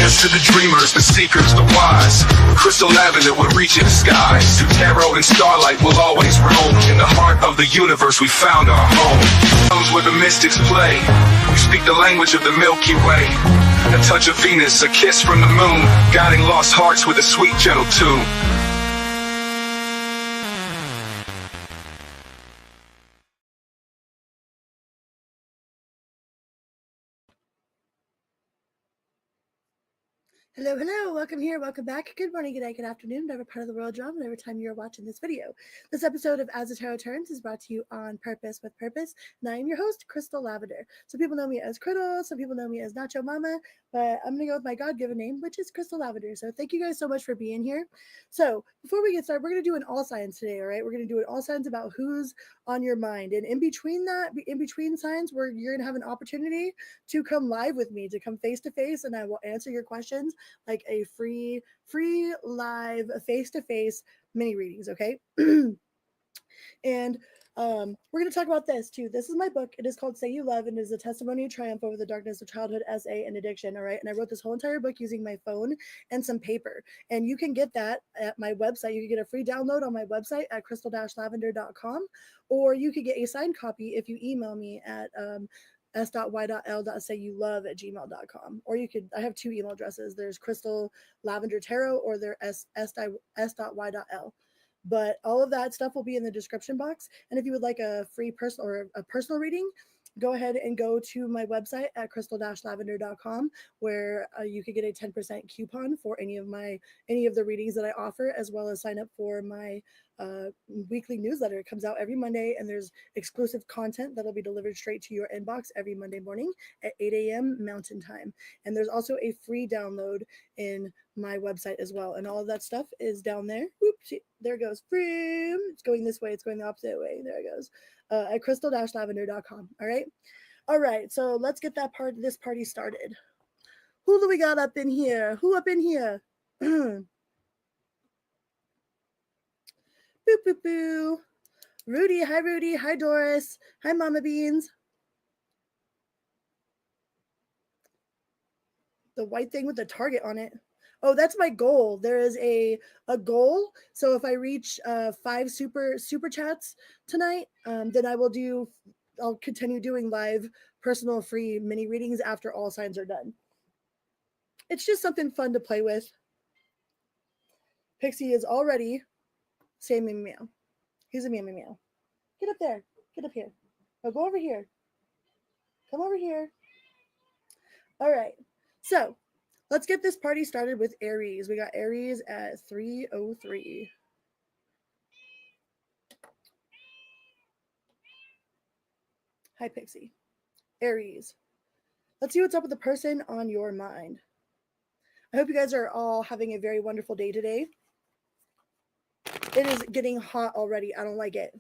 Here's to the dreamers, the seekers, the wise. Crystal lavender will reach in the skies. To tarot and starlight will always roam. In the heart of the universe we found our home. Comes where the mystics play. We speak the language of the Milky Way. A touch of Venus, a kiss from the moon, guiding lost hearts with a sweet gentle tune. Hello, hello, welcome here, welcome back. Good morning, good night, good afternoon, whatever part of the world you're on, whatever time you're watching this video. This episode of As the Tarot Turns is brought to you on Purpose with Purpose, and I am your host, Crystal Lavender. Some people know me as Criddle, some people know me as Nacho Mama, but I'm going to go with my God-given name, which is Crystal Lavender. So thank you guys so much for being here. So before we get started, we're going to do an all signs today, all right? We're going to do an all signs about who's on your mind. And in between that, in between signs, you're going to have an opportunity to come live with me, to come face-to-face, and I will answer your questions like a free live face-to-face mini readings, okay? And we're going to talk about this too. This is my book. It is called Say You Love, and it is a testimony of triumph over the darkness of childhood, SA, and addiction. All right. And I wrote this whole entire book using my phone and some paper. And you can get that at my website. You can get a free download on my website at crystal-lavender.com, or you could get a signed copy if you email me at s.y.l.sayyoulove@gmail.com. Or you could, I have two email addresses. There's Crystal Lavender Tarot, or there's s.y.l. But all of that stuff will be in the description box. And if you would like a free personal or a personal reading, go ahead and go to my website at crystal-lavender.com, where you could get a 10% coupon for any of the readings that I offer, as well as sign up for my weekly newsletter. It comes out every Monday, and there's exclusive content that'll be delivered straight to your inbox every Monday morning at 8 a.m. Mountain Time. And there's also a free download in my website as well. And all of that stuff is down there. Oops, there it goes. It's going this way. It's going the opposite way. There it goes. At crystal-lavender.com. All right. So let's get this party started. Who do we got up in here? Who up in here? Boo, boo, boo. Rudy. Hi, Rudy. Hi, Doris. Hi, Mama Beans. The white thing with the target on it. Oh, that's my goal. There is a goal. So if I reach 5 super chats tonight, then I'll continue doing live personal free mini readings after all signs are done. It's just something fun to play with. Pixie is already saying meow meow. He's a meow meow meow. Get up there. Get up here. Oh, go over here. Come over here. All right. So let's get this party started with Aries. We got Aries at 3:03. Hi, Pixie. Aries. Let's see what's up with the person on your mind. I hope you guys are all having a very wonderful day today. It is getting hot already. I don't like it.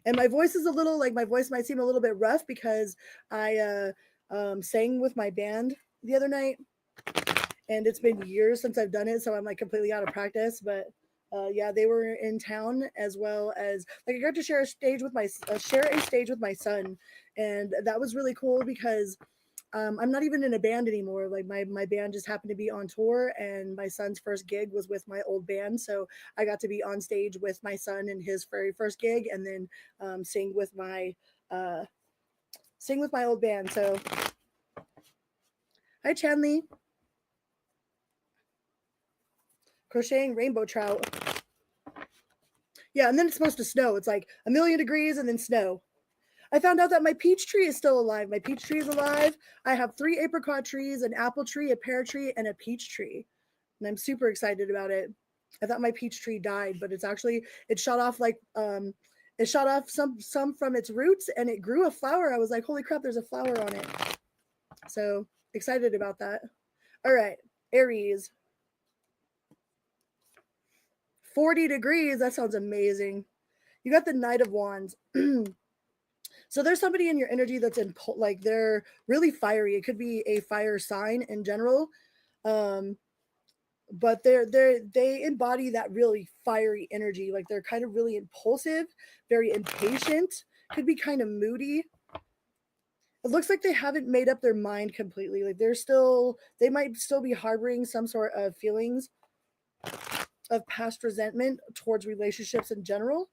And my voice is my voice might seem a little bit rough because I sang with my band the other night. And it's been years since I've done it, so I'm like completely out of practice. But yeah, they were in town, as well as I got to share a stage with my son, and that was really cool because I'm not even in a band anymore. Like my band just happened to be on tour, and my son's first gig was with my old band, so I got to be on stage with my son in his very first gig, and then sing with my old band. So hi, Chanley. Crocheting rainbow trout. Yeah, and then it's supposed to snow. It's like 1,000,000 degrees and then snow. I found out that my peach tree is still alive. My peach tree is alive. I have 3 apricot trees, an apple tree, a pear tree, and a peach tree. And I'm super excited about it. I thought my peach tree died, but it shot off some from its roots, and it grew a flower. I was like, holy crap, there's a flower on it. So excited about that. All right, Aries. 40 degrees. That sounds amazing. You got the Knight of Wands. So there's somebody in your energy that's they're really fiery. It could be a fire sign in general. But they embody that really fiery energy. Like they're kind of really impulsive, very impatient, could be kind of moody. it looks like they haven't made up their mind completely. Like they might still be harboring some sort of feelings of past resentment towards relationships in general.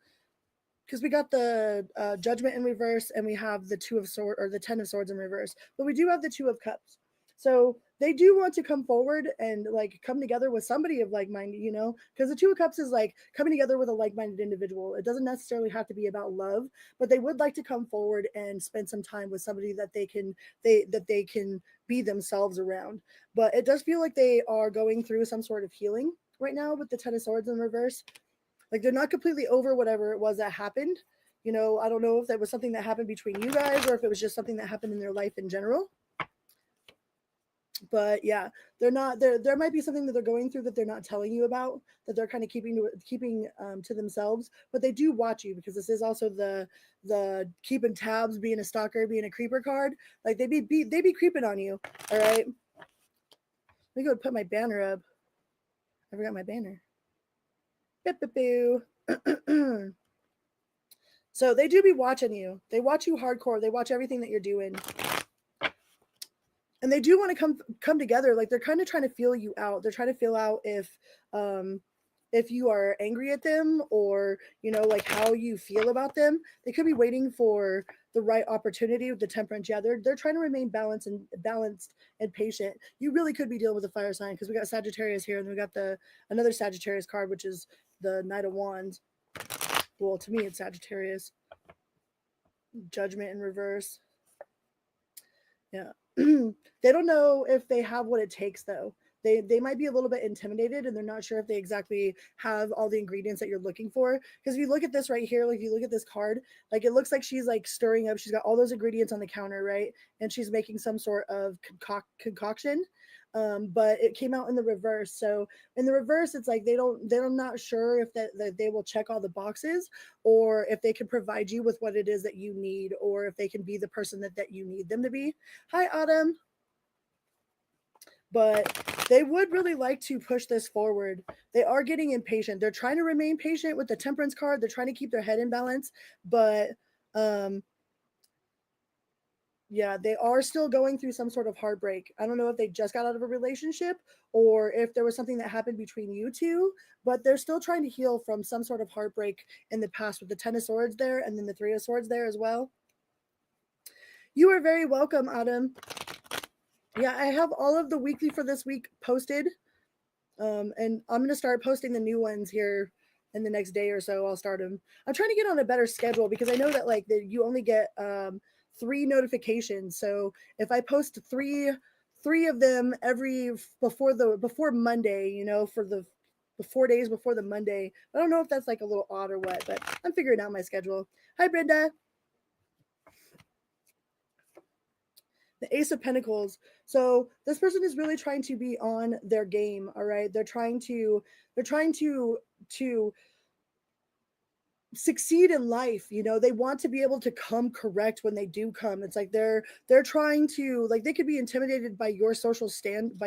Because we got the Judgment in reverse, and we have the Two of Swords or the Ten of Swords in reverse, but we do have the Two of Cups. So they do want to come forward and like come together with somebody of like minded, because the Two of Cups is like coming together with a like minded individual. It doesn't necessarily have to be about love, but they would like to come forward and spend some time with somebody that they can be themselves around. But it does feel like they are going through some sort of healing right now with the Ten of Swords in reverse. Like they're not completely over whatever it was that happened. I don't know if that was something that happened between you guys or if it was just something that happened in their life in general. But yeah, they're not there. There might be something that they're going through that they're not telling you about, that they're kind of keeping to themselves. But they do watch you, because this is also the keeping tabs, being a stalker, being a creeper card. Like they be creeping on you. All right. Let me go put my banner up. I forgot my banner. So they do be watching you. They watch you hardcore. They watch everything that you're doing. And they do want to come together. Like they're kind of trying to feel you out. They're trying to feel out if you are angry at them, or like how you feel about them. They could be waiting for the right opportunity with the Temperance. Yeah, they're trying to remain balanced and patient. You really could be dealing with a fire sign, because we got Sagittarius here, and we got another Sagittarius card, which is the Knight of Wands. Well, to me, it's Sagittarius. Judgment in reverse. Yeah. They don't know if they have what it takes, though. They might be a little bit intimidated, and they're not sure if they exactly have all the ingredients that you're looking for. Because if you look at this right here, like if you look at this card, like it looks like she's like stirring up. She's got all those ingredients on the counter, right? And she's making some sort of concoction. But it came out in the reverse. So in the reverse, it's like they're not sure if that they will check all the boxes, or if they can provide you with what it is that you need, or if they can be the person that you need them to be. Hi, Autumn. But they would really like to push this forward. They are getting impatient. They're trying to remain patient with the Temperance card. They're trying to keep their head in balance, but yeah, they are still going through some sort of heartbreak. I don't know if they just got out of a relationship, or if there was something that happened between you two, but they're still trying to heal from some sort of heartbreak in the past, with the Ten of Swords there, and then the Three of Swords there as well. You are very welcome, Autumn. Yeah, I have all of the weekly for this week posted. And I'm going to start posting the new ones here in the next day or so. I'll start them. I'm trying to get on a better schedule, because I know that like you only get 3 notifications. So if I post three of them before Monday, for the 4 days before the Monday. I don't know if that's like a little odd or what, but I'm figuring out my schedule. Hi, Brenda. The Ace of Pentacles. So this person is really trying to be on their game. All right. They're trying to succeed in life. They want to be able to come correct when they do come. It's like they're trying to, like, they could be intimidated by your social standing,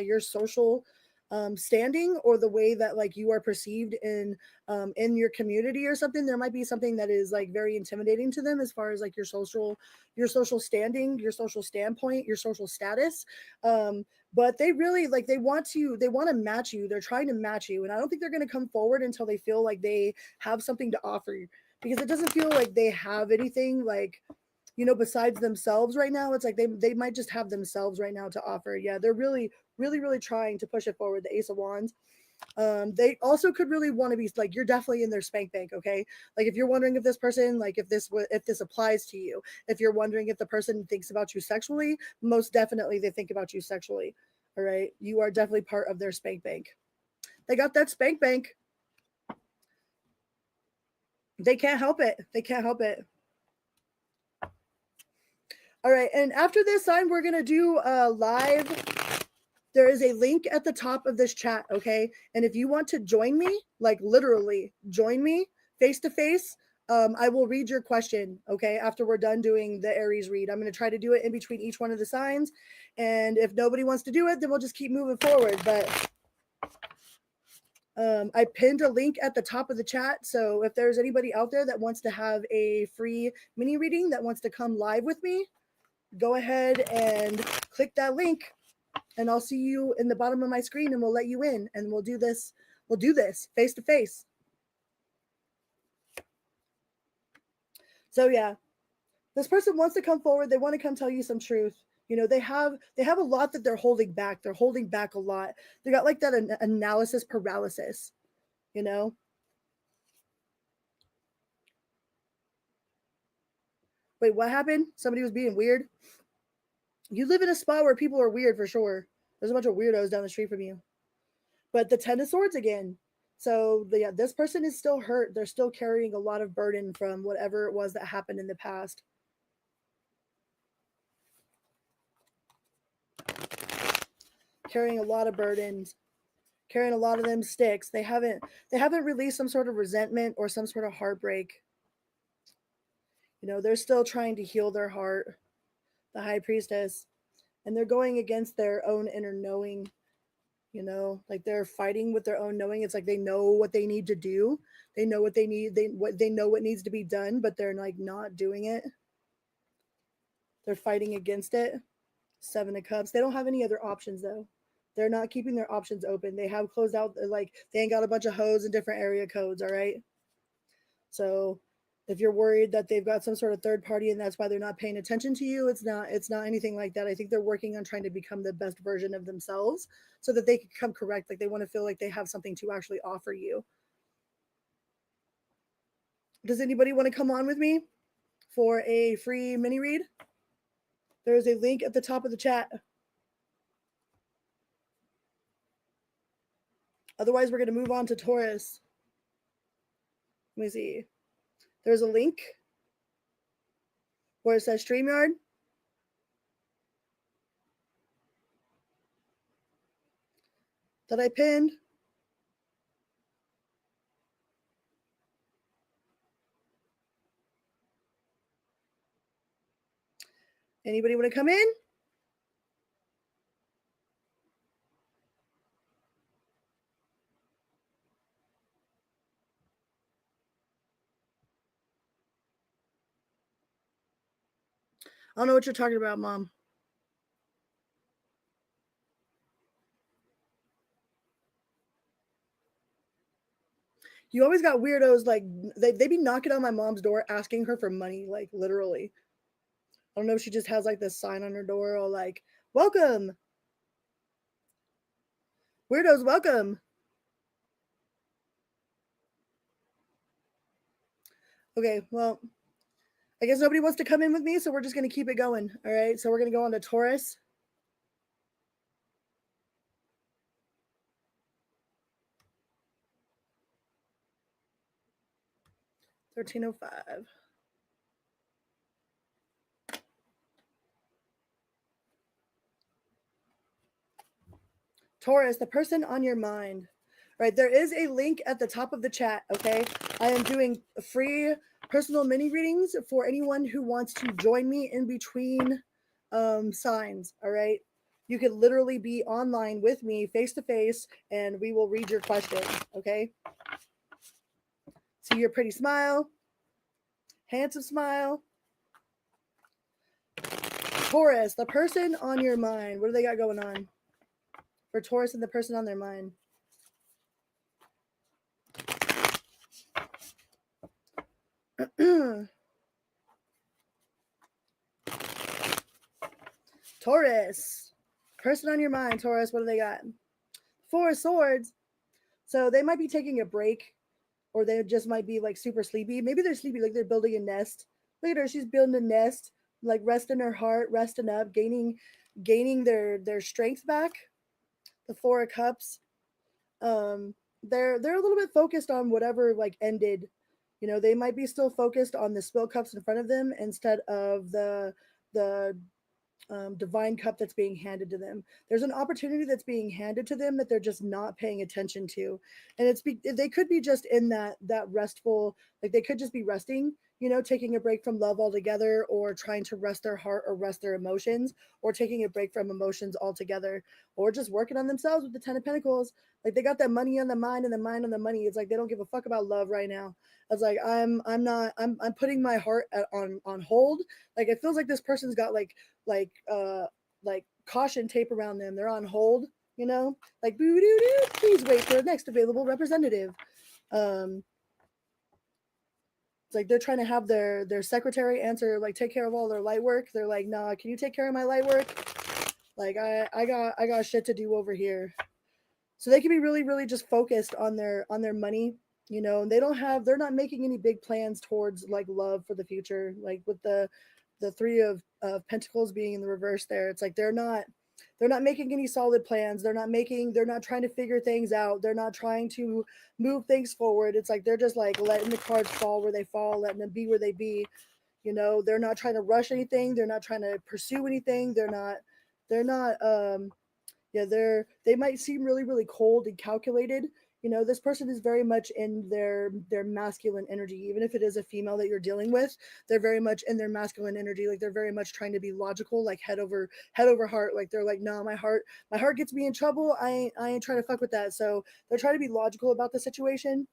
or the way that like you are perceived in your community or something. There might be something that is like very intimidating to them, as far as like your social standing, your social standpoint, your social status. But they really like they want to match you. They're trying to match you, and I don't think they're going to come forward until they feel like they have something to offer you, because it doesn't feel like they have anything like besides themselves right now. It's like they might just have themselves right now to offer. Yeah, they're really trying to push it forward. The Ace of Wands. They also could really want to be like, you're definitely in their spank bank. Okay, like if you're wondering if this person, like if this applies to you, if you're wondering if the person thinks about you sexually, most definitely they think about you sexually. All right, you are definitely part of their spank bank. They got that spank bank. They can't help it. All right, and after this time, we're gonna do a live. There is a link at the top of this chat, okay? And if you want to join me, like literally join me face to face, I will read your question, okay? After we're done doing the Aries read, I'm going to try to do it in between each one of the signs. And if nobody wants to do it, then we'll just keep moving forward. But I pinned a link at the top of the chat. So if there's anybody out there that wants to have a free mini reading, that wants to come live with me, go ahead and click that link, and I'll see you in the bottom of my screen, and we'll let you in, and we'll do this face to face. So yeah, this person wants to come forward. They want to come tell you some truth. You know, they have a lot that they're holding back. They're holding back a lot. They got like that analysis paralysis, you know. Wait, what happened? Somebody was being weird. You live in a spot where people are weird for sure. There's a bunch of weirdos down the street from you. But the Ten of Swords again. So yeah, this person is still hurt. They're still carrying a lot of burden from whatever it was that happened in the past. Carrying a lot of burdens, carrying a lot of them sticks. They haven't released some sort of resentment or some sort of heartbreak. You know, they're still trying to heal their heart, the High Priestess, and they're going against their own inner knowing. You know, like they're fighting with their own knowing. It's like they know what they need to do. They know what they need. They know what needs to be done, but they're like not doing it. They're fighting against it. Seven of Cups. They don't have any other options though. They're not keeping their options open. They have closed out, like they ain't got a bunch of hoes in different area codes. All right. So if you're worried that they've got some sort of third party and that's why they're not paying attention to you, it's not anything like that. I think they're working on trying to become the best version of themselves so that they can come correct. Like they want to feel like they have something to actually offer you. Does anybody want to come on with me for a free mini read? There's a link at the top of the chat. Otherwise, we're going to move on to Taurus. Let me see. There's a link where it says StreamYard. That I pinned. Anybody want to come in? I don't know what you're talking about, Mom. You always got weirdos like they be knocking on my mom's door asking her for money, like literally. I don't know if she just has like this sign on her door or like, welcome. Weirdos, welcome. Okay, well, I guess nobody wants to come in with me, so we're just going to keep it going. All right, so we're going to go on to Taurus. $13.05. Taurus, the person on your mind. Right, there is a link at the top of the chat, okay? I am doing free personal mini readings for anyone who wants to join me in between signs, all right? You could literally be online with me face to face and we will read your questions, okay? See your pretty smile, handsome smile. Taurus, the person on your mind. What do they got going on? For Taurus and the person on their mind. Taurus, person on your mind. Taurus, what do they got? Four of Swords. So they might be taking a break, or they just might be like super sleepy. Maybe they're sleepy, like they're building a nest. Look at her, she's building a nest, like resting her heart, resting up, gaining their strength back. The Four of Cups. They're a little bit focused on whatever like ended. You know, they might be still focused on the spill cups in front of them instead of the divine cup that's being handed to them. There's an opportunity that's being handed to them that they're just not paying attention to, and they could be just in that restful, like they could just be resting, you know, taking a break from love altogether, or trying to rest their heart or rest their emotions, or taking a break from emotions altogether, or just working on themselves with the Ten of Pentacles. Like they got that money on the mind and the mind on the money. It's like they don't give a fuck about love right now. It's like I'm putting my heart on hold. Like it feels like this person's got like like caution tape around them. They're on hold, you know, like boo doo doo. Please wait for the next available representative. It's like they're trying to have their secretary answer, like take care of all their light work. They're like, nah, can you take care of my light work? Like I got shit to do over here. So they can be really, really just focused on their money, you know, and they're not making any big plans towards like love for the future. Like with the three of pentacles being in the reverse there, it's like they're not making any solid plans. They're not trying to figure things out. They're not trying to move things forward. It's like they're just like letting the cards fall where they fall, letting them be where they be. You know, they're not trying to rush anything. They're not trying to pursue anything. They're not yeah, they might seem really, really cold and calculated. You know, this person is very much in their masculine energy. Even if it is a female that you're dealing with, they're very much in their masculine energy. Like they're very much trying to be logical, like head over heart. Like they're like, no, my heart gets me in trouble. I ain't trying to fuck with that. So they're trying to be logical about the situation.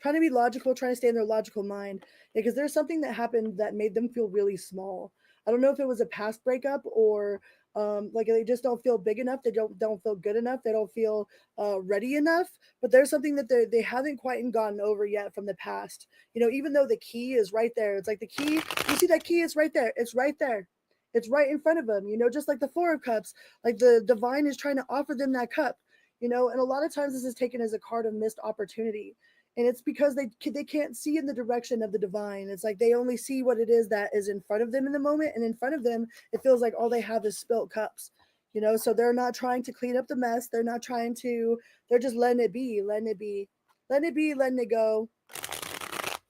Trying to be logical, trying to stay in their logical mind. Because there's something that happened that made them feel really small. I don't know if it was a past breakup or like they just don't feel big enough. They don't feel good enough. They don't feel ready enough. But there's something that they haven't quite gotten over yet from the past. You know, even though the key is right there, it's like the key. You see that key? It's right there. It's right there. It's right in front of them. You know, just like the Four of Cups. Like the divine is trying to offer them that cup. You know, and a lot of times this is taken as a card of missed opportunity, and it's because they can't see in the direction of the divine. It's like they only see what it is that is in front of them in the moment, and in front of them it feels like all they have is spilt cups, you know. So they're not trying to clean up the mess. They're just letting it be, letting it go.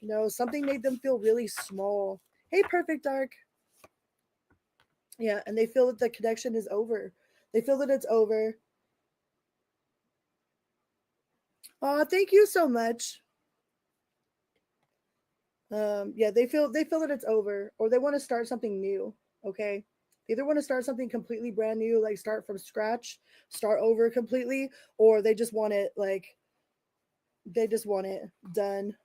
You know, something made them feel really small. Hey, perfect dark. Yeah, and they feel that the connection is over. They feel that it's over. Oh, thank you so much. Yeah, they feel that it's over, or they want to start something new. Okay, they either want to start something completely brand new, like start from scratch, start over completely, or they just want it done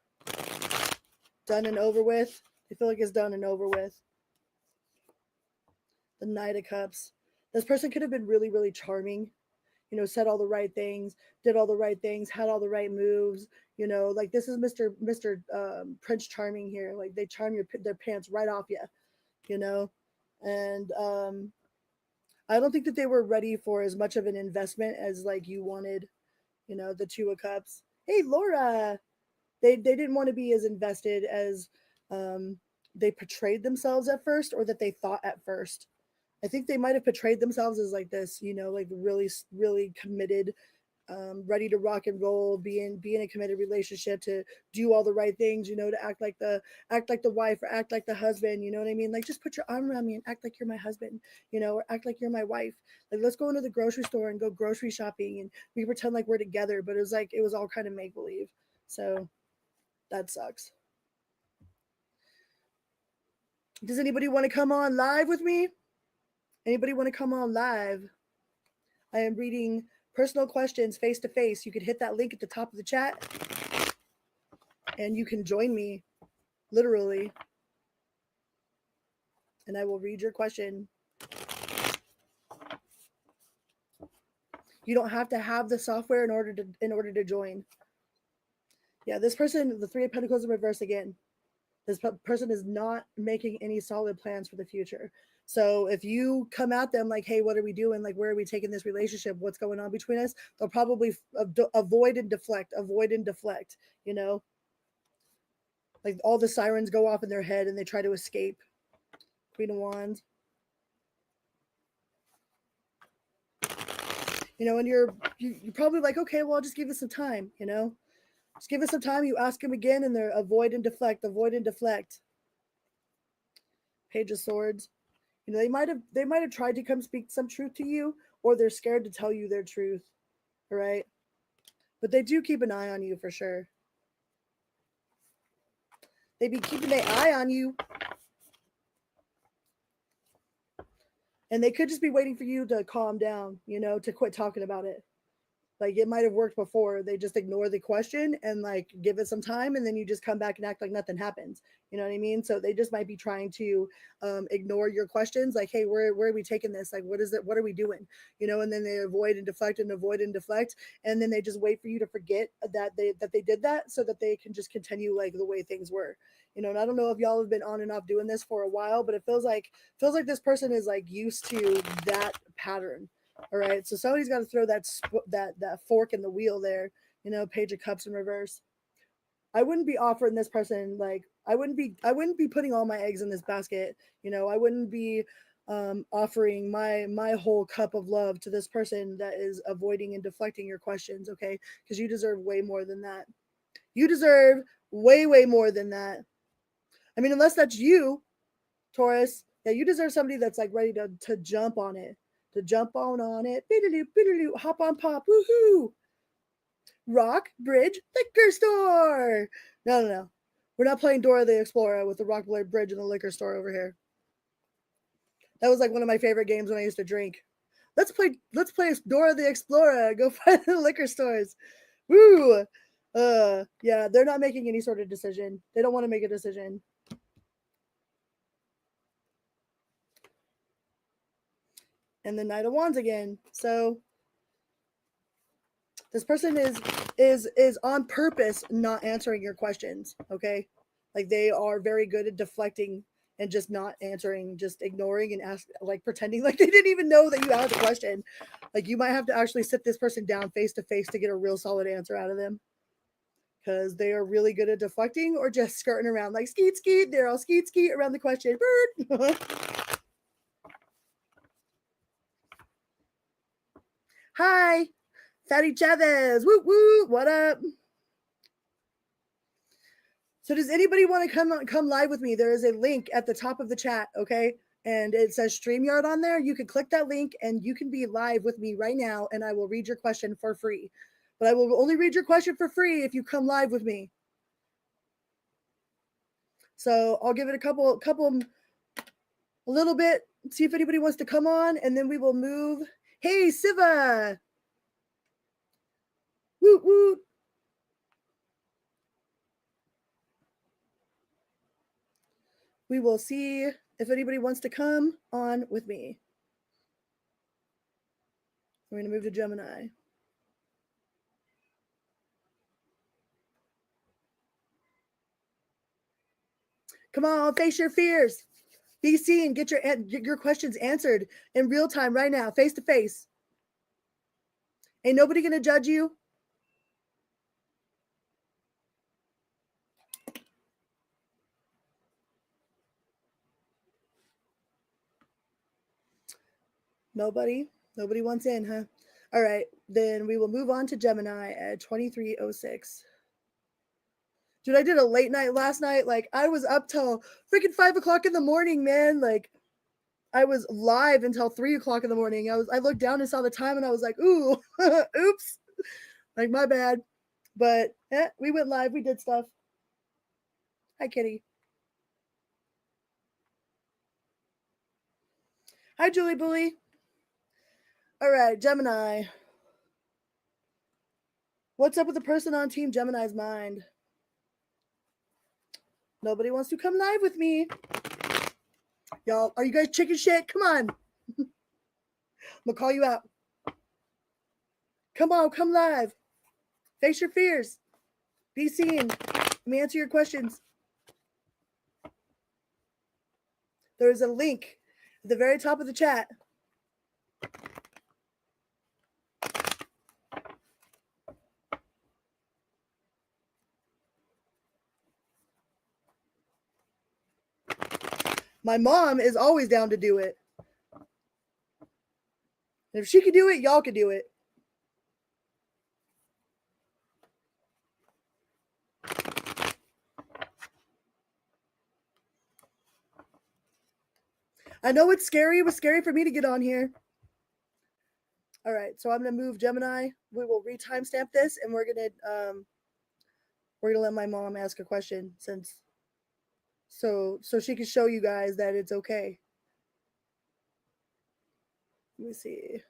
and over with. They feel like it's done and over with. The Knight of Cups. This person could have been really, really charming. You know, said all the right things, did all the right things, had all the right moves. You know, like this is Mr. Prince Charming here. Like they charm their pants right off you. You know, and I don't think that they were ready for as much of an investment as like you wanted. You know, the Two of Cups. Hey, Laura. They didn't want to be as invested as um, they portrayed themselves at first, or that they thought at first. I think they might have portrayed themselves as like this, you know, like really, really committed, ready to rock and roll, be in a committed relationship, to do all the right things, you know, to act like the wife, or act like the husband, you know what I mean? Like just put your arm around me and act like you're my husband, you know, or act like you're my wife. Like let's go into the grocery store and go grocery shopping and we pretend like we're together, but it was all kind of make believe. So that sucks. Does anybody want to come on live with me? Anybody want to come on live? I am reading personal questions face to face. You could hit that link at the top of the chat and you can join me literally. And I will read your question. You don't have to have the software in order to join. Yeah, this person, the Three of Pentacles in reverse again. This person is not making any solid plans for the future. So if you come at them like, hey, what are we doing? Like, where are we taking this relationship? What's going on between us? They'll probably avoid and deflect, you know? Like all the sirens go off in their head and they try to escape. Queen of Wands. You know, and you're probably like, okay, well, I'll just give it some time, you know? Just give it some time. You ask them again and they're avoid and deflect. Page of Swords. You know, they might have tried to come speak some truth to you, or they're scared to tell you their truth. All right. But they do keep an eye on you for sure. They be keeping their eye on you. And they could just be waiting for you to calm down, you know, to quit talking about it. Like it might have worked before. They just ignore the question and like give it some time, and then you just come back and act like nothing happens. You know what I mean? So they just might be trying to ignore your questions. Like, hey, where are we taking this? Like, what is it? What are we doing? You know? And then they avoid and deflect and avoid and deflect, and then they just wait for you to forget that they did that, so that they can just continue like the way things were. You know, and I don't know if y'all have been on and off doing this for a while, but it feels like this person is like used to that pattern. All right, so somebody's got to throw that fork in the wheel there. You know, Page of Cups in reverse. I wouldn't be offering this person like I wouldn't be putting all my eggs in this basket. You know, I wouldn't be offering my whole cup of love to this person that is avoiding and deflecting your questions. Okay, because you deserve way more than that. You deserve way more than that. I mean, unless that's you, Taurus. Yeah, you deserve somebody that's like ready to jump on it, to jump on it. Beedaloo, hop on pop, woohoo! Rock Bridge Liquor Store. No. We're not playing Dora the Explorer with the Rock Bridge and the liquor store over here. That was like one of my favorite games when I used to drink. Let's play Dora the Explorer. Go find the liquor stores. Woo! Yeah, they're not making any sort of decision. They don't want to make a decision. And the Knight of Wands again. So this person is on purpose not answering your questions, okay? Like they are very good at deflecting and just not answering, just ignoring and ask, like pretending like they didn't even know that you asked a question. Like you might have to actually sit this person down face to face to get a real solid answer out of them, because they are really good at deflecting or just skirting around like skeet skeet. They're all skeet skeet around the question. Bird. Hi, Fatty Chavez. Woo woo. What up? So does anybody want to come live with me? There is a link at the top of the chat, okay? And it says StreamYard on there. You can click that link and you can be live with me right now, and I will read your question for free. But I will only read your question for free if you come live with me. So I'll give it a little bit, see if anybody wants to come on, and then we will move. Hey, Siva. Woot woot. We will see if anybody wants to come on with me. We're going to move to Gemini. Come on, face your fears. Be seen. Get your questions answered in real time right now, face to face. Ain't nobody going to judge you. Nobody wants in, huh? All right, then we will move on to Gemini at 23:06. Dude, I did a late night last night. Like, I was up till freaking 5 o'clock in the morning, man. Like, I was live until 3 o'clock in the morning. I looked down and saw the time and I was like, ooh, oops. Like, my bad. But we went live. We did stuff. Hi, Kitty. Hi, Julie Bully. All right, Gemini. What's up with the person on Team Gemini's mind? Nobody wants to come live with me. Y'all, are you guys chicken shit? Come on. I'm going to call you out. Come on, come live. Face your fears. Be seen. Let me answer your questions. There is a link at the very top of the chat. My mom is always down to do it. And if she could do it, y'all could do it. I know it's scary. It was scary for me to get on here. All right, so I'm gonna move Gemini. We will re-timestamp this, and we're gonna let my mom ask a question, so she can show you guys that it's okay. Let me see.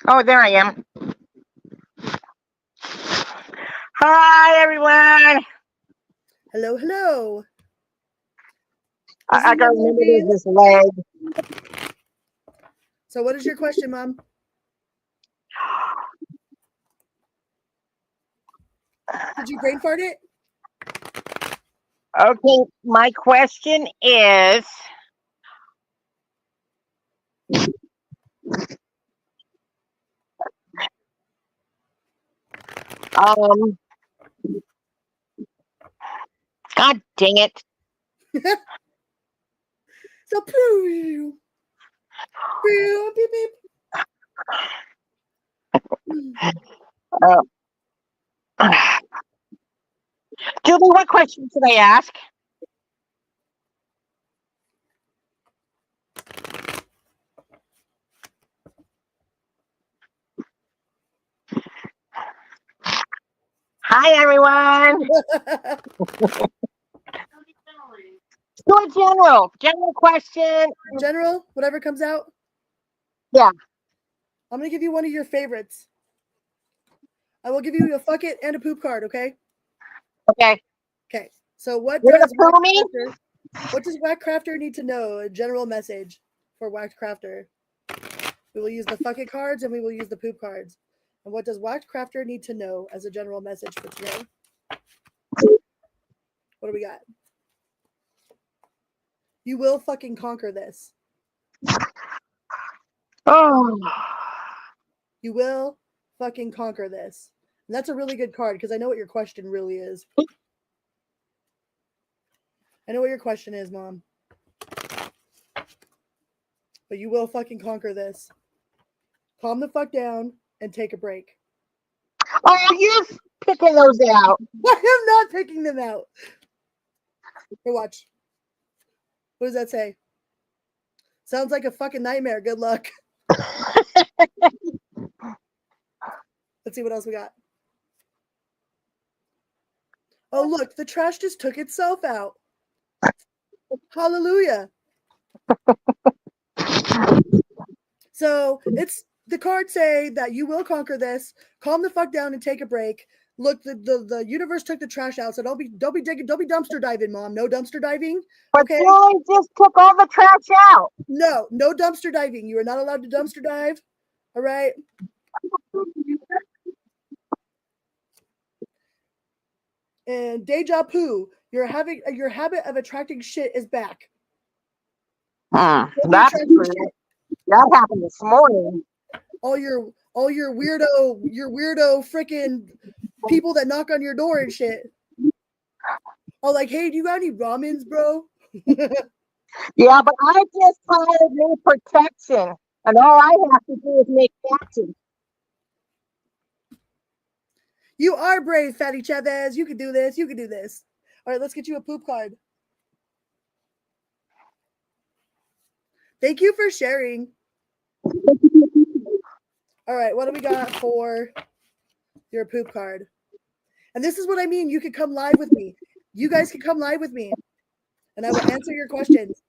Oh, there I am. Hi, everyone. Hello, hello. I gotta remember there's this leg. So what is your question, Mom? Did you brain fart it? Okay, my question is, God dang it. So pew, pew, beep, beep. Julie, what question should I ask? Hi, everyone. Do a general question. General, whatever comes out. Yeah. I'm gonna give you one of your favorites. I will give you a fuck it and a poop card, okay? Okay. Okay. So what You're does gonna poo me? what does Whack Crafter need to know? A general message for Whack Crafter. We will use the fuck it cards and we will use the poop cards. And what does Whack Crafter need to know as a general message for today? What do we got? You will fucking conquer this. Oh. You will fucking conquer this. And that's a really good card because I know what your question really is. I know what your question is, Mom. But you will fucking conquer this. Calm the fuck down and take a break. Oh, you're picking those out. I am not picking them out. Here, watch. What does that say? Sounds like a fucking nightmare. Good luck. Let's see what else we got. Oh, look, the trash just took itself out. Hallelujah. So it's the cards say that you will conquer this. Calm the fuck down and take a break. Look, the universe took the trash out, so don't be dumpster diving, Mom. No dumpster diving. But Okay. Julie just took all the trash out. No dumpster diving. You are not allowed to dumpster dive. All right. And deja vu, your habit of attracting shit is back. That's true. That happened this morning. All your weirdo freaking people that knock on your door and shit. Oh, like, hey, do you got any ramens, bro? Yeah, but I just hired new protection, and all I have to do is make action. You are brave, Fatty Chavez. You can do this. You can do this. All right, let's get you a poop card. Thank you for sharing. All right, what do we got for your poop card? And this is what I mean. You can come live with me. You guys can come live with me, and I will answer your questions.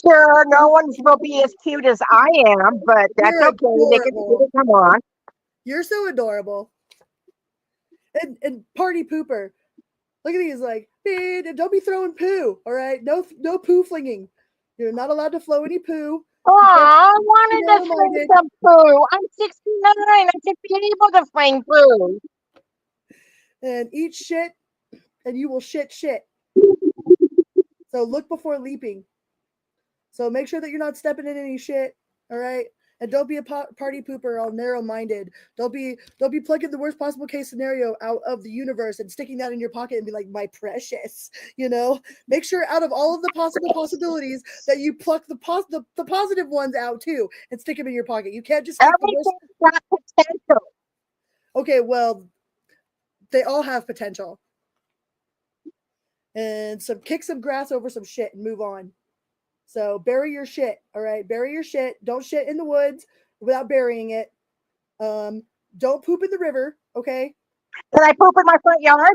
Sure, no one will be as cute as I am, but that's You're okay. They can come on. You're so adorable. And party pooper. Look at these, like, hey, don't be throwing poo. All right, no poo flinging. You're not allowed to flow any poo. Oh, I wanted to fling some poo. I'm 69. I should be able to fling poo. And eat shit, and you will shit. So look before leaping. So make sure that you're not stepping in any shit. All right. And don't be a party pooper, all narrow-minded. Don't be plugging the worst possible case scenario out of the universe and sticking that in your pocket and be like, my precious, Make sure out of all of the possible possibilities that you pluck the positive ones out too and stick them in your pocket. You can't just stick Everything's got potential. Okay, well, they all have potential. And kick some grass over some shit and move on. So bury your shit, all right? Bury your shit. Don't shit in the woods without burying it. Don't poop in the river, okay? Can I poop in my front yard?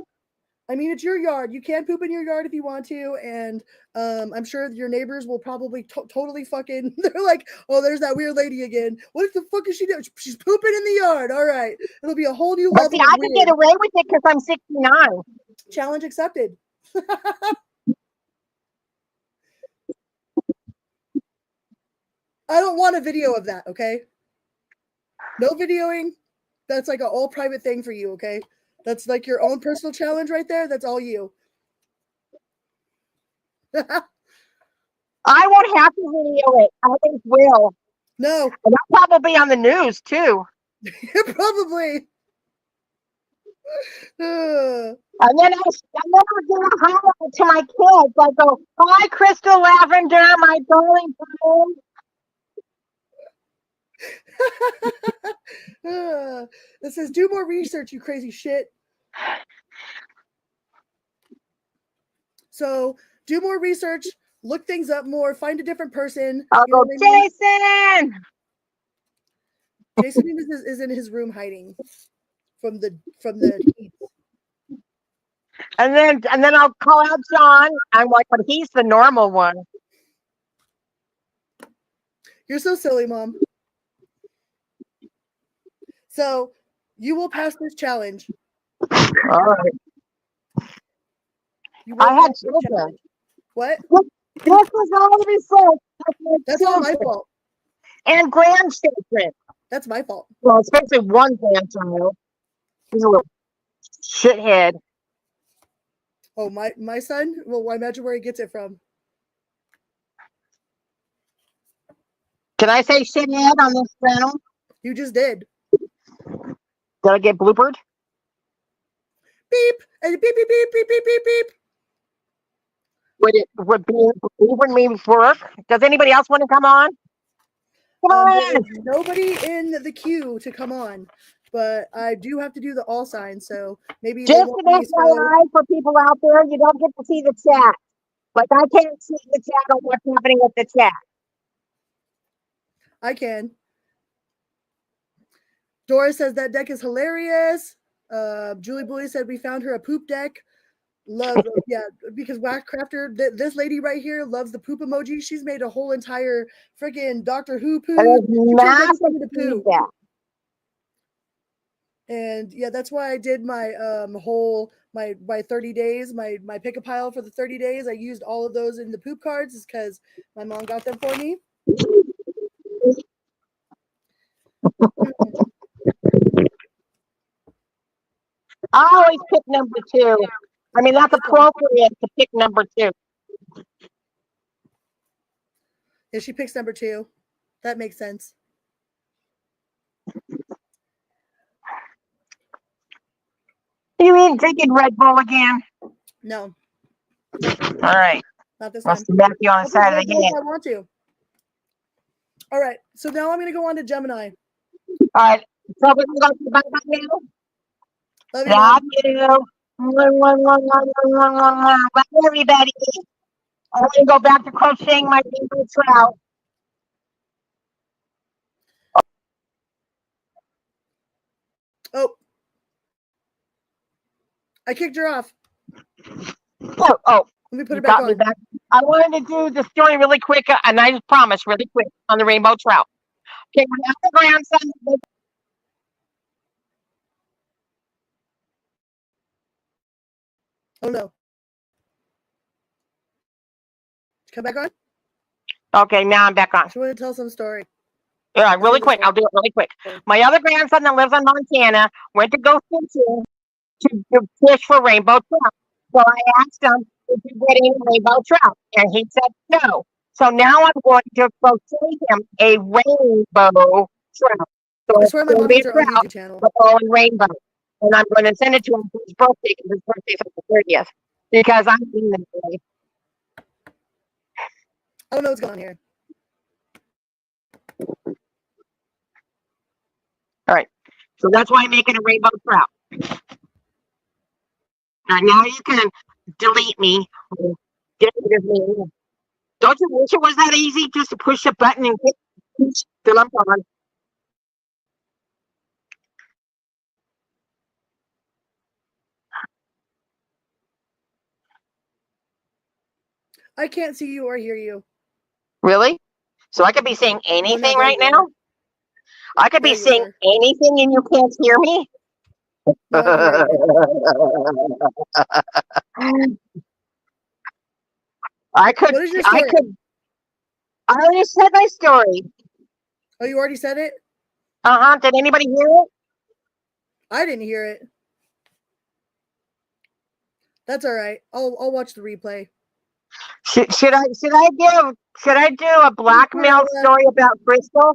I mean, it's your yard. You can poop in your yard if you want to, and I'm sure your neighbors will probably totally fucking. They're like, "Oh, there's that weird lady again. What the fuck is she doing? She's pooping in the yard. All right, it'll be a whole new But see, level of I can get weird." away with it because I'm 69. Challenge accepted. I don't want a video of that. Okay, no videoing. That's like an all private thing for you. Okay, that's like your own personal challenge right there. That's all you. I won't have to video it. I just will. No, And I'll probably on the news too. probably. And then I'll do a highlight to my kids. I go, "Hi, Crystal Lavender, my darling friend." It says, do more research, you crazy shit. So do more research, look things up more, find a different person. I'll You know go, what I mean? "Jason." Jason is in his room hiding from the heat. And then I'll call out John. I'm like, but he's the normal one. You're so silly, Mom. So you will pass this challenge. All right. You will I had pass this children. challenge. What? This was all the research. That's all my fault. And grandchildren. That's my fault. Well, especially one grandchild. He's a little shithead. Oh, my son? Well, I imagine where he gets it from. Can I say shithead on this channel? You just did. Did I get bloopered? Beep! And beep, beep, beep, beep, beep, beep, beep. Would me work? Does anybody else want to come on? Come on. There's nobody in the queue to come on, but I do have to do the all sign, so maybe they Just won't an be so. FYI for people out there, you don't get to see the chat. Like I can't see the chat on what's happening with the chat. I can. Doris says that deck is hilarious. Julie Bully said we found her a poop deck. Love, yeah, because Wax Crafter, this lady right here loves the poop emoji. She's made a whole entire freaking Doctor Who poo. And there's She turned massive everything into poo. feedback. And yeah, that's why I did my whole my 30 days, my pick a pile for the 30 days. I used all of those in the poop cards is because my mom got them for me. I always pick number 2. I mean, that's appropriate to pick number 2. Yeah, she picks number 2. That makes sense. You mean drinking Red Bull again? No. All right. Not this time. Must be back you on the side of the game. I want to. All right. So now I'm going to go on to Gemini. All right. So we're going to go to the bye now? Love you. Bye, everybody. I'm going to go back to crocheting my favorite trout. Oh. I kicked her off. Oh. Let me put it back on. Back. I wanted to do the story really quick, and I just promised really quick on the rainbow trout. Okay, my other grandson. Oh no. Come back on? Okay, now I'm back on. She wanted to tell some story. Yeah, really quick. I'll do it really quick. My other grandson that lives in Montana went to go fishing to fish for rainbow trout. So I asked him if he get any rainbow trout, and he said no. So now I'm going to crochet him a rainbow trout. So I swear my mom has her own YouTube channel. But all in rainbow. And I'm going to send it to him for his birthday because his birthday's on the 30th. Because I'm in the day. I don't know what's going on here. All right. So that's why I'm making a rainbow trout. Now you can delete me. Get rid of me. Don't you wish it was that easy just to push a button and get till I'm gone? I can't see you or hear you. Really? So I could be saying Oh, no, anything there right you now? are. I could There be you saying are. anything and you can't hear me? No, I can hear you. I could, What is your I story? could, I already said my story. Oh, you already said it? Did anybody hear it? I didn't hear it. That's all right. I'll watch the replay. Should I do a blackmail story about Crystal?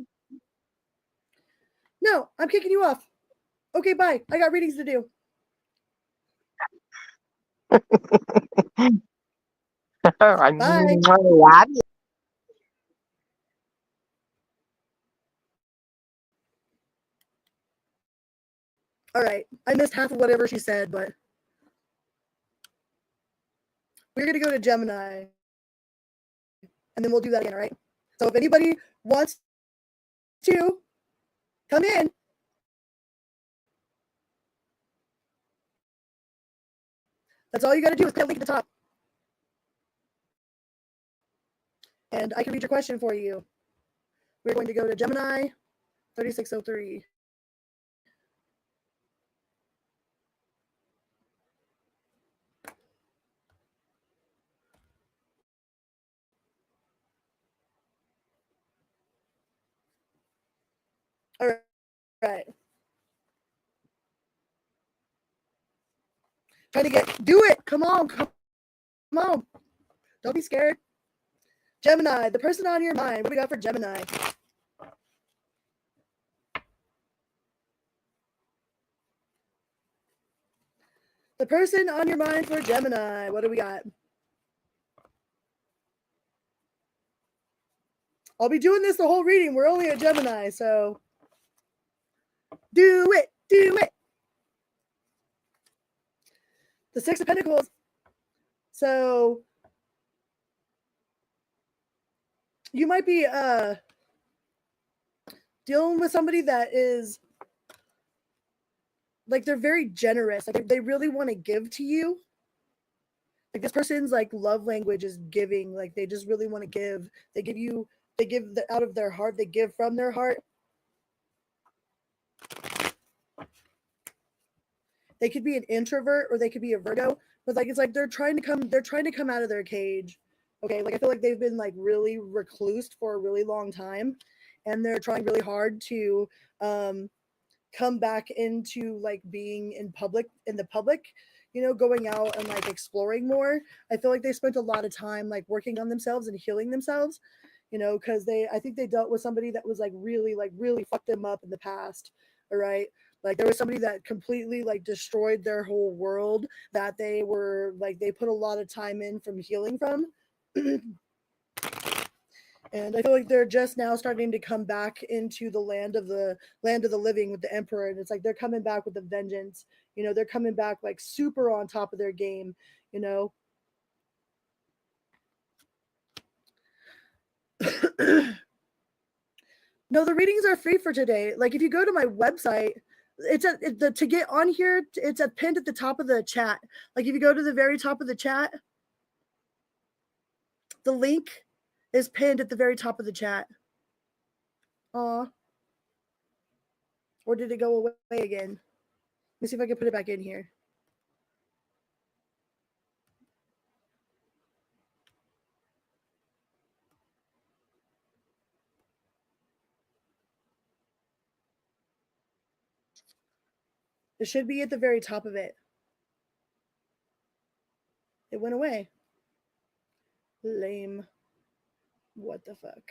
No, I'm kicking you off. Okay, bye. I got readings to do. Bye. Love you. All right. I missed half of whatever she said, but we're going to go to Gemini. And then we'll do that again, all right? So if anybody wants to come in, that's all you got to do is click the link at the top. And I can read your question for you. We're going to go to Gemini 3603. All right. Trying to do it. Come on. Don't be scared. Gemini, the person on your mind. What do we got for Gemini? The person on your mind for Gemini. What do we got? I'll be doing this the whole reading. We're only at Gemini, so do it. The Six of Pentacles. So you might be dealing with somebody that is like, they're very generous. Like they really want to give to you. Like this person's like love language is giving. Like they just really want to give. They give out of their heart. They give from their heart. They could be an introvert or they could be a Virgo, but like it's like they're trying to come out of their cage. Okay, like I feel like they've been like really reclused for a really long time, and they're trying really hard to come back into like being in the public, going out and like exploring more. I feel like they spent a lot of time like working on themselves and healing themselves, because I think they dealt with somebody that was like really fucked them up in the past. All right. Like there was somebody that completely like destroyed their whole world that they put a lot of time in from healing from. And I feel like they're just now starting to come back into the land of the living with the emperor, and it's like they're coming back with a vengeance. They're coming back like super on top of their game. No, the readings are free for today. Like if you go to my website, to get on here, it's pinned at the top of the chat. Like if you go to the very top of the chat, the link is pinned at the very top of the chat. Aw. Or did it go away again? Let me see if I can put it back in here. It should be at the very top of it. It went away. Lame. What the fuck?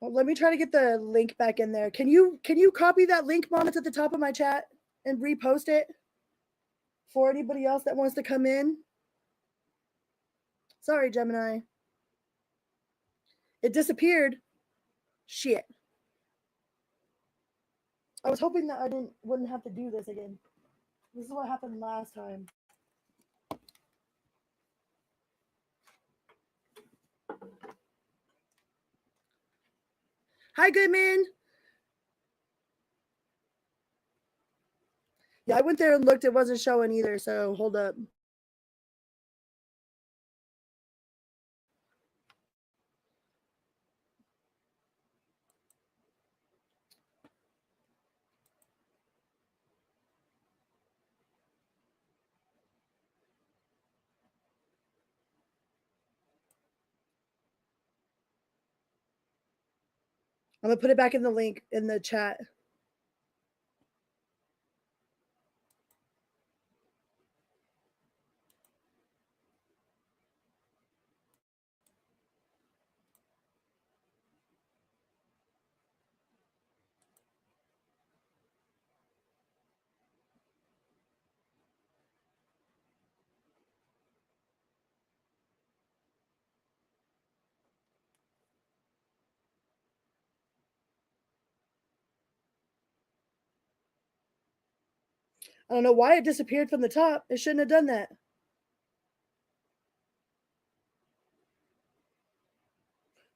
Well, let me try to get the link back in there. Can you copy that link, Mom? It's at the top of my chat, and repost it for anybody else that wants to come in. Sorry, Gemini. It disappeared. Shit. I was hoping that I wouldn't have to do this again. This is what happened last time. Hi, Goodman. Yeah, I went there and looked. It wasn't showing either, so hold up. I'm going to put it back in the link in the chat. I don't know why it disappeared from the top. It shouldn't have done that.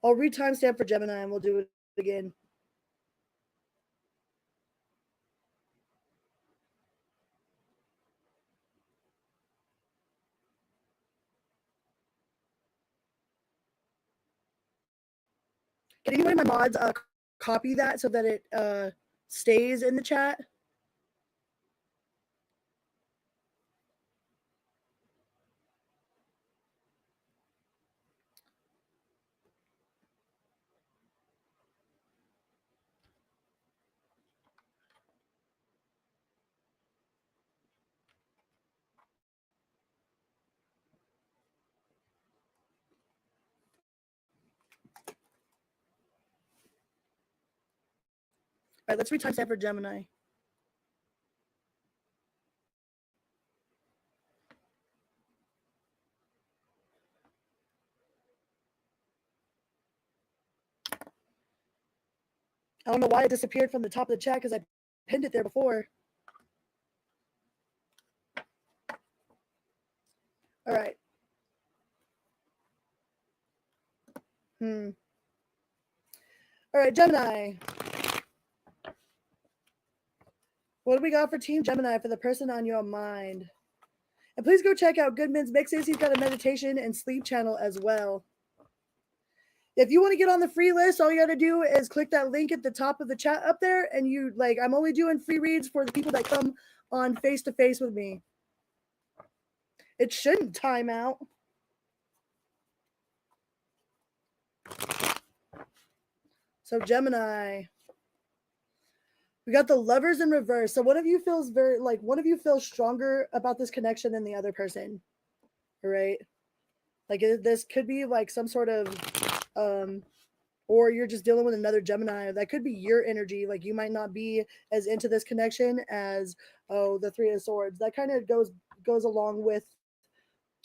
I'll read timestamp for Gemini and we'll do it again. Can anyone of my mods copy that so that it stays in the chat? All right, let's read timestamp for Gemini. I don't know why it disappeared from the top of the chat because I pinned it there before. All right. All right, Gemini. What do we got for Team Gemini for the person on your mind? And please go check out Goodman's mixes. He's got a meditation and sleep channel as well. If you want to get on the free list, all you got to do is click that link at the top of the chat up there. And you I'm only doing free reads for the people that come on face-to-face with me. It shouldn't time out. So Gemini, we got the Lovers in reverse. So one of you feels stronger about this connection than the other person. All right. This could be like some sort of or you're just dealing with another Gemini. That could be your energy. Like you might not be as into this connection as the Three of Swords. That kind of goes along with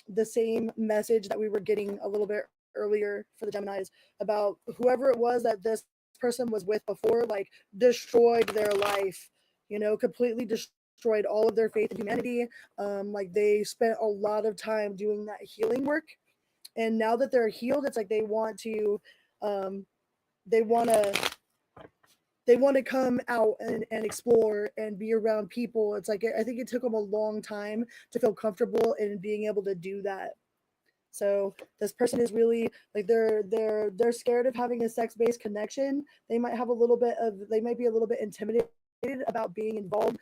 the same message that we were getting a little bit earlier for the Geminis about whoever it was that this person was with before, like destroyed their life, completely destroyed all of their faith in humanity. Like they spent a lot of time doing that healing work. And now that they're healed, it's like they want to come out and explore and be around people. It's like I think it took them a long time to feel comfortable in being able to do that. So this person is really like they're scared of having a sex-based connection. They might be a little bit intimidated about being involved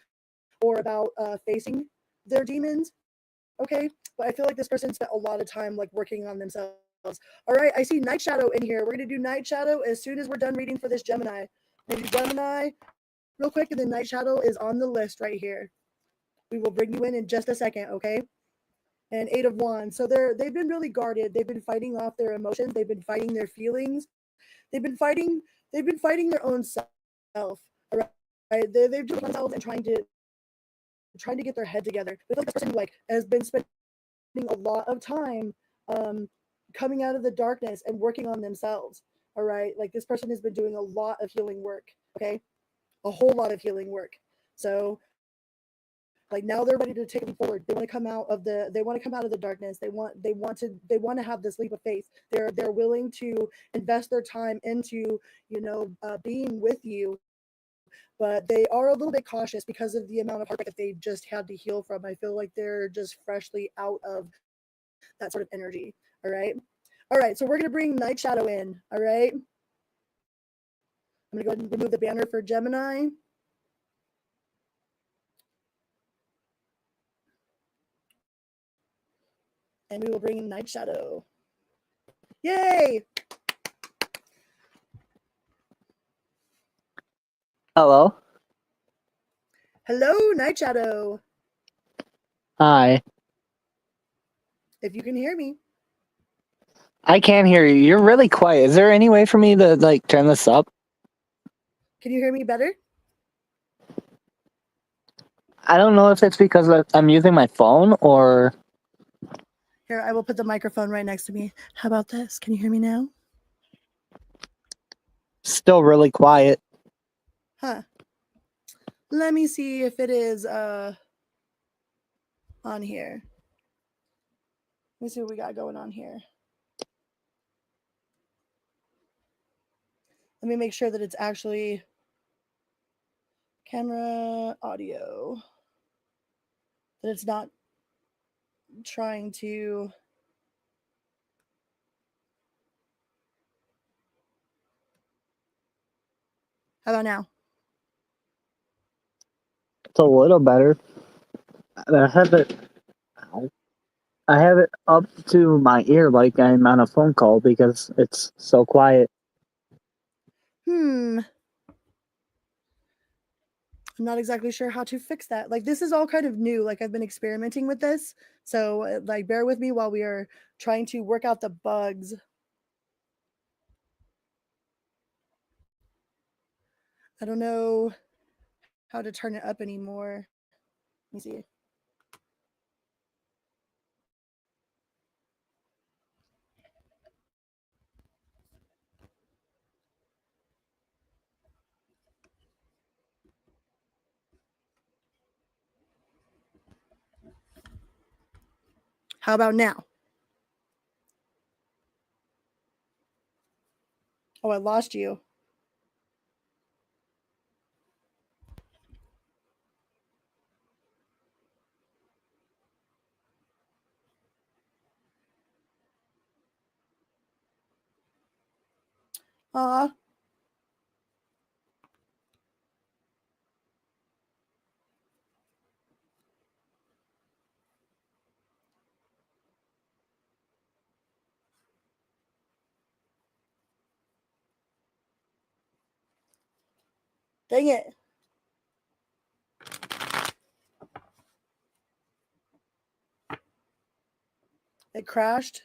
or about facing their demons. Okay, but I feel like this person spent a lot of time like working on themselves. All right, I see Night Shadow in here. We're gonna do Night Shadow as soon as we're done reading for this Gemini. Maybe Gemini real quick, and then Night Shadow is on the list right here. We will bring you in just a second, okay? And Eight of Wands. So they've been really guarded. They've been fighting off their emotions. They've been fighting their feelings. They've been fighting their own self. All right, they've just themselves and trying to get their head together. I feel like this person has been spending a lot of time coming out of the darkness and working on themselves. All right, like this person has been doing a lot of healing work. Okay, a whole lot of healing work. So Like now they're ready to take them forward. They want to come out of the darkness. They want to have this leap of faith. They're willing to invest their time into, being with you, but they are a little bit cautious because of the amount of heartbreak that they just had to heal from. I feel like they're just freshly out of that sort of energy. All right. All right. So we're going to bring Night Shadow in. All right. I'm going to go ahead and remove the banner for Gemini. And we will bring in Night Shadow. Yay! Hello. Hello, Night Shadow. Hi. If you can hear me. I can't hear you. You're really quiet. Is there any way for me to turn this up? Can you hear me better? I don't know if it's because I'm using my phone or... Here, I will put the microphone right next to me. How about this? Can you hear me now? Still really quiet. Huh. Let me see if it is on here. Let me see what we got going on here. Let me make sure that it's actually camera audio. That it's not trying to... How about now? It's a little better. I have it... I have it up to my ear like I'm on a phone call because it's so quiet. I'm not exactly sure how to fix that. Like, this is all kind of new. Like, I've been experimenting with this. So, bear with me while we are trying to work out the bugs. I don't know how to turn it up anymore. Let me see. How about now? Oh, I lost you. Aw. Dang it. It crashed.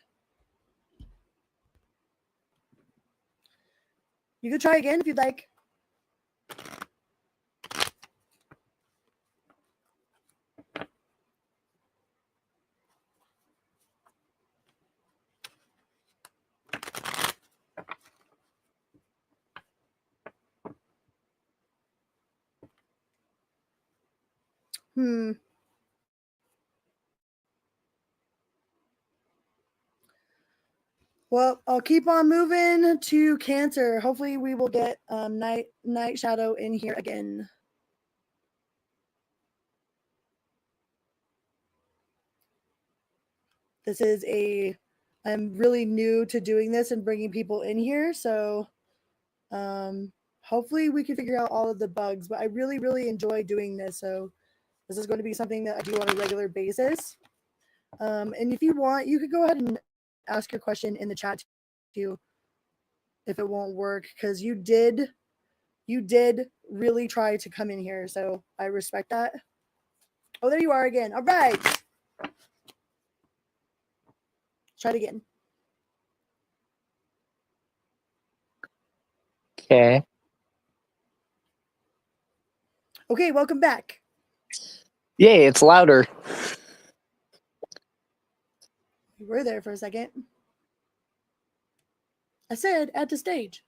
You could try again if you'd like. Well, I'll keep on moving to Cancer. Hopefully we will get Night Shadow in here again. I'm really new to doing this and bringing people in here. So hopefully we can figure out all of the bugs, but I really, really enjoy doing this. So this is going to be something that I do on a regular basis. And if you want, you could go ahead and ask your question in the chat too, if it won't work, because you did really try to come in here. So I respect that. Oh, there you are again. All right. Try it again. Okay. Okay, welcome back. Yay, it's louder. We were there for a second. I said add to stage.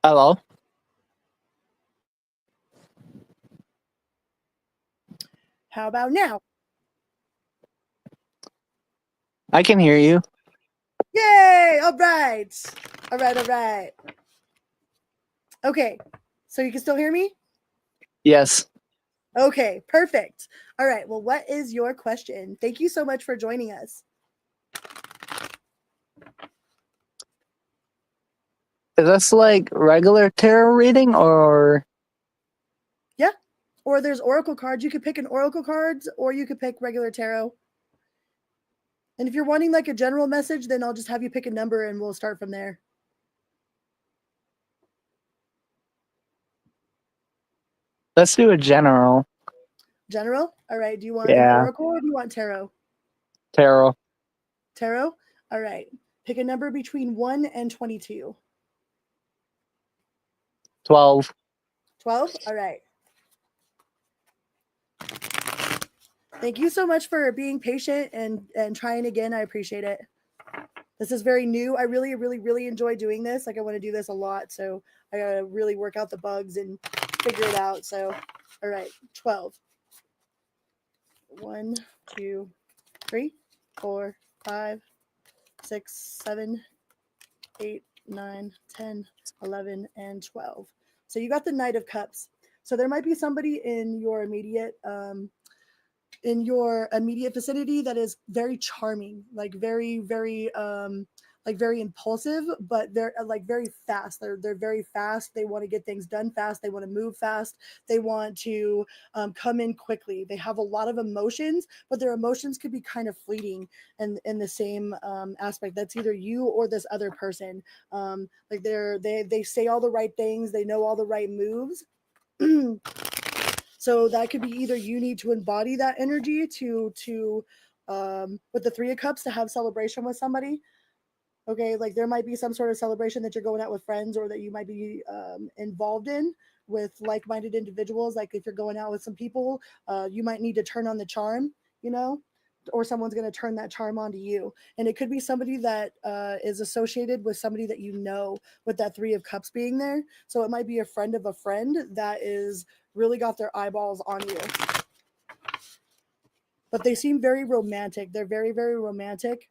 Hello. How about now? I can hear you. Yay! All right. All right. All right. Okay. So you can still hear me? Yes. Okay. Perfect. All right. Well, what is your question? Thank you so much for joining us. Is this like regular tarot reading or? Yeah. Or there's oracle cards. You could pick an oracle cards or you could pick regular tarot. And if you're wanting like a general message, then I'll just have you pick a number and we'll start from there. Let's do a general. General? All right. Do you want an Yeah. oracle or do you want tarot? Tarot. Tarot? All right. Pick a number between 1 and 22. 12. 12? All right. Thank you so much for being patient and trying again. I appreciate it. This is very new. I really, really, really enjoy doing this. Like I want to do this a lot. So I gotta really work out the bugs and figure it out. So all right, 12. 1, 2, 3, 4, 5, 6, 7, 8, 9, 10, 11, and 12. So you got the Knight of Cups. So there might be somebody in your immediate vicinity that is very charming, like very impulsive, but they're like very fast. They're very fast. They want to get things done fast. They want to move fast. They want to come in quickly. They have a lot of emotions, but their emotions could be kind of fleeting and in the same aspect. That's either you or this other person. Like they say all the right things. They know all the right moves. So that could be either you need to embody that energy to with the Three of Cups to have celebration with somebody. Okay, like there might be some sort of celebration that you're going out with friends or that you might be involved in with like-minded individuals. Like if you're going out with some people, you might need to turn on the charm, you know, or someone's going to turn that charm onto you. And it could be somebody that is associated with somebody that you know, with that Three of Cups being there. So it might be a friend of a friend that is really got their eyeballs on you. But they seem very romantic. They're very, very romantic.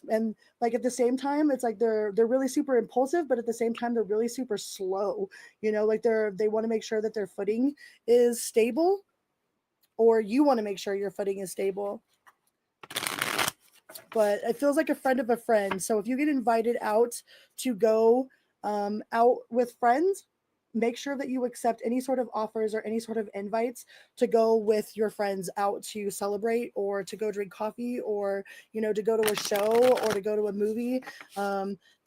And like at the same time, it's like they're really super impulsive, but at the same time, they're really super slow. You know, like they want to make sure that their footing is stable, or you want to make sure your footing is stable. But it feels like a friend of a friend. So if you get invited out to go out with friends, make sure that you accept any sort of offers or any sort of invites to go with your friends out to celebrate or to go drink coffee or, you know, to go to a show or to go to a movie,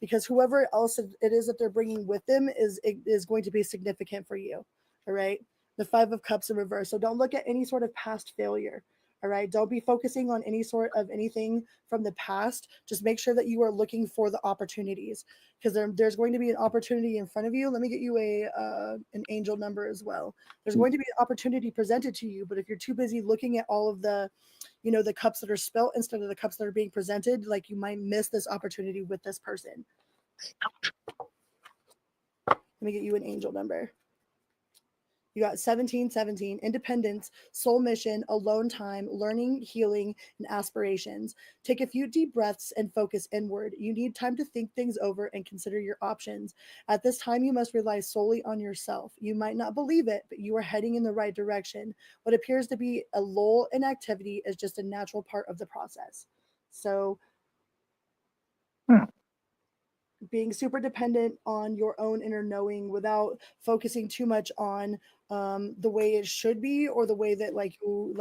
because whoever else it is that they're bringing with them is going to be significant for you. All right. The Five of Cups in reverse. So don't look at any sort of past failure. All right. Don't be focusing on any sort of anything from the past. Just make sure that you are looking for the opportunities, because there's going to be an opportunity in front of you. Let me get you an angel number as well. There's going to be an opportunity presented to you, but if you're too busy looking at all of the, you know, the cups that are spilt instead of the cups that are being presented, like you might miss this opportunity with this person. Let me get you an angel number. You got 1717, independence, soul mission, alone time, learning, healing, and aspirations. Take a few deep breaths and focus inward. You need time to think things over and consider your options. At this time, you must rely solely on yourself. You might not believe it, but you are heading in the right direction. What appears to be a lull in activity is just a natural part of the process. So, being super dependent on your own inner knowing without focusing too much on the way it should be, or the way that like we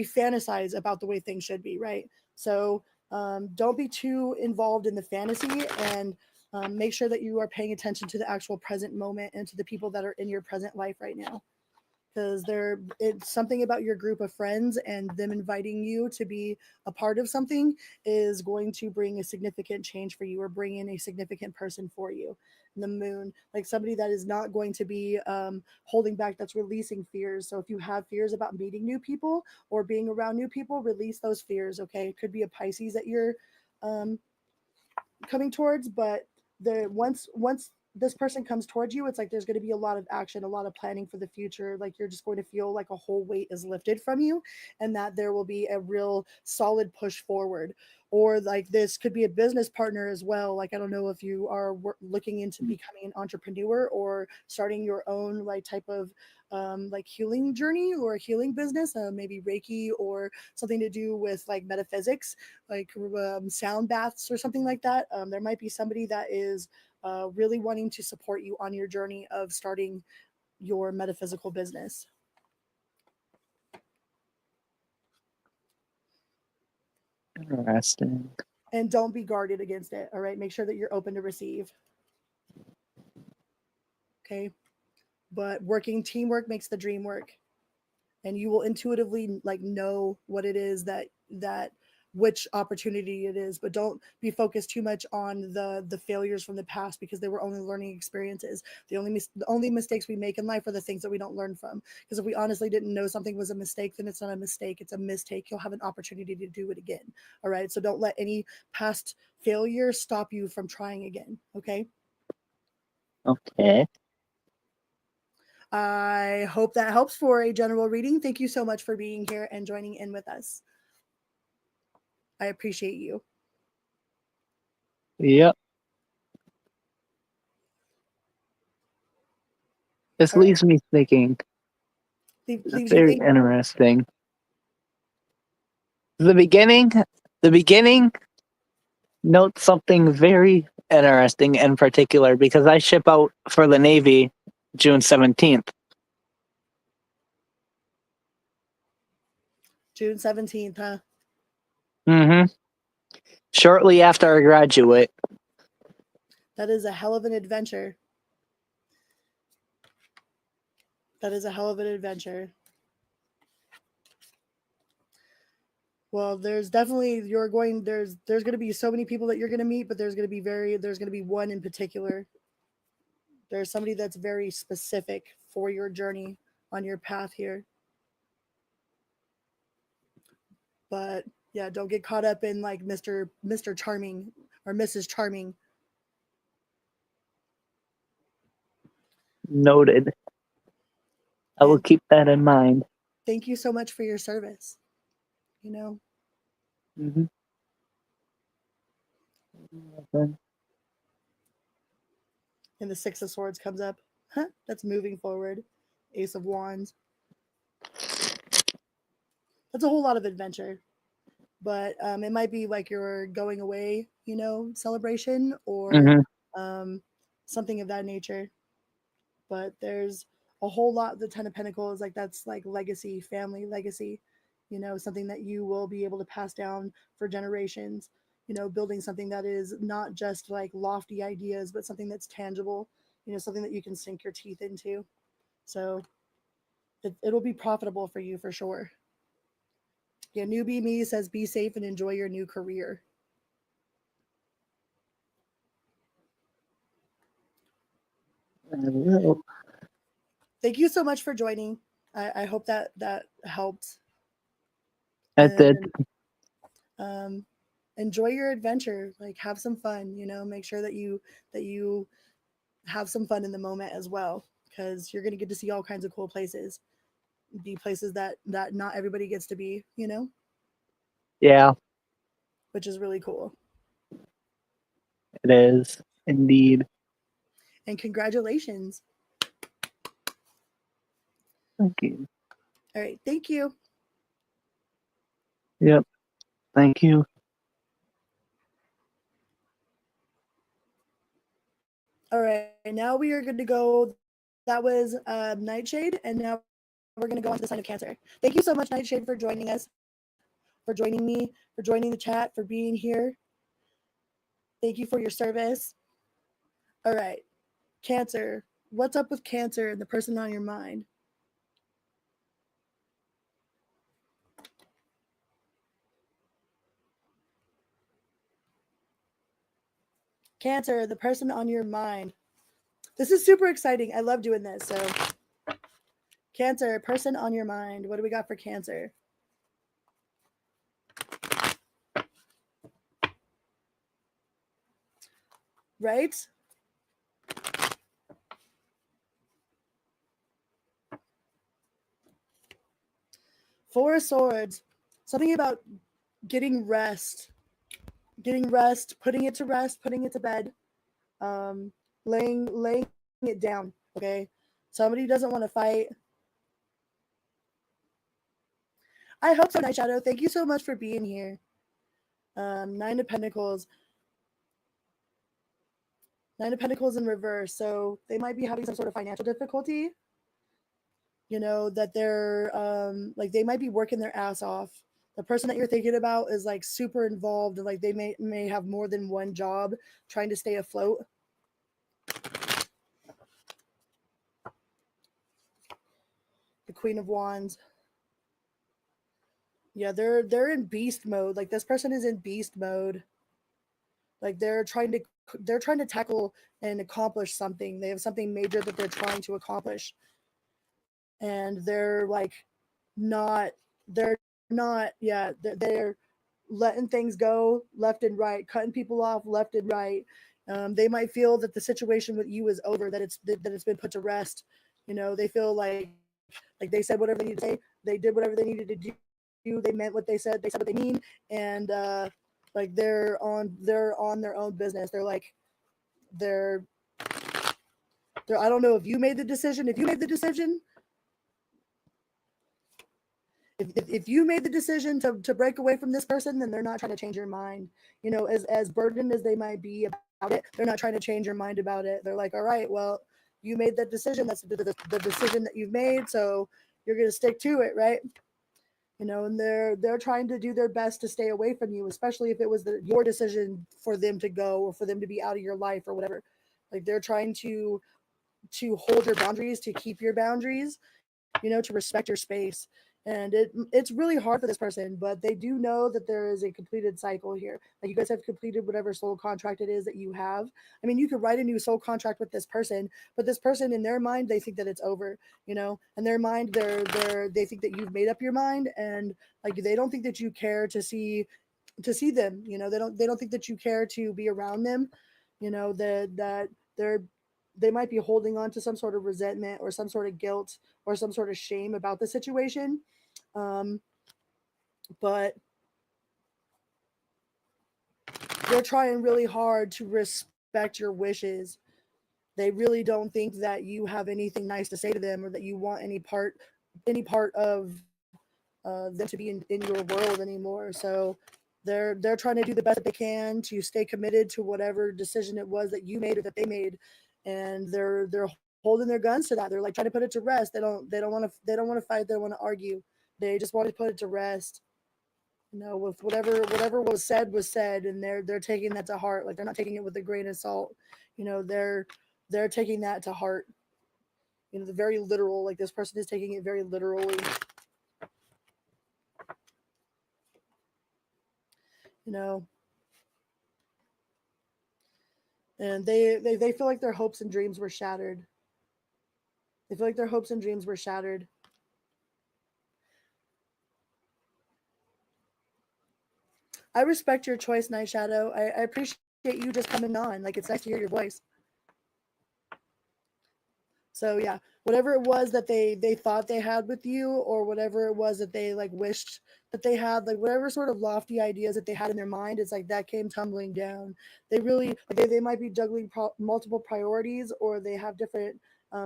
fantasize about the way things should be, right? So don't be too involved in the fantasy, and make sure that you are paying attention to the actual present moment and to the people that are in your present life right now, because it's something about your group of friends and them inviting you to be a part of something is going to bring a significant change for you, or bring in a significant person for you. And the moon, like somebody that is not going to be holding back, that's releasing fears. So if you have fears about meeting new people or being around new people, release those fears. Okay, it could be a Pisces that you're coming towards, but once this person comes towards you, it's like there's going to be a lot of action, a lot of planning for the future. Like you're just going to feel like a whole weight is lifted from you, and that there will be a real solid push forward. Or like this could be a business partner as well. Like I don't know if you are looking into becoming an entrepreneur or starting your own like type of like healing journey or a healing business, maybe Reiki or something to do with like metaphysics, like sound baths or something like that. There might be somebody that is really wanting to support you on your journey of starting your metaphysical business. Interesting. And don't be guarded against it. All right. Make sure that you're open to receive. Okay. But working teamwork makes the dream work. And you will intuitively like know what it is that which opportunity it is, but don't be focused too much on the failures from the past, because they were only learning experiences. The only mistakes we make in life are the things that we don't learn from, because if we honestly didn't know something was a mistake, then it's not a mistake, it's a mistake. You'll have an opportunity to do it again. All right, so don't let any past failure stop you from trying again. Okay. Okay. I hope that helps for a general reading. Thank you so much for being here and joining in with us. I appreciate you. Yep. This leaves me thinking. Leaves you Very thinking. interesting. The beginning notes something very interesting in particular, because I ship out for the Navy June 17th. June 17th, huh? Mm-hmm. Shortly after I graduate. That is a hell of an adventure. That is a hell of an adventure. Well, there's definitely there's going to be so many people that you're going to meet, but there's going to be one in particular. There's somebody that's very specific for your journey on your path here. But yeah, don't get caught up in like Mr. Charming or Mrs. Charming. Noted. I will And keep that in mind. thank you so much for your service. You know. Mm-hmm. And the Six of Swords comes up. Huh, that's moving forward. Ace of Wands. That's a whole lot of adventure. But it might be like your going away, celebration or Mm-hmm. something of that nature. But there's a whole lot. The Ten of Pentacles, like that's like legacy, family legacy, something that you will be able to pass down for generations, building something that is not just like lofty ideas, but something that's tangible, something that you can sink your teeth into. So it'll be profitable for you for sure. Yeah, Newbie Me says be safe and enjoy your new career. Thank you so much for joining. I hope that helped. That did. And enjoy your adventure. Like have some fun. Make sure that you have some fun in the moment as well, because you're gonna get to see all kinds of cool places. Be places that not everybody gets to be. Yeah, Which is really cool. it is indeed. And congratulations. Thank you. All right. Thank you. Yep. Thank you. All right. Now we are going to go. That was Nightshade. And now we're going to go on to the sign of Cancer. Thank you so much, Nightshade, for joining us, for joining me, for joining the chat, for being here. Thank you for your service. All right. Cancer. What's up with Cancer and the person on your mind? Cancer, the person on your mind. This is super exciting. I love doing this. So, Cancer, person on your mind. What do we got for Cancer? Right? Four of Swords. Something about getting rest, putting it to rest, putting it to bed, laying it down. Okay, somebody doesn't want to fight. I hope so, Night Shadow. Thank you so much for being here. Nine of Pentacles. Nine of Pentacles in reverse. So they might be having some sort of financial difficulty. You know, that they're like they might be working their ass off. The person that you're thinking about is like super involved, and like they may have more than one job trying to stay afloat. The Queen of Wands. Yeah, they're in beast mode. Like this person is in beast mode. Like they're trying to tackle and accomplish something. They have something major that they're trying to accomplish. And they're like they're letting things go left and right, cutting people off left and right. They might feel that the situation with you is over, that it's been put to rest. You know, they feel like they said whatever they needed to say, they did whatever they needed to do, they meant what they said what they mean, and like they're on their own business. They're I don't know if you made the decision. If you made the decision, if you made the decision to break away from this person, then they're not trying to change your mind. You know, as burdened as they might be about it, they're not trying to change your mind about it. They're like, all right, well, you made that decision. That's the decision that you've made. So you're going to stick to it, right? You know, and they're trying to do their best to stay away from you, especially if it was your decision for them to go or for them to be out of your life or whatever. Like they're trying to hold your boundaries, to keep your boundaries, you know, to respect your space. And it's really hard for this person, but they do know that there is a completed cycle here. Like you guys have completed whatever soul contract it is that you have. I mean, you could write a new soul contract with this person, but this person, in their mind, they think that it's over. You know, in their mind, they think that you've made up your mind, and like they don't think that you care to see them. You know, they don't think that you care to be around them. You know, that they might be holding on to some sort of resentment or some sort of guilt or some sort of shame about the situation. But they're trying really hard to respect your wishes. They really don't think that you have anything nice to say to them, or that you want any part of them to be in your world anymore. So they're trying to do the best that they can to stay committed to whatever decision it was that you made or that they made, and they're holding their guns to that. They're like trying to put it to rest. They don't want to fight. They don't want to argue. They just want to put it to rest. You know, with whatever was said, and they're taking that to heart. Like they're not taking it with a grain of salt. You know, they're taking that to heart. You know, the very literal. Like this person is taking it very literally. You know, and they feel like their hopes and dreams were shattered. They feel like their hopes and dreams were shattered. I respect your choice, Night Shadow. I appreciate you just coming on. Like, it's nice to hear your voice. So yeah, whatever it was that they thought they had with you, or whatever it was that they like wished that they had, like whatever sort of lofty ideas that they had in their mind, it's like that came tumbling down. They really they might be juggling multiple priorities, or they have different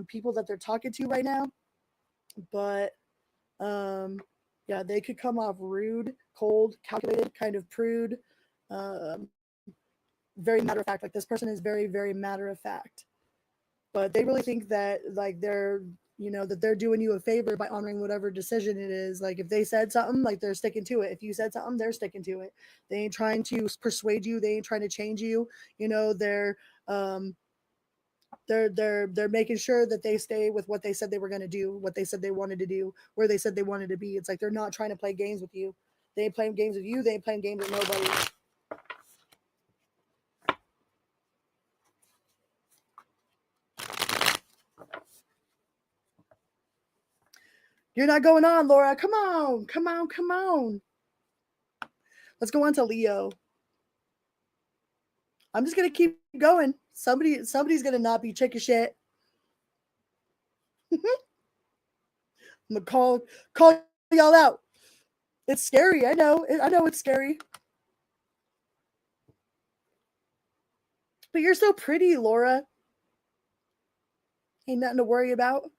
people that they're talking to right now. But yeah, they could come off rude, cold, calculated, kind of prude, um, very matter of fact. Like this person is very, very matter of fact. But they really think that like they're that they're doing you a favor by honoring whatever decision it is. Like if they said something, like they're sticking to it. If you said something, they're sticking to it. They ain't trying to persuade you. They ain't trying to change you. You know, they're making sure that they stay with what they said they were going to do, what they said they wanted to do, where they said they wanted to be. It's like they're not trying to play games with you. They ain't playing games with you. They ain't playing games with nobody. You're not going on, Laura. Come on. Come on. Come on. Let's go on to Leo. I'm just going to keep going. Somebody's going to not be chicken shit. I'm going to call y'all out. It's scary. I know it's scary. But you're so pretty, Laura. Ain't nothing to worry about.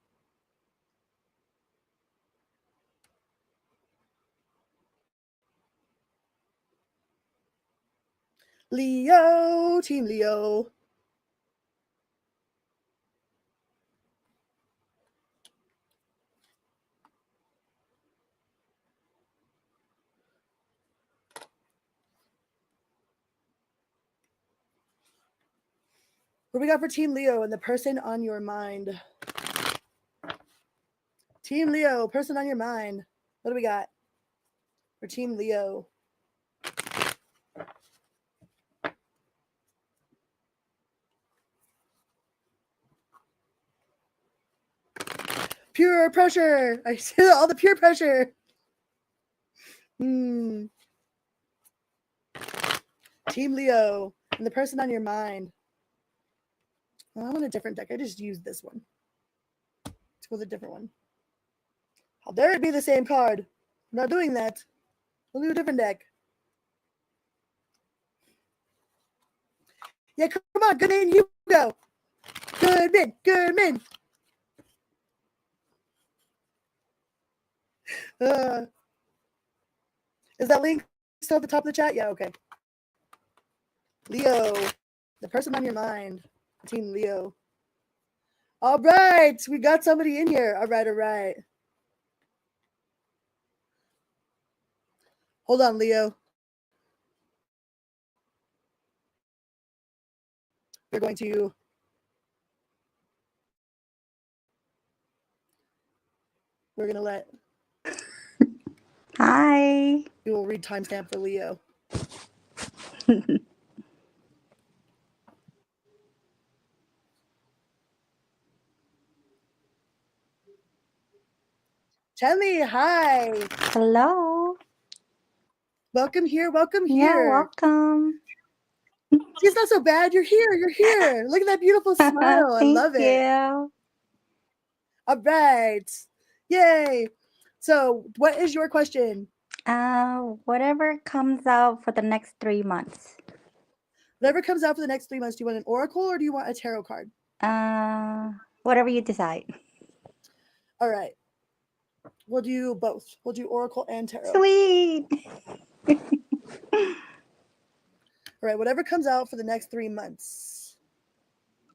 Leo, Team Leo. What do we got for Team Leo and the person on your mind? Team Leo, person on your mind. What do we got for Team Leo? Pure pressure. I see all the pure pressure. Team Leo and the person on your mind. Well, I want a different deck. I just used this one. Let's go with a different one. How dare it be the same card? I'm not doing that. We'll do a different deck. Yeah, come on, Goodman, you go. Goodman. Is that link still at the top of the chat? Yeah, okay. Leo, the person on your mind. Team Leo. All right, we got somebody in here. All right. Hold on, Leo. We're going to let. Hi. We will read timestamp for Leo. Tell me, hi. Hello. Welcome here. Yeah, welcome. She's not so bad. You're here. Look at that beautiful smile. I love it. Thank you. All right. Yay. So, what is your question? Whatever comes out for the next 3 months. Whatever comes out for the next 3 months, do you want an oracle or do you want a tarot card? Whatever you decide. All right. We'll do both. We'll do oracle and tarot. Sweet. All right. Whatever comes out for the next 3 months.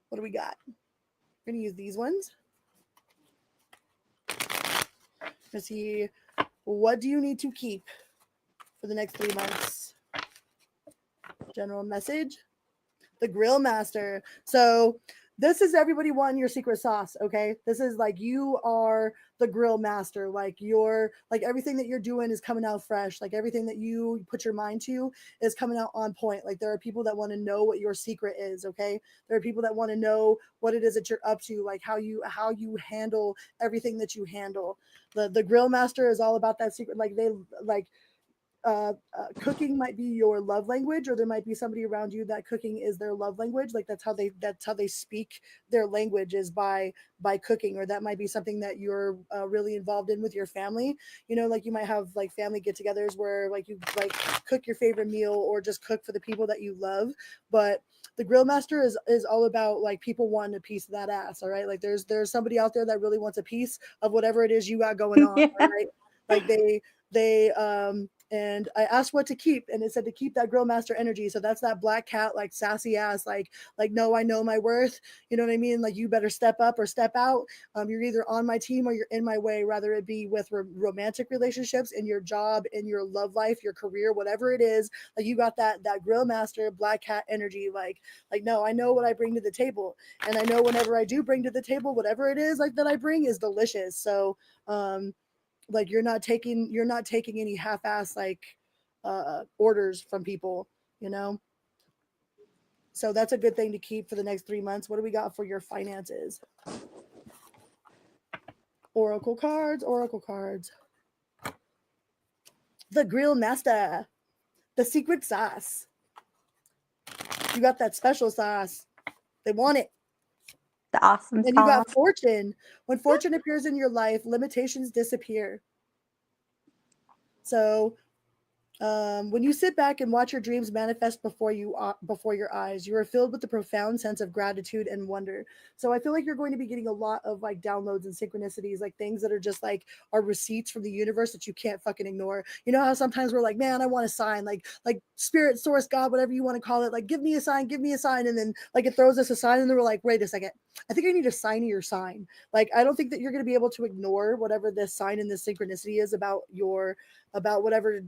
What do we got? We're going to use these ones. Let's see. What do you need to keep for the next 3 months? General message. The Grill Master. So this is everybody wanting your secret sauce, okay? This is like you are the grill master. Like you're like everything that you're doing is coming out fresh. Like everything that you put your mind to is coming out on point. Like there are people that want to know what your secret is, okay? There are people that want to know what it is that you're up to, like how you handle everything that you handle. The Grill Master is all about that secret. Like they like cooking might be your love language, or there might be somebody around you that cooking is their love language. Like that's how they speak their language is by cooking, or that might be something that you're really involved in with your family. You know, like you might have like family get-togethers where like you like cook your favorite meal or just cook for the people that you love. But the Grill Master is all about like people wanting a piece of that ass. All right, like there's somebody out there that really wants a piece of whatever it is you got going on. Yeah. All right, like they and I asked what to keep, and it said to keep that Grill Master energy. So that's that black cat, like sassy ass, like no, I know my worth. You know what I mean? Like you better step up or step out. You're either on my team or you're in my way. Rather it be with romantic relationships, in your job, in your love life, your career, whatever it is. Like you got that Grill Master black cat energy. Like no, I know what I bring to the table, and I know whenever I do bring to the table, whatever it is like that I bring is delicious. So like you're not taking any half-ass like orders from people, you know. So that's a good thing to keep for the next 3 months. What do we got for your finances? Oracle cards. The Grill Master, the secret sauce. You got that special sauce. They want it. The awesome And you got sauce. fortune. When fortune appears in your life, limitations disappear. So when you sit back and watch your dreams manifest before before your eyes, you are filled with the profound sense of gratitude and wonder. So I feel like you're going to be getting a lot of like downloads and synchronicities, like things that are just like are receipts from the universe that you can't fucking ignore. You know how sometimes we're like, man, I want a sign, like spirit, source, God, whatever you want to call it, like give me a sign, and then like it throws us a sign, and then we're like, wait a second, I think I need a sign of your sign. Like I don't think that you're going to be able to ignore whatever this sign and this synchronicity is about whatever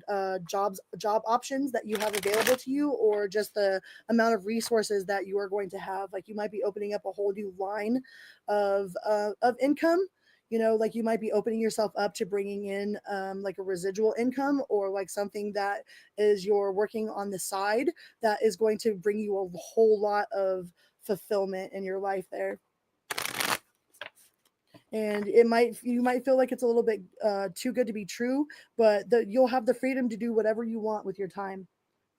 job options that you have available to you, or just the amount of resources that you are going to have. Like you might be opening up a whole new line of income. You know, like you might be opening yourself up to bringing in like a residual income, or like something that is you're working on the side that is going to bring you a whole lot of fulfillment in your life there. And you might feel like it's a little bit too good to be true, but you'll have the freedom to do whatever you want with your time.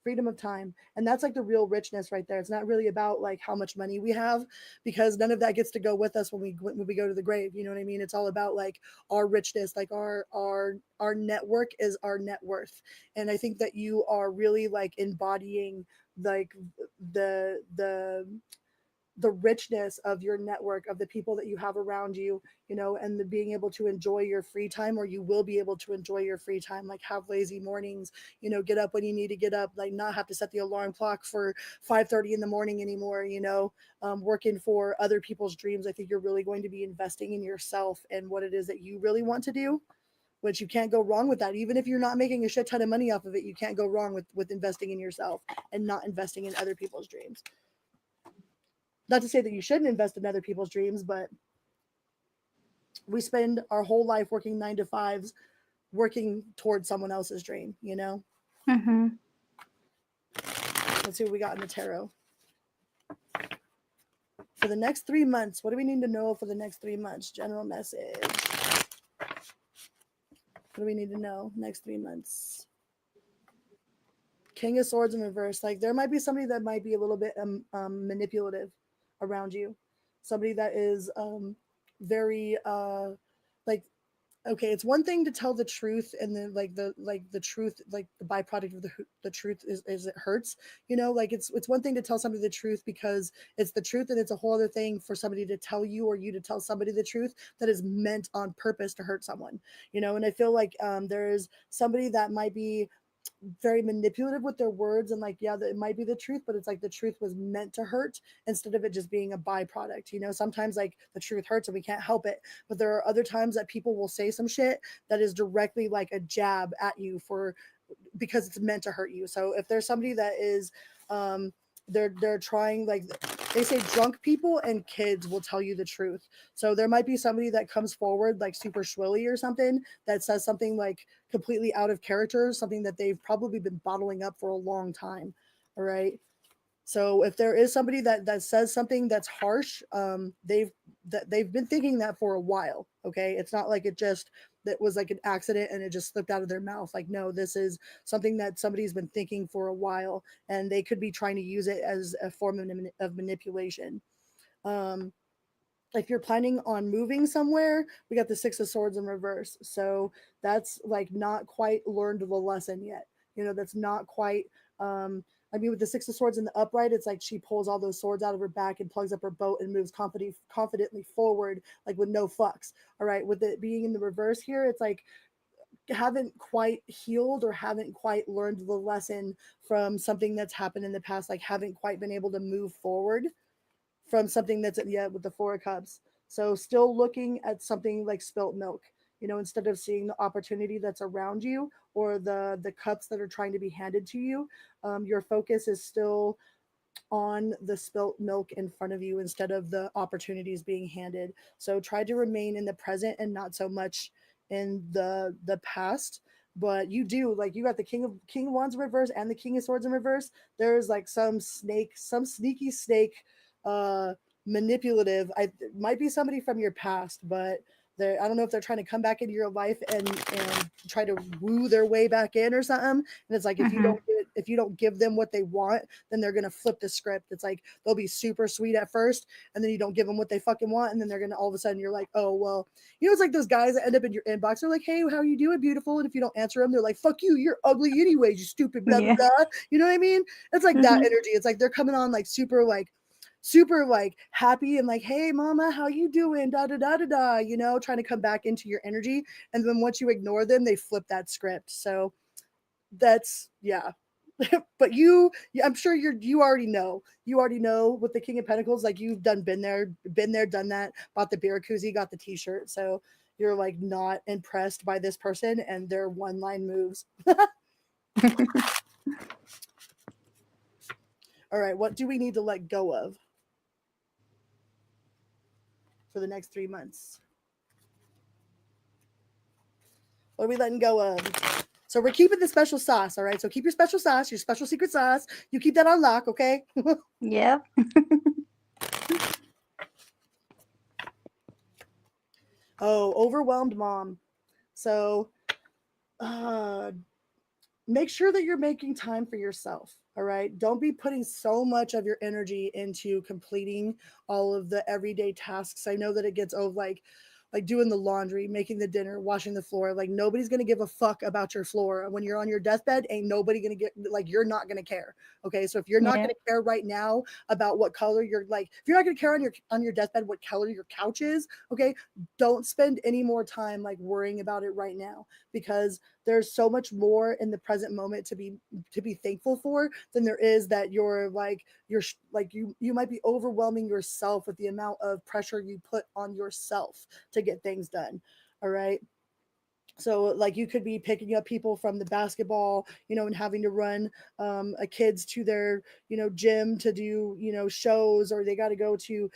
Freedom of time. And that's like the real richness right there. It's not really about like how much money we have, because none of that gets to go with us when we go to the grave. You know what I mean? It's all about like our richness, like our network is our net worth. And I think that you are really like embodying like the richness of your network, of the people that you have around you, you know, and the being able to enjoy your free time, or you will be able to enjoy your free time, like have lazy mornings, you know, get up when you need to get up, like not have to set the alarm clock for 5:30 in the morning anymore, you know, working for other people's dreams. I think you're really going to be investing in yourself and what it is that you really want to do, which you can't go wrong with that. Even if you're not making a shit ton of money off of it, you can't go wrong with investing in yourself and not investing in other people's dreams. Not to say that you shouldn't invest in other people's dreams, but we spend our whole life working 9 to 5s, working towards someone else's dream, you know? Mm-hmm. Let's see what we got in the tarot. For the next 3 months, what do we need to know for the next 3 months? General message. What do we need to know next 3 months? King of Swords in reverse. Like there might be somebody that might be a little bit manipulative around you. Somebody that is very like, okay, it's one thing to tell the truth, and then like the truth, like the byproduct of the truth is it hurts, you know, like it's one thing to tell somebody the truth because it's the truth, and it's a whole other thing for somebody to tell you, or you to tell somebody the truth that is meant on purpose to hurt someone, you know. And I feel like there's somebody that might be very manipulative with their words, and like, yeah, it might be the truth, but it's like the truth was meant to hurt instead of it just being a byproduct, you know. Sometimes like the truth hurts and we can't help it, but there are other times that people will say some shit that is directly like a jab at you for because it's meant to hurt you. So if there's somebody that is they're trying, like they say drunk people and kids will tell you the truth. So there might be somebody that comes forward like super shrilly or something that says something like completely out of character, something that they've probably been bottling up for a long time. All right. So if there is somebody that says something that's harsh, they've been thinking that for a while. Okay, it's not like it just that was like an accident and it just slipped out of their mouth. Like no, this is something that somebody's been thinking for a while, and they could be trying to use it as a form of manipulation. Um, if you're planning on moving somewhere, we got the Six of Swords in reverse. So that's like not quite learned the lesson yet. You know, that's not quite. I mean, with the Six of Swords in the upright, it's like she pulls all those swords out of her back and plugs up her boat and moves confidently forward, like with no fucks. All right. With it being in the reverse here, it's like haven't quite healed or haven't quite learned the lesson from something that's happened in the past, like haven't quite been able to move forward from something that's with the Four of Cups. So still looking at something like spilt milk, you know, instead of seeing the opportunity that's around you or the cups that are trying to be handed to you. Your focus is still on the spilt milk in front of you instead of the opportunities being handed. So try to remain in the present and not so much in the past. But you do, like, you got the King of Wands in reverse and the King of Swords in reverse. There's like some sneaky snake, uh manipulative. It might be somebody from your past, but I don't know if they're trying to come back into your life and try to woo their way back in or something. And it's like, if you Mm-hmm. don't get if you don't give them what they want, then they're gonna flip the script. It's like they'll be super sweet at first, and then you don't give them what they fucking want, and then they're gonna all of a sudden you're like, oh well, it's like those guys that end up in your inbox. They're like, hey, how you doing, beautiful? And if you don't answer them, they're like, fuck you, you're ugly anyways, you stupid blah blah blah. You know what I mean? It's like that energy. It's like they're coming on like super like happy and like, hey mama, how you doing, da da da da da, trying to come back into your energy. And then once you ignore them, they flip that script. So that's but I'm sure you already know with the King of Pentacles, like you've been there, done that, bought the beer koozie, got the t-shirt. So you're like not impressed by this person and their one line moves. All right, what do we need to let go of for the next 3 months? What are we letting go of? So we're keeping the special sauce, all right? So keep your special sauce, your special secret sauce. You keep that on lock, okay? Yep. Oh, overwhelmed mom. So make sure that you're making time for yourself, all right? Don't be putting so much of your energy into completing all of the everyday tasks. I know that it gets like doing the laundry, making the dinner, washing the floor. Like nobody's going to give a fuck about your floor. When you're on your deathbed, ain't nobody going to get, like, you're not going to care. Okay. So if you're not going to care right now about what color if you're not going to care on your deathbed, what color your couch is, okay, don't spend any more time like worrying about it right now, because there's so much more in the present moment to be thankful for than there is that you might be overwhelming yourself with the amount of pressure you put on yourself to get things done. All right. So like you could be picking up people from the basketball, and having to run a kids to their, gym to do, shows, or they got to go to,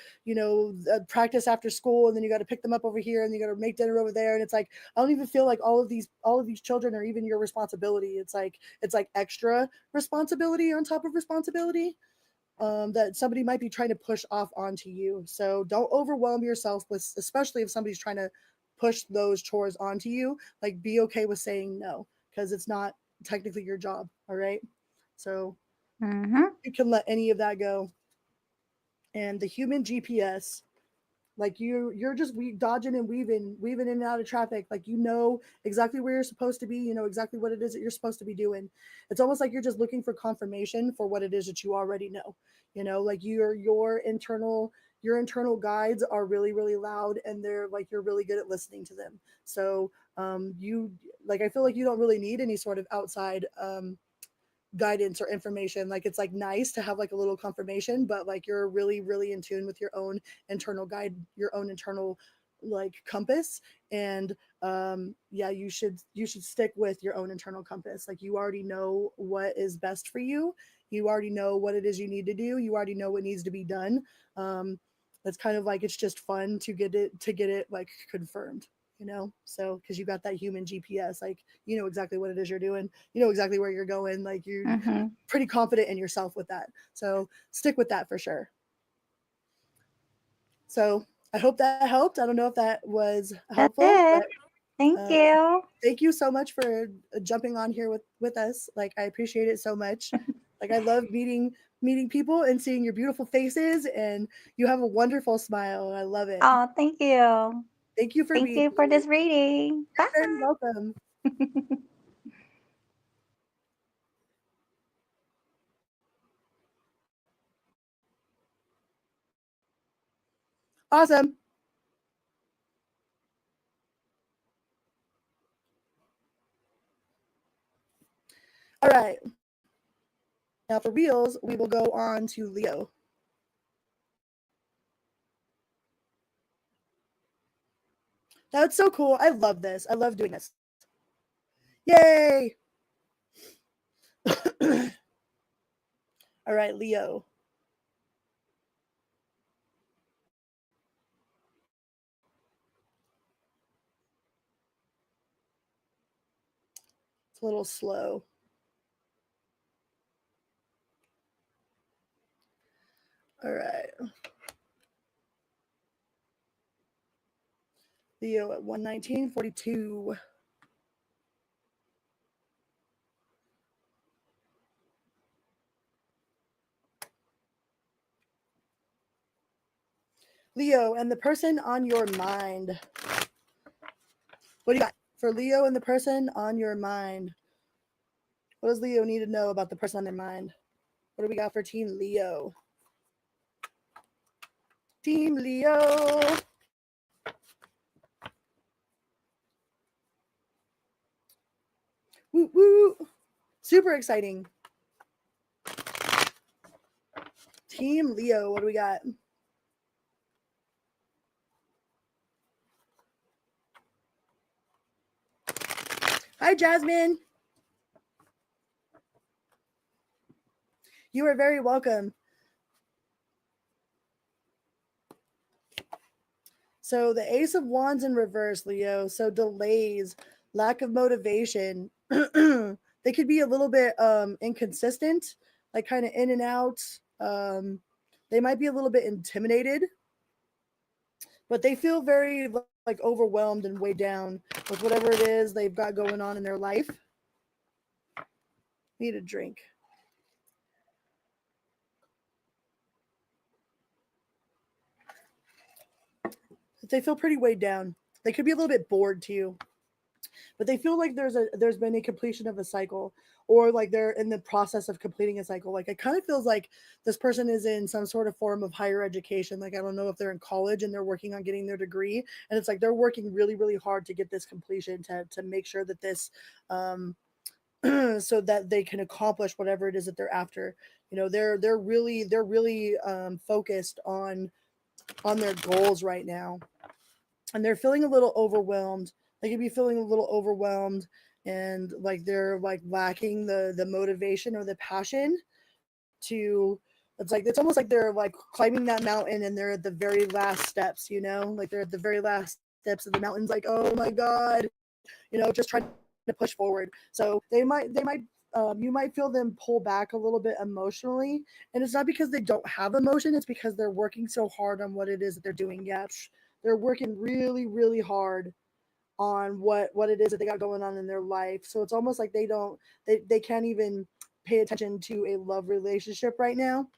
practice after school, and then you got to pick them up over here, and you got to make dinner over there. And it's like, I don't even feel like all of these children are even your responsibility. It's like extra responsibility on top of responsibility that somebody might be trying to push off onto you. So don't overwhelm yourself with, especially if somebody's trying to push those chores onto you. Like, be okay with saying no, because it's not technically your job. All right. So you can let any of that go. And the human GPS, like you're just dodging and weaving in and out of traffic. Like, exactly where you're supposed to be, exactly what it is that you're supposed to be doing. It's almost like you're just looking for confirmation for what it is that you already know. Like your internal guides are really, really loud, and they're like, you're really good at listening to them. So I feel like you don't really need any sort of outside guidance or information. Like, it's like nice to have like a little confirmation, but like you're really, really in tune with your own internal guide, your own internal like compass. And you should stick with your own internal compass. Like, you already know what is best for you. You already know what it is you need to do. You already know what needs to be done. It's kind of like, it's just fun to get it like confirmed. So because you got that human GPS, like, exactly what it is you're doing, exactly where you're going, like you're pretty confident in yourself with that. So stick with that for sure. So I hope that helped. I don't know if that was helpful, but thank you. Thank you so much for jumping on here with us. Like, I appreciate it so much. Like, I love meeting people and seeing your beautiful faces, and you have a wonderful smile, and I love it. Oh, thank you. Thank you for Thank you for this reading. You're very welcome. Awesome. All right. Now for reals, we will go on to Leo. That's so cool. I love this. I love doing this. Yay. All right, Leo. It's a little slow. All right. Leo at 119.42. Leo, and the person on your mind. What do you got for Leo and the person on your mind? What does Leo need to know about the person on their mind? What do we got for Team Leo? Team Leo. Woo woo. Super exciting. Team Leo, what do we got? Hi, Jasmine. You are very welcome. So the Ace of Wands in reverse, Leo. So delays, lack of motivation. They could be a little bit inconsistent, like kind of in and out. They might be a little bit intimidated, but they feel very like overwhelmed and weighed down with whatever it is they've got going on in their life. Need a drink. They feel pretty weighed down. They could be a little bit bored too, but they feel like there's been a completion of a cycle, or like they're in the process of completing a cycle. Like it kind of feels like this person is in some sort of form of higher education. Like I don't know if they're in college and they're working on getting their degree, and it's like they're working really, really hard to get this completion to make sure that this so that they can accomplish whatever it is that they're after. You know, they're really focused on their goals right now, and they're feeling a little overwhelmed. They could be feeling a little overwhelmed, and like they're like lacking the motivation or the passion to. It's almost like they're like climbing that mountain and they're at the very last steps, you know, like they're at the very last steps of the mountains, like, oh my god, you know, just trying to push forward. So you might feel them pull back a little bit emotionally, and it's not because they don't have emotion. It's because they're working so hard on what it is that they're doing. Yeah, they're working really, really hard on what it is that they got going on in their life. So it's almost like they can't even pay attention to a love relationship right now.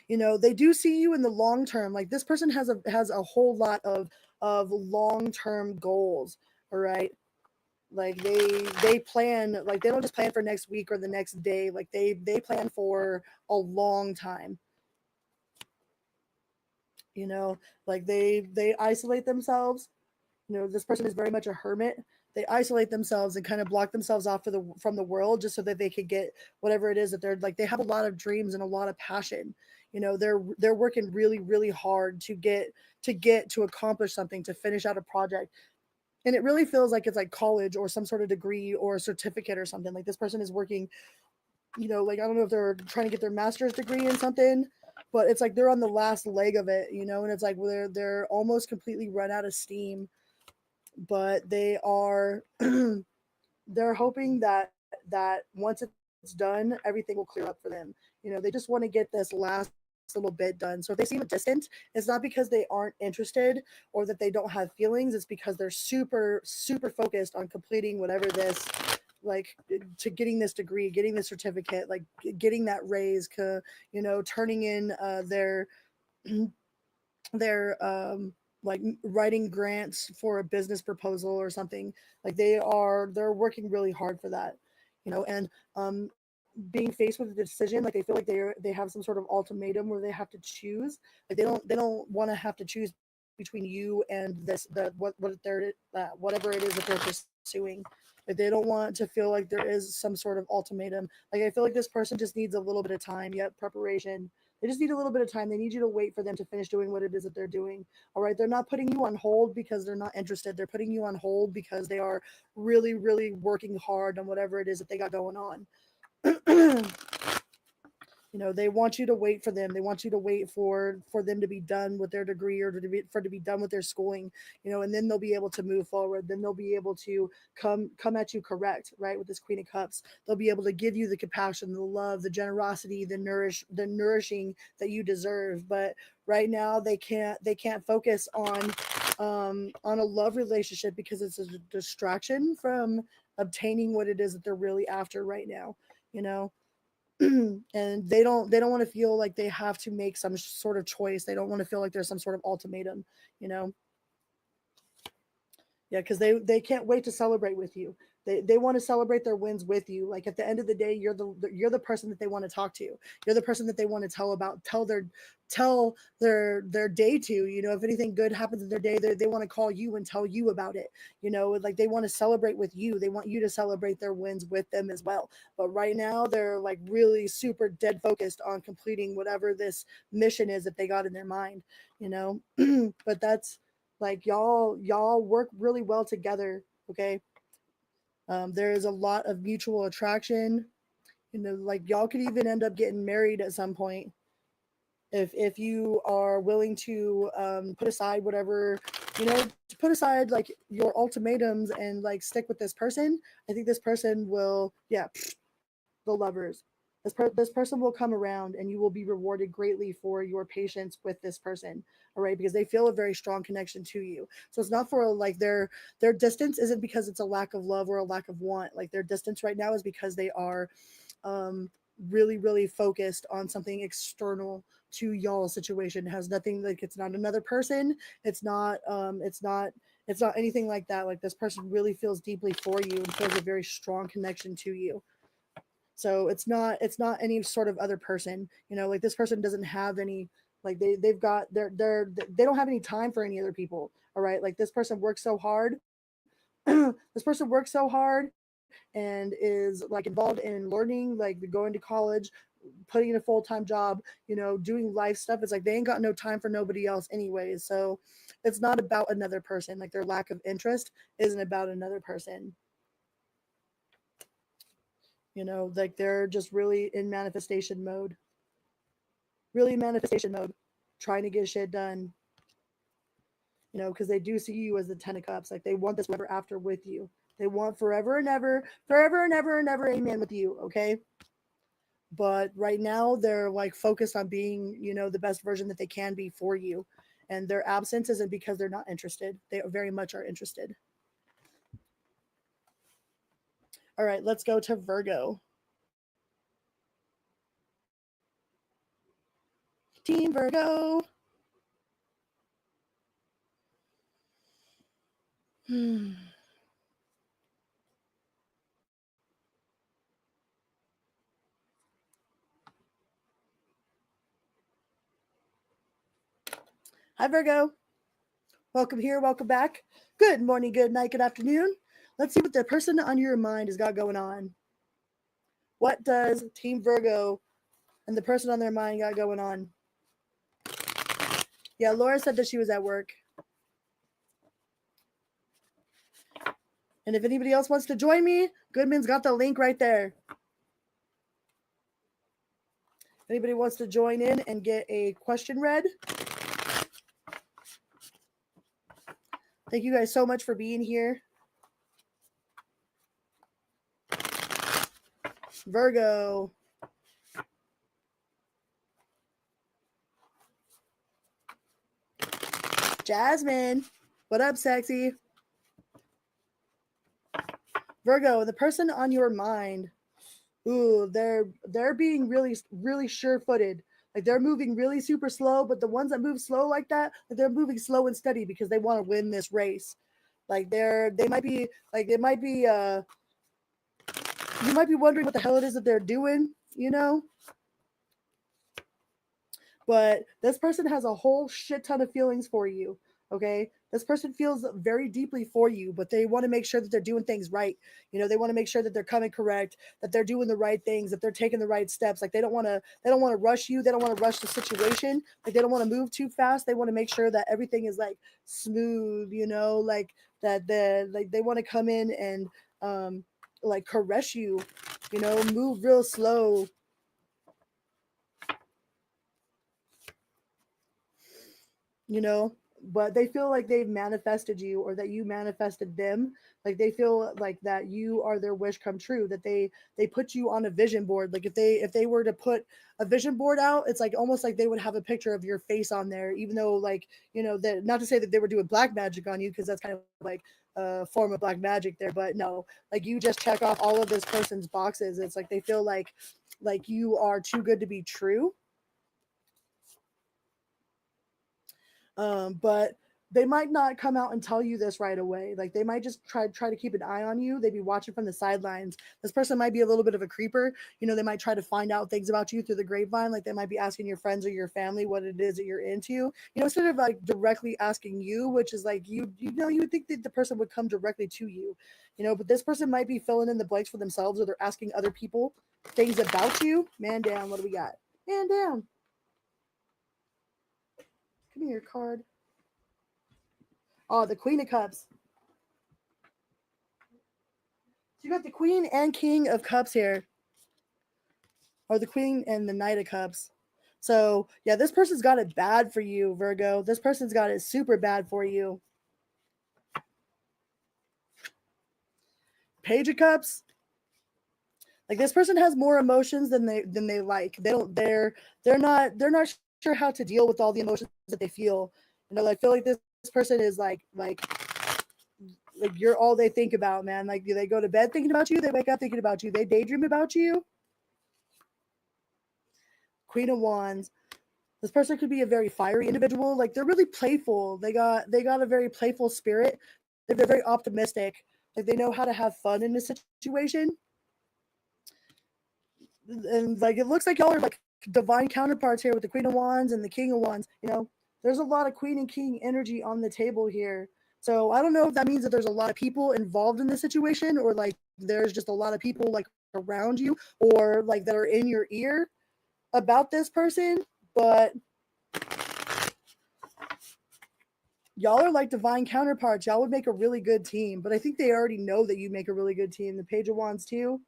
You know, they do see you in the long term. Like this person has a whole lot of long-term goals. All right. Like they plan, like they don't just plan for next week or the next day. Like they plan for a long time. You know, like they isolate themselves. You know, this person is very much a hermit. They isolate themselves and kind of block themselves off from the world just so that they could get whatever it is that they're like. They have a lot of dreams and a lot of passion. You know, they're working really, really hard to accomplish something, to finish out a project. And it really feels like it's like college or some sort of degree or a certificate or something. Like this person is working, you know, like I don't know if they're trying to get their master's degree in something, but it's like they're on the last leg of it, you know, and it's like they're almost completely run out of steam. But they are they're hoping that once it's done, everything will clear up for them. You know, they just want to get this last little bit done. So if they seem distant, it's not because they aren't interested or that they don't have feelings. It's because they're super, super focused on completing whatever this, like, to getting this degree, getting this certificate, like getting that raise, you know, turning in their like writing grants for a business proposal or something. Like they're working really hard for that, you know. And being faced with a decision, like they feel like they have some sort of ultimatum where they have to choose. Like they don't want to have to choose between you and whatever it is that they're pursuing. Like they don't want to feel like there is some sort of ultimatum. Like I feel like this person just needs a little bit of time, yet preparation. They just need a little bit of time. They need you to wait for them to finish doing what it is that they're doing. All right. They're not putting you on hold because they're not interested. They're putting you on hold because they are really, really working hard on whatever it is that they got going on. You know, they want you to wait for them. They want you to wait for them to be done with their degree or to be done with their schooling, you know, and then they'll be able to move forward. Then they'll be able to come at you correct, right? With this Queen of Cups, they'll be able to give you the compassion, the love, the generosity, the nourishing that you deserve. But right now they can't focus on a love relationship because it's a distraction from obtaining what it is that they're really after right now, you know. And they don't want to feel like they have to make some sort of choice. They don't want to feel like there's some sort of ultimatum, you know. Yeah, because they can't wait to celebrate with you. They want to celebrate their wins with you. Like at the end of the day, you're the person that they want to talk to. You're the person that they want to tell their day to. You know, if anything good happens in their day, they want to call you and tell you about it. You know, like they want to celebrate with you. They want you to celebrate their wins with them as well. But right now, they're like really super dead focused on completing whatever this mission is that they got in their mind. You know, but that's like y'all work really well together. Okay. There is a lot of mutual attraction. You know, like y'all could even end up getting married at some point if you are willing to put aside whatever, you know, to put aside like your ultimatums and like stick with this person. I think this person will, yeah, the lovers. This person will come around and you will be rewarded greatly for your patience with this person. All right, because they feel a very strong connection to you. So it's not for like their distance isn't because it's a lack of love or a lack of want. Like their distance right now is because they are um really focused on something external to y'all's situation. It has nothing, like it's not another person. It's not anything like that. Like this person really feels deeply for you and feels a very strong connection to you. So it's not any sort of other person. You know, like this person doesn't have any, like they've got they don't have any time for any other people. All right, like this person works so hard. This person works so hard and is like involved in learning, like going to college, putting in a full-time job, you know, doing life stuff. It's like they ain't got no time for nobody else anyways. So it's not about another person. Like their lack of interest isn't about another person. You know, like they're just really in manifestation mode, trying to get shit done. You know, because they do see you as the 10 of cups. Like they want this forever after with you. They want forever and ever, forever and ever and ever, amen with you. Okay. But right now they're like focused on being, you know, the best version that they can be for you. And their absence isn't because they're not interested. They very much are interested. All right, let's go to Virgo. Team Virgo. Hmm. Hi, Virgo. Welcome here. Welcome back. Good morning, good night, good afternoon. Let's see what the person on your mind has got going on. What does Team Virgo and the person on their mind got going on? Yeah, Laura said that she was at work. And if anybody else wants to join me, Goodman's got the link right there. If anybody wants to join in and get a question read, thank you guys so much for being here. Virgo. Jasmine. What up, sexy? Virgo, the person on your mind. Ooh, they're being really sure-footed. Like they're moving really super slow, but the ones that move slow like that, like they're moving slow and steady because they want to win this race. Like they might be like it might be you might be wondering what the hell it is that they're doing, you know? But this person has a whole shit ton of feelings for you. Okay, this person feels very deeply for you, but they want to make sure that they're doing things right. You know, they want to make sure that they're coming correct, that they're doing the right things, that they're taking the right steps. Like they don't want to rush you. They don't want to rush the situation. Like they don't want to move too fast. They want to make sure that everything is like smooth, you know, like that they want to come in and like caress you, you know, move real slow. You know, but they feel like they've manifested you or that you manifested them. Like they feel like that you are their wish come true, that they put you on a vision board. Like if they were to put a vision board out, it's like almost like they would have a picture of your face on there, even though, like, you know, that, not to say that they were doing black magic on you, because that's kind of like a form of black magic there, but no, like you just check off all of this person's boxes. It's like they feel like like you are too good to be true. But they might not come out and tell you this right away. Like they might just try to keep an eye on you. They'd be watching from the sidelines. This person might be a little bit of a creeper. You know, they might try to find out things about you through the grapevine. Like they might be asking your friends or your family what it is that you're into. You know, instead of like directly asking you, which is like you know, you would think that the person would come directly to you. You know, but this person might be filling in the blanks for themselves, or they're asking other people things about you. Man down, what do we got? Man down. Give me your card. Oh, the Queen of Cups. So you got the Queen and King of Cups here. Or the Queen and the Knight of Cups. So, yeah, this person's got it bad for you, Virgo. This person's got it super bad for you. Page of Cups. Like this person has more emotions than they like. They're not sure how to deal with all the emotions that they feel. You know, I feel like this person is like you're all they think about, man. Like they go to bed thinking about you, they wake up thinking about you, they daydream about you. Queen of Wands. This person could be a very fiery individual. Like they're really playful. They got a very playful spirit. They're very optimistic. Like they know how to have fun in a situation. And like it looks like y'all are like divine counterparts here with the Queen of Wands and the King of Wands. You know, there's a lot of Queen and King energy on the table here. So I don't know if that means that there's a lot of people involved in the situation, or like there's just a lot of people like around you, or like that are in your ear about this person. But y'all are like divine counterparts. Y'all would make a really good team. But I think they already know that you make a really good team. The Page of Wands too.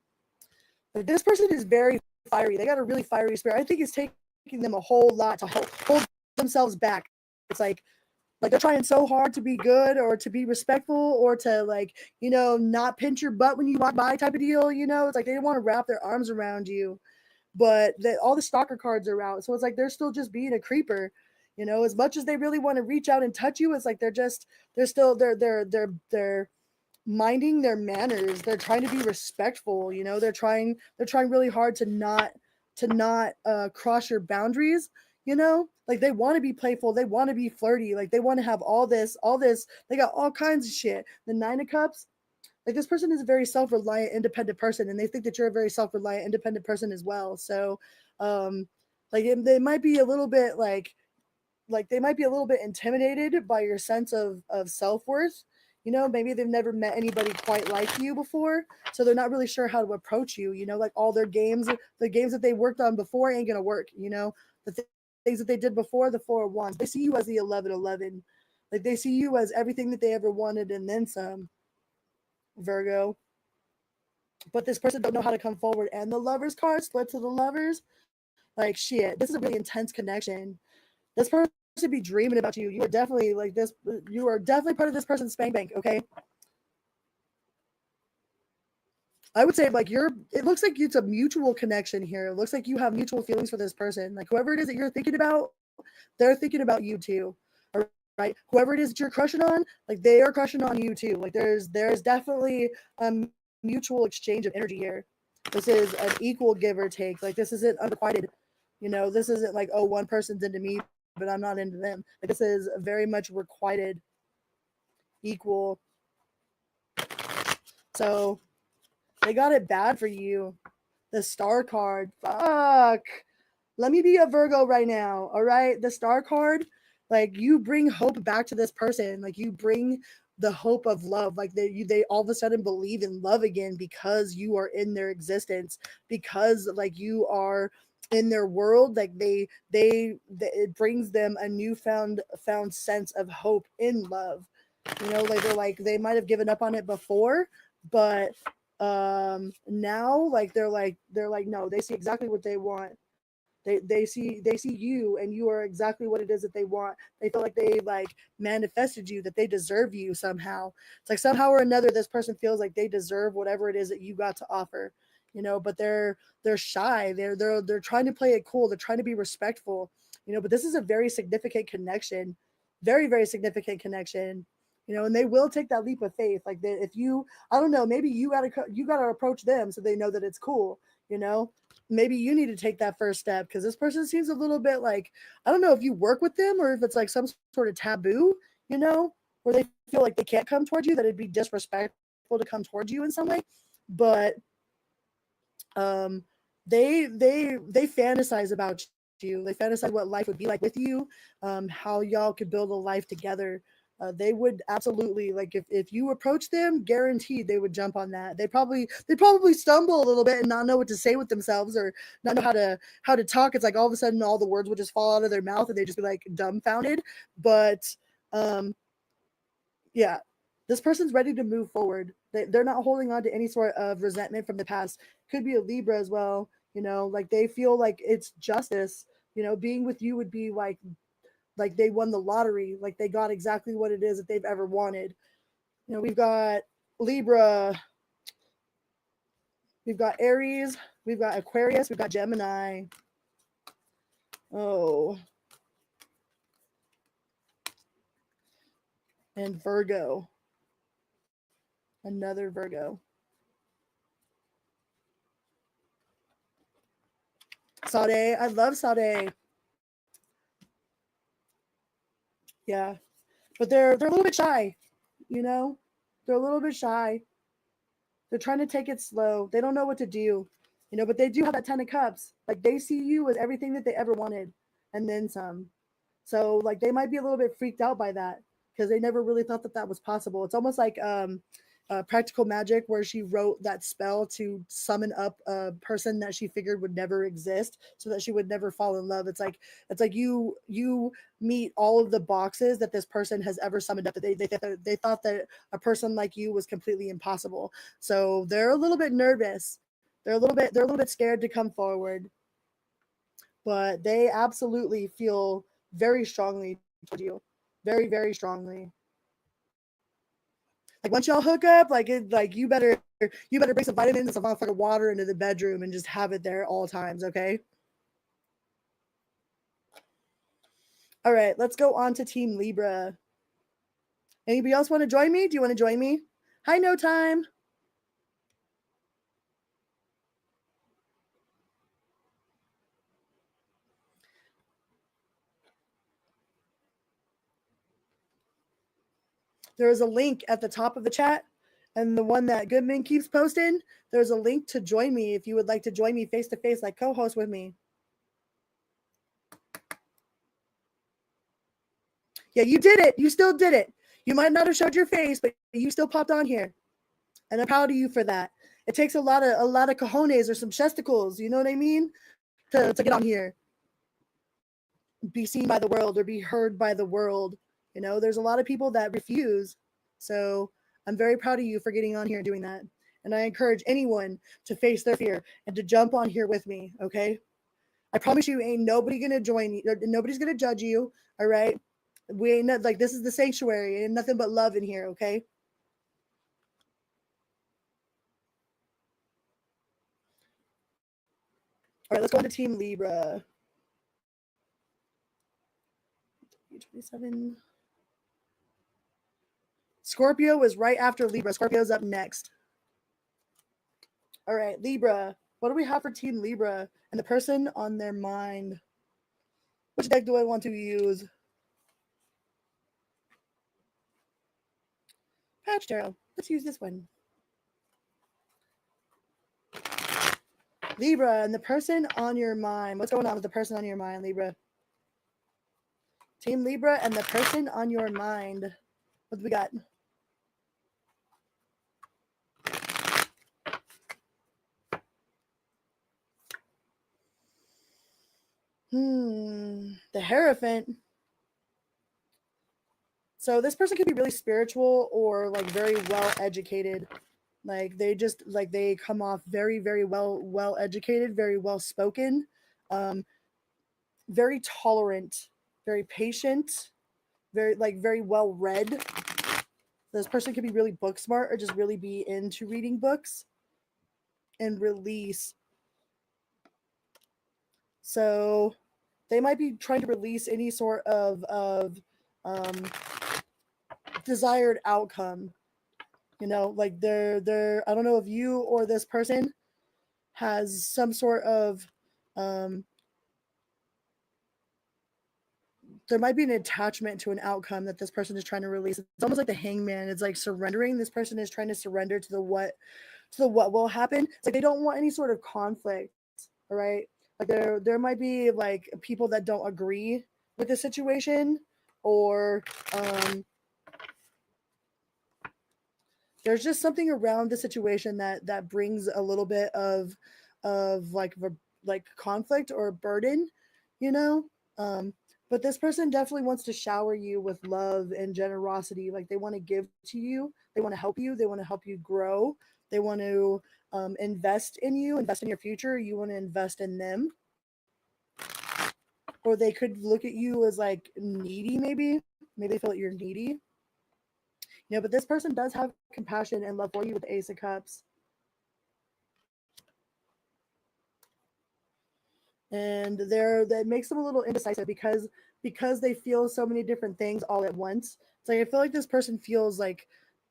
But this person is very fiery. They got a really fiery spirit. I think it's taking them a whole lot to hold themselves back. It's like they're trying so hard to be good, or to be respectful, or to like, you know, not pinch your butt when you walk by type of deal. You know, it's like they want to wrap their arms around you. But all the stalker cards are out. So it's like they're still just being a creeper. You know, as much as they really want to reach out and touch you, it's like they're minding their manners. They're trying to be respectful. You know, they're trying really hard to not cross your boundaries. You know, like they want to be playful, they want to be flirty, like they want to have all this. They got all kinds of shit. The Nine of Cups. Like this person is a very self-reliant, independent person, and they think that you're a very self-reliant, independent person as well. So, like they might be a little bit they might be a little bit intimidated by your sense of self-worth. You know, maybe they've never met anybody quite like you before, so they're not really sure how to approach you. You know, like all their games, the games that they worked on before ain't gonna work. You know, things that they did before, the Four of Wands. They see you as the 11-11. Like they see you as everything that they ever wanted and then some. Virgo. But this person don't know how to come forward. And the Lovers card split to the Lovers. Like shit, this is a really intense connection. This person be dreaming about you. You are definitely like this. You are definitely part of this person's spank bank. Okay. I would say like it looks like it's a mutual connection here. It looks like you have mutual feelings for this person. Like whoever it is that you're thinking about, they're thinking about you too. Right? Whoever it is that you're crushing on, like they are crushing on you too. Like there's definitely a mutual exchange of energy here. This is an equal give or take. Like this isn't unrequited. You know, this isn't like, oh, one person's into me, but I'm not into them. Like this is very much requited, equal. So they got it bad for you. The Star card. Fuck. Let me be a Virgo right now. All right. The Star card, like you bring hope back to this person. Like you bring the hope of love. Like they all of a sudden believe in love again because you are in their existence, because like you are in their world. Like it brings them a newfound sense of hope in love. You know, like they might have given up on it before, but now like they're like no, they see exactly what they want. They see you, and you are exactly what it is that they want. They feel like they like manifested you, that they deserve you somehow. It's like somehow or another this person feels like they deserve whatever it is that you got to offer. You know, but they're shy. They're trying to play it cool. They're trying to be respectful. You know, but this is a very significant connection. Very, very significant connection. You know, and they will take that leap of faith. Like if you, I don't know, maybe you gotta approach them so they know that it's cool. you know, maybe you need to take that first step, because this person seems a little bit like, I don't know if you work with them or if it's like some sort of taboo, you know, where they feel like they can't come towards you, that it'd be disrespectful to come towards you in some way. But um they fantasize about you. They fantasize what life would be like with you, how y'all could build a life together. They would absolutely, like, if you approach them, guaranteed they would jump on that. They probably stumble a little bit and not know what to say with themselves, or not know how to talk. It's like all of a sudden all the words would just fall out of their mouth and they just be like dumbfounded. But um yeah, this person's ready to move forward. They're not holding on to any sort of resentment from the past. Could be a Libra as well, you know, like they feel like it's justice. You know, being with you would be like they won the lottery, like they got exactly what it is that they've ever wanted. You know, we've got Libra, we've got Aries, we've got Aquarius, we've got Gemini. Oh, and Virgo. Another Virgo. Sade, I love Sade. Yeah, but they're a little bit shy, you know. They're a little bit shy. They're trying to take it slow. They don't know what to do, you know. But they do have that 10 of Cups. Like they see you as everything that they ever wanted, and then some. So like they might be a little bit freaked out by that, because they never really thought that that was possible. It's almost like Practical Magic, where she wrote that spell to summon up a person that she figured would never exist, so that she would never fall in love. It's like you meet all of the boxes that this person has ever summoned up. That they thought that a person like you was completely impossible. So they're a little bit nervous. They're a little bit scared to come forward, but they absolutely feel very strongly towards you, very very strongly. Like once y'all hook up, like you better bring some vitamins and some motherfucking water into the bedroom and just have it there at all times, okay? All right, let's go on to Team Libra. Anybody else want to join me? Do you want to join me? Hi, No Time. There is a link at the top of the chat, and the one that Goodman keeps posting, there's a link to join me if you would like to join me face to face, like co-host with me. Yeah, you did it. You still did it. You might not have showed your face, but you still popped on here, and I'm proud of you for that. It takes a lot of cojones or some chesticles, you know what I mean, to get on here, be seen by the world or be heard by the world. You know, there's a lot of people that refuse. So I'm very proud of you for getting on here and doing that. And I encourage anyone to face their fear and to jump on here with me. Okay. I promise you, ain't nobody gonna join you. Nobody's gonna judge you. All right. We ain't not, like, this is the sanctuary. Ain't nothing but love in here. Okay. All right. Let's go on to Team Libra. 27. Scorpio is right after Libra. Scorpio's up next. All right, Libra. What do we have for Team Libra and the person on their mind? Which deck do I want to use? Patch Tarot. Let's use this one. Libra and the person on your mind. What's going on with the person on your mind, Libra? Team Libra and the person on your mind. What do we got? The Hierophant. So this person could be really spiritual or like very well educated. Like they come off very very well educated, very well spoken, very tolerant, very patient, very well read. This person could be really book smart or just really be into reading books and release. So they might be trying to release any sort of desired outcome. You know, like they're I don't know if you or this person has some sort of um, there might be an attachment to an outcome that this person is trying to release. It's almost like the hangman. It's like surrendering. This person is trying to surrender to the what will happen. It's like they don't want any sort of conflict, all right? Like there might be like people that don't agree with the situation, or there's just something around the situation that brings a little bit of like conflict or burden, you know. But this person definitely wants to shower you with love and generosity. Like they want to give to you, they want to help you, they want to help you grow, they want to invest in you, invest in your future. You want to invest in them, or they could look at you as like needy. Maybe they feel like you're needy. But this person does have compassion and love for you with the Ace of Cups. And that makes them a little indecisive because they feel so many different things all at once. It's like I feel like this person feels like,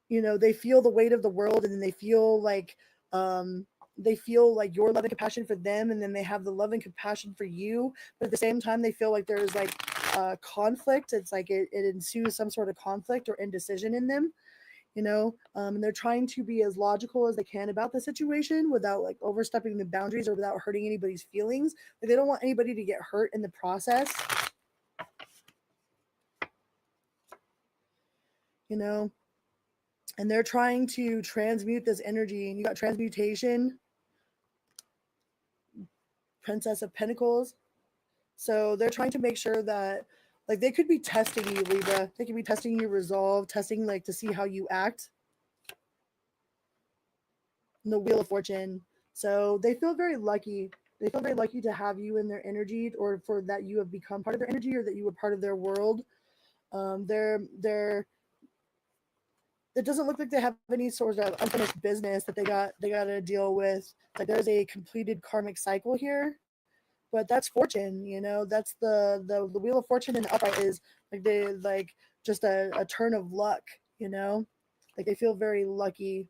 they feel the weight of the world, and then they feel like your love and compassion for them, and then they have the love and compassion for you, but at the same time they feel like there's like conflict. It's like it ensues some sort of conflict or indecision in them. And they're trying to be as logical as they can about the situation without like overstepping the boundaries or without hurting anybody's feelings. Like they don't want anybody to get hurt in the process. And they're trying to transmute this energy. And you got transmutation, Princess of Pentacles. So they're trying to make sure that, like, they could be testing you, Libra. They could be testing your resolve, testing like to see how you act. The Wheel of Fortune. So they feel very lucky. They feel very lucky to have you in their energy, or for that you have become part of their energy, or that you were part of their world. They're it doesn't look like they have any sort of unfinished business that they got to deal with. Like there's a completed karmic cycle here, but that's fortune. That's the Wheel of Fortune in the upright is like just a turn of luck. Like they feel very lucky.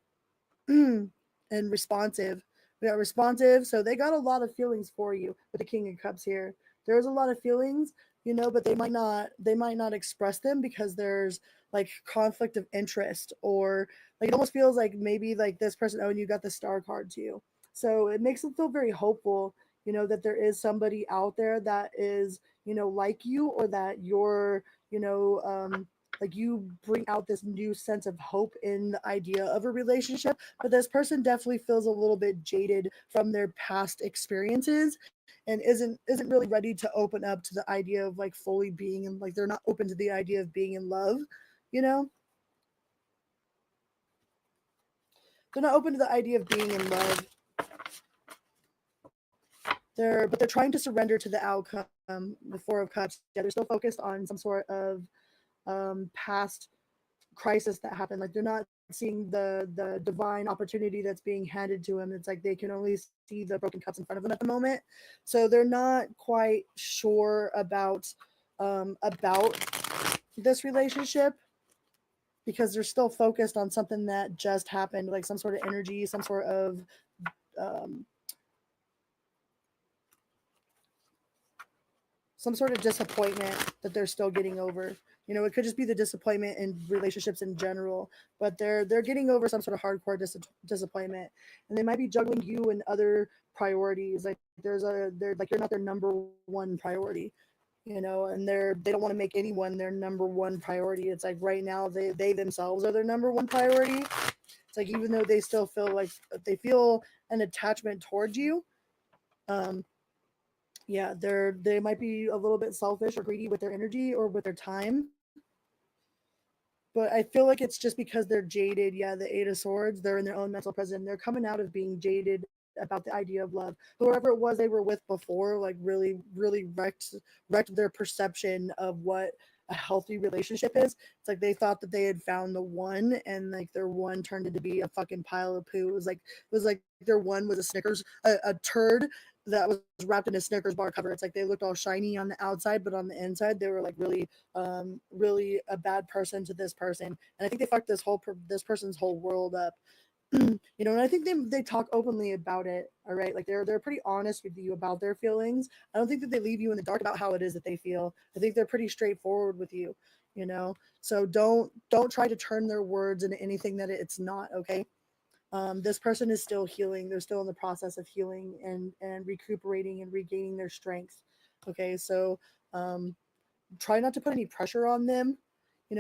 And responsive. We got responsive, so they got a lot of feelings for you with the King of Cups here. There's a lot of feelings, but they might not express them because there's like conflict of interest, or like it almost feels like maybe like this person, and you got the Star card too. So it makes them feel very hopeful, that there is somebody out there that is, like you, or that you're, like you bring out this new sense of hope in the idea of a relationship. But this person definitely feels a little bit jaded from their past experiences, and isn't really ready to open up to the idea of like fully being in, like they're not open to the idea of being in love. They're not open to the idea of being in love. They're trying to surrender to the outcome. The Four of Cups. Yeah, they're still focused on some sort of past crisis that happened. Like they're not seeing the divine opportunity that's being handed to them. It's like they can only see the broken cups in front of them at the moment. So they're not quite sure about this relationship, because they're still focused on something that just happened, like some sort of energy, some sort of disappointment that they're still getting over. It could just be the disappointment in relationships in general, but they're getting over some sort of hardcore disappointment, and they might be juggling you and other priorities. Like they're like you're not their number one priority, and they don't want to make anyone their number one priority. It's like right now they themselves are their number one priority. It's like even though they still feel like they feel an attachment towards you, yeah, they might be a little bit selfish or greedy with their energy or with their time. But I feel like it's just because they're jaded. Yeah, the Eight of Swords, they're in their own mental prison. They're coming out of being jaded about the idea of love. Whoever it was they were with before, like really, really wrecked their perception of what a healthy relationship is. It's like they thought that they had found the one, and like their one turned into be a fucking pile of poo. It was like their one was a Snickers, a turd that was wrapped in a Snickers bar cover. It's like they looked all shiny on the outside, but on the inside they were like really really a bad person to this person. And I think they fucked this person's whole world up. And I think they talk openly about it. All right, like they're pretty honest with you about their feelings. I don't think that they leave you in the dark about how it is that they feel. I think they're pretty straightforward with you. So don't try to turn their words into anything that it's not. Okay. This person is still healing. They're still in the process of healing and recuperating and regaining their strength. Okay, so try not to put any pressure on them.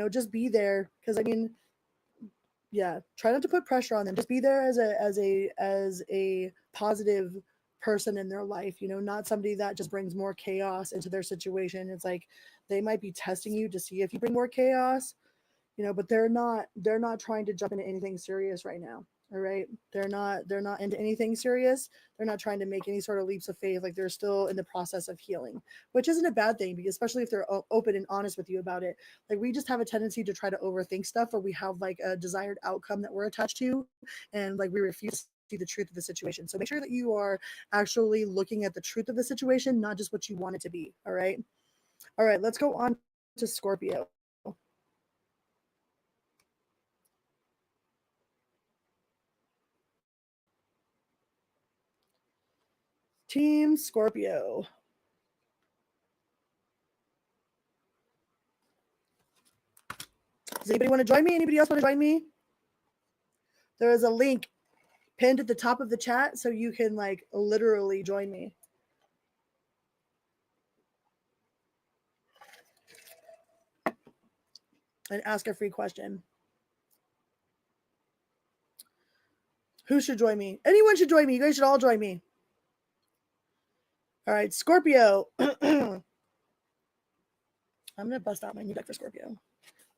Just be there, because yeah, try not to put pressure on them. Just be there as a positive person in their life. Not somebody that just brings more chaos into their situation. It's like they might be testing you to see if you bring more chaos, but they're not trying to jump into anything serious right now. All right, they're not into anything serious. They're not trying to make any sort of leaps of faith. Like, they're still in the process of healing, which isn't a bad thing, because especially if they're open and honest with you about it. Like, we just have a tendency to try to overthink stuff, or we have like a desired outcome that we're attached to, and like we refuse to see the truth of the situation. So make sure that you are actually looking at the truth of the situation, not just what you want it to be. All right, let's go on to Scorpio. Team Scorpio. Does anybody want to join me? Anybody else want to join me? There is a link pinned at the top of the chat, so you can like literally join me. And ask a free question. Who should join me? Anyone should join me. You guys should all join me. All right, Scorpio. I'm going to bust out my new deck for Scorpio.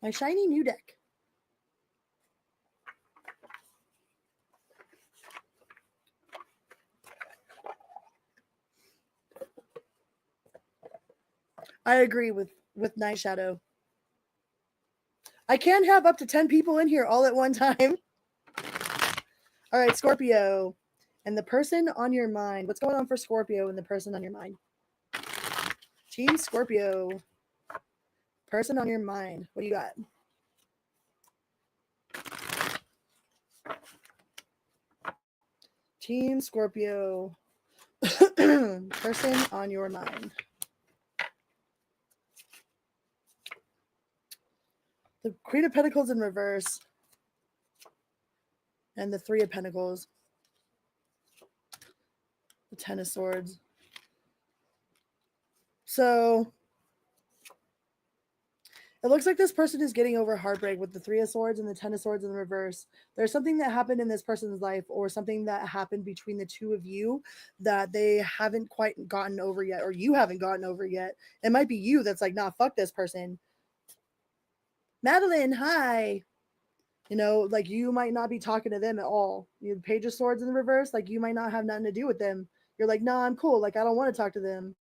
My shiny new deck. I agree with Night Shadow. I can have up to 10 people in here all at one time. All right, Scorpio. And the person on your mind. What's going on for Scorpio and the person on your mind? Team Scorpio. Person on your mind. What do you got? Team Scorpio. Person on your mind. The Queen of Pentacles in reverse. And the Three of Pentacles. The Ten of Swords. So it looks like this person is getting over heartbreak with the Three of Swords and the Ten of Swords in the reverse. There's something that happened in this person's life, or something that happened between the two of you that they haven't quite gotten over yet, or you haven't gotten over yet. It might be you that's like, nah, fuck this person. Madeline, hi. Like, you might not be talking to them at all. You Page of Swords in the reverse, like you might not have nothing to do with them. You're like, nah, I'm cool. Like, I don't want to talk to them.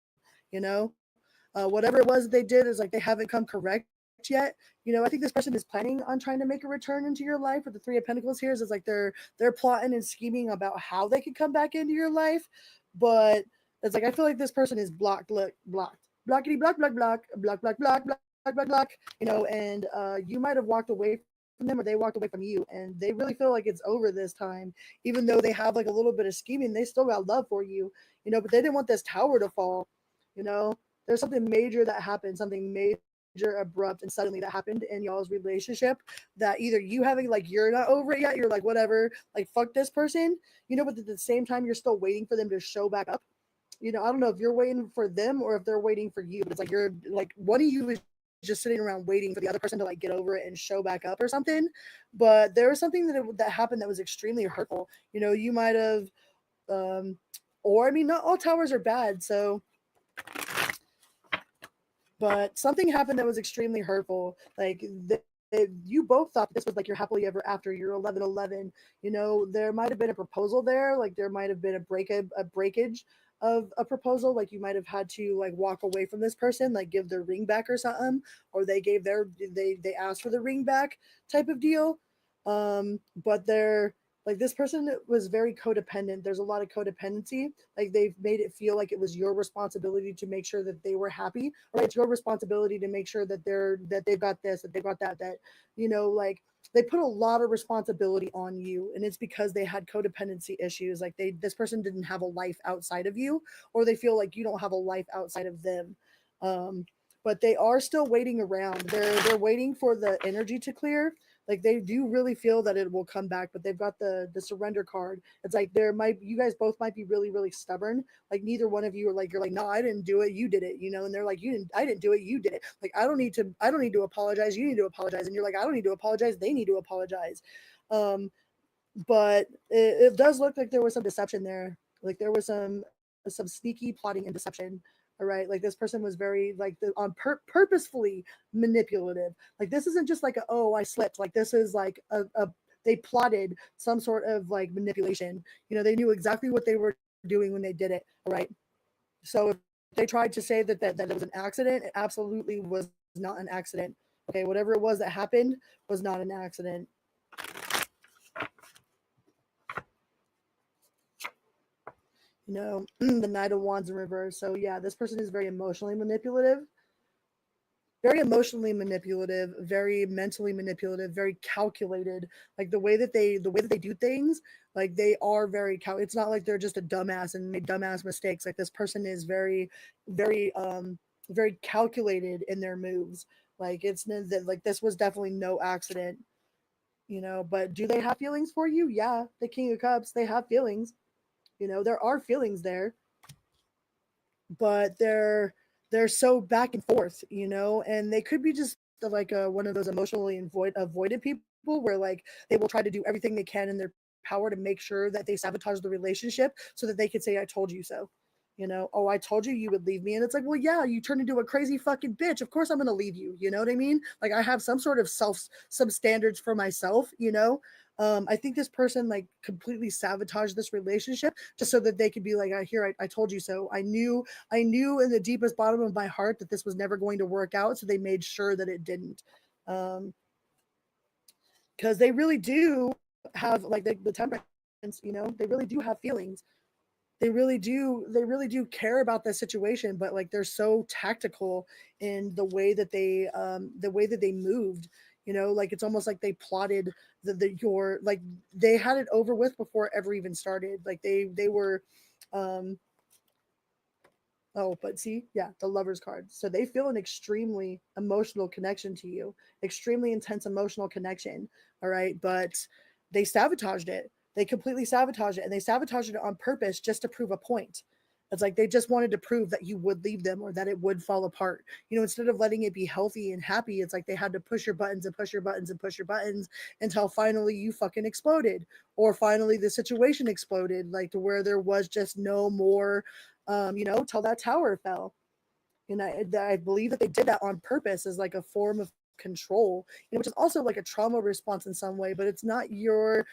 Whatever it was they did is like they haven't come correct yet. I think this person is planning on trying to make a return into your life. With the Three of Pentacles here, is like they're plotting and scheming about how they could come back into your life. But it's like, I feel like this person is blocked. Look, blocked. Blockity block, block, block, block, block, block, block, block, block. And you might have walked away from them, or they walked away from you, and they really feel like it's over this time. Even though they have like a little bit of scheming, they still got love for you. But they didn't want this tower to fall. There's something major that happened, something major, abrupt, and suddenly that happened in y'all's relationship, that either you having, like, you're not over it yet, you're like, whatever, like, fuck this person, but at the same time, you're still waiting for them to show back up. I don't know if you're waiting for them or if they're waiting for you, but it's like, you're like, one of you is just sitting around waiting for the other person to like get over it and show back up or something. But there was something that happened that was extremely hurtful. You might have, or I mean, not all towers are bad, so. But something happened that was extremely hurtful. Like, you both thought this was like your happily ever after, your 11-11. There might have been a proposal there. Like, there might have been a breakage of a proposal. Like, you might have had to like walk away from this person, like give their ring back or something, or they asked for the ring back type of deal. But they're like, this person was very codependent. There's a lot of codependency. Like, they've made it feel like it was your responsibility to make sure that they were happy, or it's your responsibility to make sure that they've got this, that they've got that, like, they put a lot of responsibility on you, and it's because they had codependency issues. Like this person didn't have a life outside of you, or they feel like you don't have a life outside of them. But they are still waiting around. They're waiting for the energy to clear. Like they do really feel that it will come back, but they've got the surrender card. It's like you guys both might be really really stubborn. Like neither one of you are like, you're like, no, I didn't do it, you did it, and they're like, I didn't do it, you did it. Like I don't need to apologize, you need to apologize. And you're like, I don't need to apologize, they need to apologize. But it does look like there was some deception there. Like there was some sneaky plotting and deception. All right, like this person was very like purposefully manipulative. Like this isn't just like oh, I slipped. Like this is like a they plotted some sort of like manipulation. They knew exactly what they were doing when they did it. All right, so if they tried to say that it was an accident, it absolutely was not an accident. Okay, whatever it was that happened was not an accident. The Knight of Wands in reverse. So yeah, this person is very emotionally manipulative, very mentally manipulative, very calculated. Like the way that they do things, like they are very it's not like they're just a dumbass and made dumbass mistakes. Like this person is very very calculated in their moves. Like it's like this was definitely no accident. But do they have feelings for you? Yeah, the King of Cups, they have feelings. There are feelings there, but they're so back and forth, and they could be just like one of those emotionally avoided people where like they will try to do everything they can in their power to make sure that they sabotage the relationship so that they could say, I told you so. Oh, I told you you would leave me. And it's like, well, yeah, you turned into a crazy fucking bitch. Of course I'm going to leave you. You know what I mean? Like I have some sort of some standards for myself, I think this person like completely sabotaged this relationship just so that they could be like, I told you so. I knew in the deepest bottom of my heart that this was never going to work out. So they made sure that it didn't. Because they really do have like the temperance, they really do have feelings. They really do care about the situation, but like they're so tactical in the way that they moved. Like it's almost like they plotted your like they had it over with before it ever even started. Like they were oh, but see, yeah, the Lover's card. So they feel an extremely emotional connection to you, extremely intense emotional connection. All right, but they sabotaged it. They completely sabotaged it, and they sabotaged it on purpose just to prove a point. It's like they just wanted to prove that you would leave them or that it would fall apart. Instead of letting it be healthy and happy, it's like they had to push your buttons and push your buttons and push your buttons until finally you fucking exploded, or finally the situation exploded, like to where there was just no more till that tower fell. And I believe that they did that on purpose as like a form of control, which is also like a trauma response in some way, but it's not your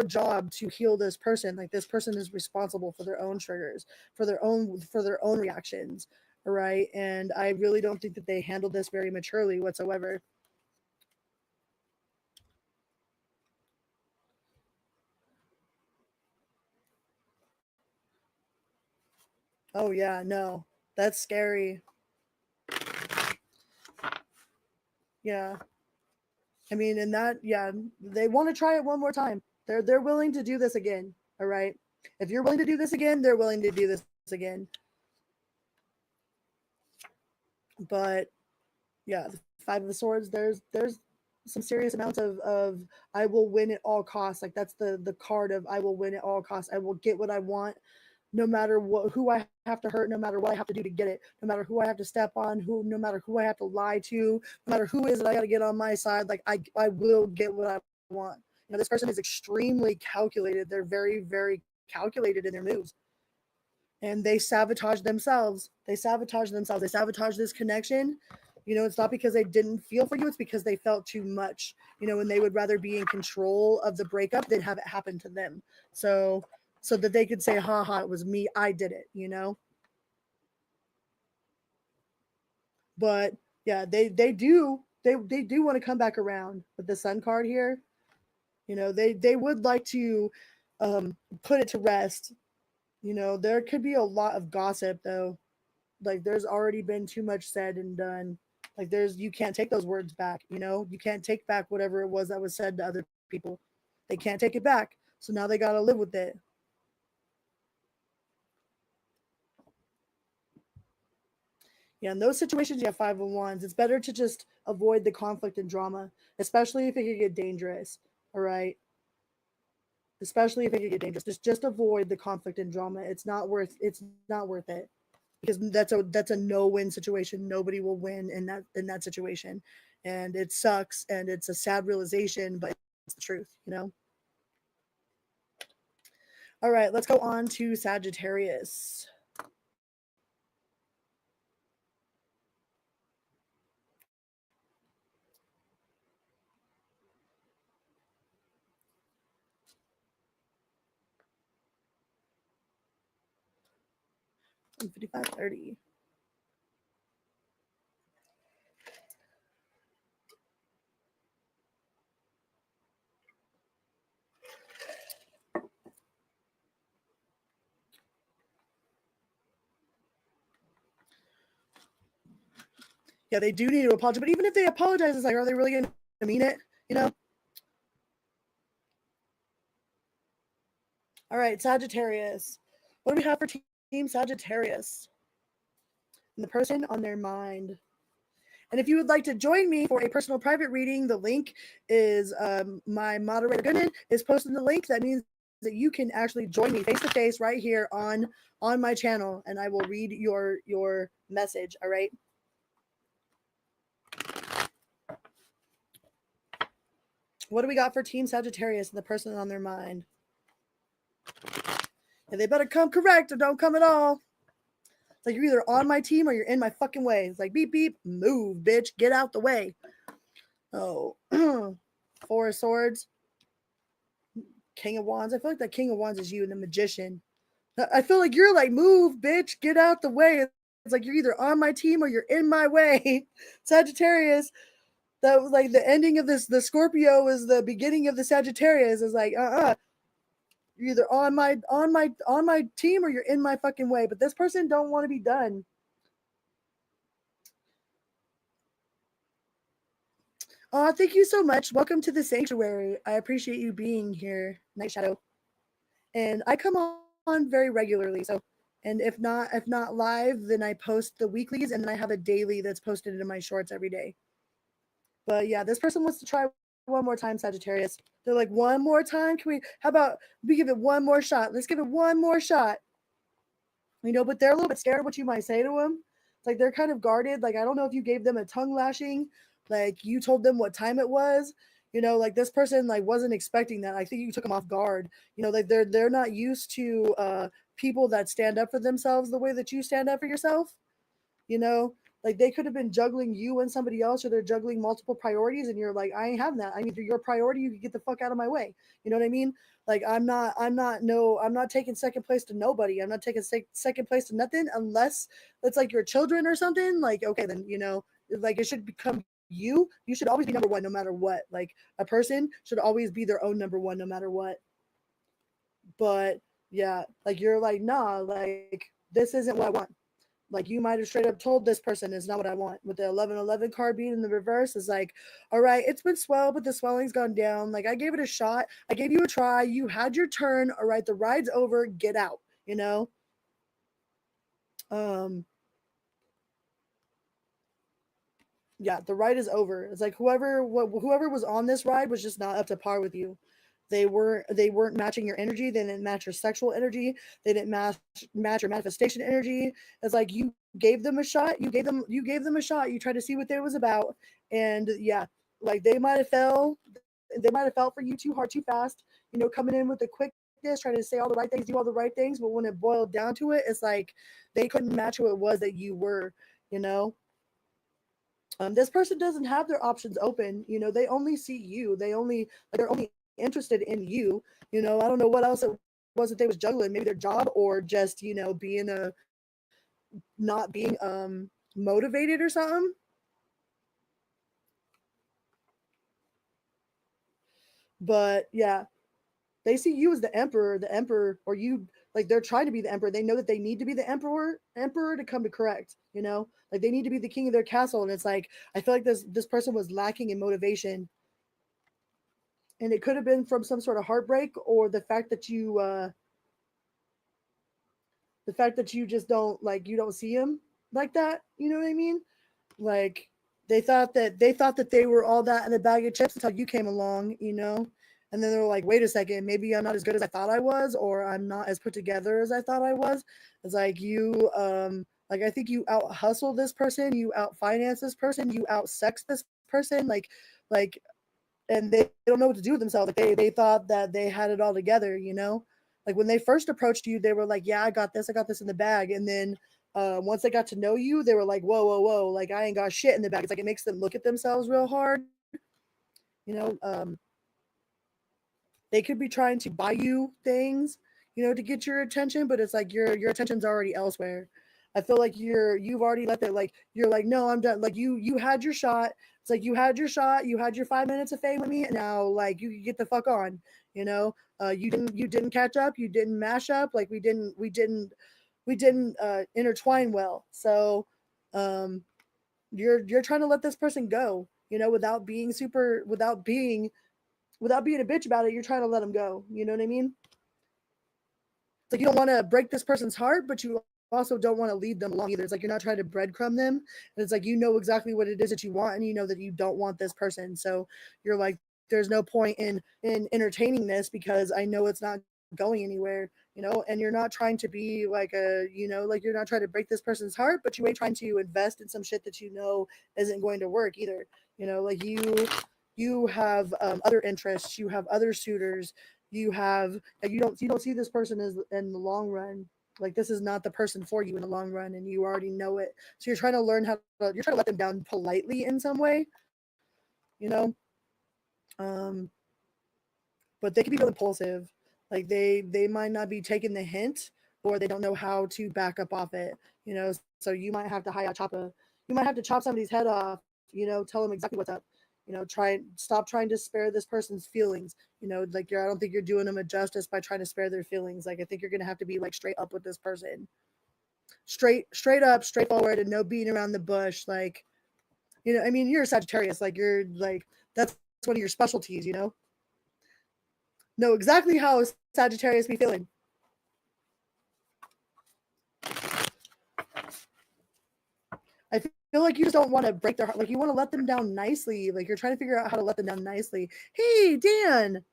job to heal this person. Like this person is responsible for their own triggers, for their own reactions. Right. And I really don't think that they handled this very maturely whatsoever. Oh yeah, no. That's scary. Yeah. I mean, and that, yeah, they want to try it one more time. They're willing to do this again. All right. If you're willing to do this again, they're willing to do this again. But yeah, the Five of Swords, there's some serious amounts of I will win at all costs. Like that's the card of I will win at all costs. I will get what I want, no matter who I have to hurt, no matter what I have to do to get it, no matter who I have to step on, no matter who I have to lie to, no matter who is it I got to get on my side. Like I will get what I want. This person is extremely calculated. They're very, very calculated in their moves. And they sabotage themselves. They sabotage this connection. It's not because they didn't feel for you. It's because they felt too much, and they would rather be in control of the breakup than have it happen to them. So that they could say, ha ha, it was me. I did it, But yeah, they do want to come back around with the Sun card here. They would like to put it to rest. There could be a lot of gossip though. Like there's already been too much said and done. Like you can't take those words back, you know? You can't take back whatever it was that was said to other people. They can't take it back. So now they got to live with it. Yeah, in those situations, you have 501s. It's better to just avoid the conflict and drama, especially if it could get dangerous. All right. Especially if it could get dangerous. Just avoid the conflict and drama. It's not worth it. Because that's a no-win situation. Nobody will win in that situation. And it sucks and it's a sad realization, but it's the truth, you know? All right, let's go on to Sagittarius. And 5530. Yeah, they do need to apologize, but even if they apologize, it's like, are they really going to mean it? You know? All right, Sagittarius. What do we have for Team Sagittarius? And the person on their mind. And if you would like to join me for a personal private reading, the link is my moderator Goodman is posting the link. That means that you can actually join me face to face right here on my channel, and I will read your message. All right. What do we got for Team Sagittarius and the person on their mind? And they better come correct or don't come at all. It's like you're either on my team or you're in my fucking way. It's like beep beep, move, bitch, get out the way. Oh, 4 of Swords, King of Wands. I feel like that King of Wands is you and the Magician. I feel like you're like, move, bitch, get out the way. It's like you're either on my team or you're in my way. Sagittarius, that was like the ending of this. The Scorpio is the beginning of the Sagittarius. Is like, you're either on my team or you're in my fucking way. But this person don't want to be done. Thank you so much. Welcome to the sanctuary. I appreciate you being here, Night Shadow. And I come on very regularly. So, and if not live, then I post the weeklies, and then I have a daily that's posted in my shorts every day. But yeah, this person wants to try one more time, Sagittarius. They're like, one more time? How about we give it one more shot? Let's give it one more shot. You know, but they're a little bit scared of what you might say to them. It's like they're kind of guarded. Like, I don't know if you gave them a tongue lashing, like you told them what time it was. You know, like this person like wasn't expecting that. I think you took them off guard. You know, like they're not used to people that stand up for themselves the way that you stand up for yourself. You know, like they could have been juggling you and somebody else, or they're juggling multiple priorities, and you're like, I ain't having that. I mean, if you're your priority, you can get the fuck out of my way. You know what I mean? Like I'm not taking second place to nobody. I'm not taking second place to nothing unless it's like your children or something. Like, okay, then, you know, like it should become you. You should always be number one no matter what. Like a person should always be their own number one no matter what. But yeah, like you're like, nah, like this isn't what I want. Like you might have straight up told this person it's not what I want. With the 1111 card being in the reverse, is like, all right, it's been swelled, but the swelling's gone down. Like I gave it a shot. I gave you a try. You had your turn. All right, the ride's over. Get out, you know? Yeah, the ride is over. It's like whoever was on this ride was just not up to par with you. They weren't matching your energy. They didn't match your sexual energy. They didn't match your manifestation energy. It's like you gave them a shot. You gave them a shot. You tried to see what they was about, and yeah, like they might have fell. They might have felt for you too hard, too fast. You know, coming in with the quickness, trying to say all the right things, do all the right things, but when it boiled down to it, it's like they couldn't match who it was that you were. You know. This person doesn't have their options open. You know, they only see you. They're only interested in you. You know, I don't know what else it was that they was juggling. Maybe their job, or just, you know, being not being motivated or something. But yeah, they see you as the emperor, or you, like, they're trying to be the emperor. They know that they need to be the emperor to come to correct, you know, like they need to be the king of their castle. And it's like, I feel like this person was lacking in motivation, and it could have been from some sort of heartbreak, or the fact that you just don't, like, you don't see him like that, you know what I mean? Like, they thought that they were all that in a bag of chips until you came along, you know? And then they were like, wait a second, maybe I'm not as good as I thought I was, or I'm not as put together as I thought I was. It's like, like, I think you out hustle this person, you out finance this person, you out sex this person, like, and they don't know what to do with themselves. Like, they thought that they had it all together, you know? Like, when they first approached you, they were like, yeah, I got this in the bag. And then once they got to know you, they were like, whoa, whoa, whoa, like, I ain't got shit in the bag. It's like, it makes them look at themselves real hard, you know? They could be trying to buy you things, you know, to get your attention, but it's like your attention's already elsewhere. I feel like you've already let that, like, you're like, no, I'm done. Like, you had your shot. It's like, you had your shot, you had your 5 minutes of fame with me, and now, like, you can get the fuck on, you know? You didn't catch up, you didn't mash up, like, we didn't intertwine well. So you're trying to let this person go, you know, without being a bitch about it. You're trying to let them go, you know what I mean? It's like, you don't want to break this person's heart, but you also don't want to lead them along either. It's like, you're not trying to breadcrumb them, and it's like, you know exactly what it is that you want, and you know that you don't want this person. So you're like, there's no point in entertaining this, because I know it's not going anywhere, you know? And you're not trying to be like like, you're not trying to break this person's heart, but you ain't trying to invest in some shit that you know isn't going to work either, you know? Like, you have other interests, you have other suitors, you don't see this person as in the long run. Like, this is not the person for you in the long run, and you already know it. So you're trying to you're trying to let them down politely in some way, you know? um but they can be real impulsive. Like, they might not be taking the hint, or they don't know how to back up off it, you know? So you might have to you might have to chop somebody's head off, you know, tell them exactly what's up, you know, stop trying to spare this person's feelings, you know? Like, I don't think you're doing them a justice by trying to spare their feelings. Like, I think you're gonna have to be, like, straight up with this person, straight up, straightforward, and no beating around the bush. Like, you know, I mean, you're a Sagittarius, like, you're like, that's one of your specialties, you know exactly how Sagittarius be feeling. I feel like you just don't want to break their heart. Like, you want to let them down nicely. Like, you're trying to figure out how to let them down nicely. Hey, Dan.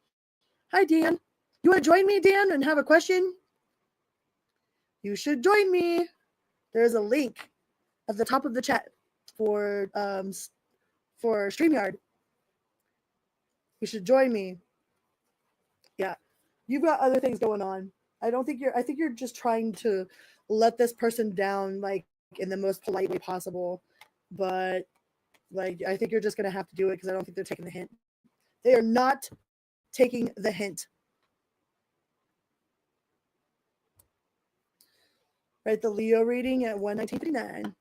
Hi, Dan. You want to join me, Dan, and have a question? You should join me. There's a link at the top of the chat for StreamYard. You should join me. Yeah. You've got other things going on. I think you're just trying to let this person down, like, in the most polite way possible. But, like, I think you're just gonna have to do it, because I don't think they're taking the hint. They are not taking the hint. Right, the Leo reading at 119.59.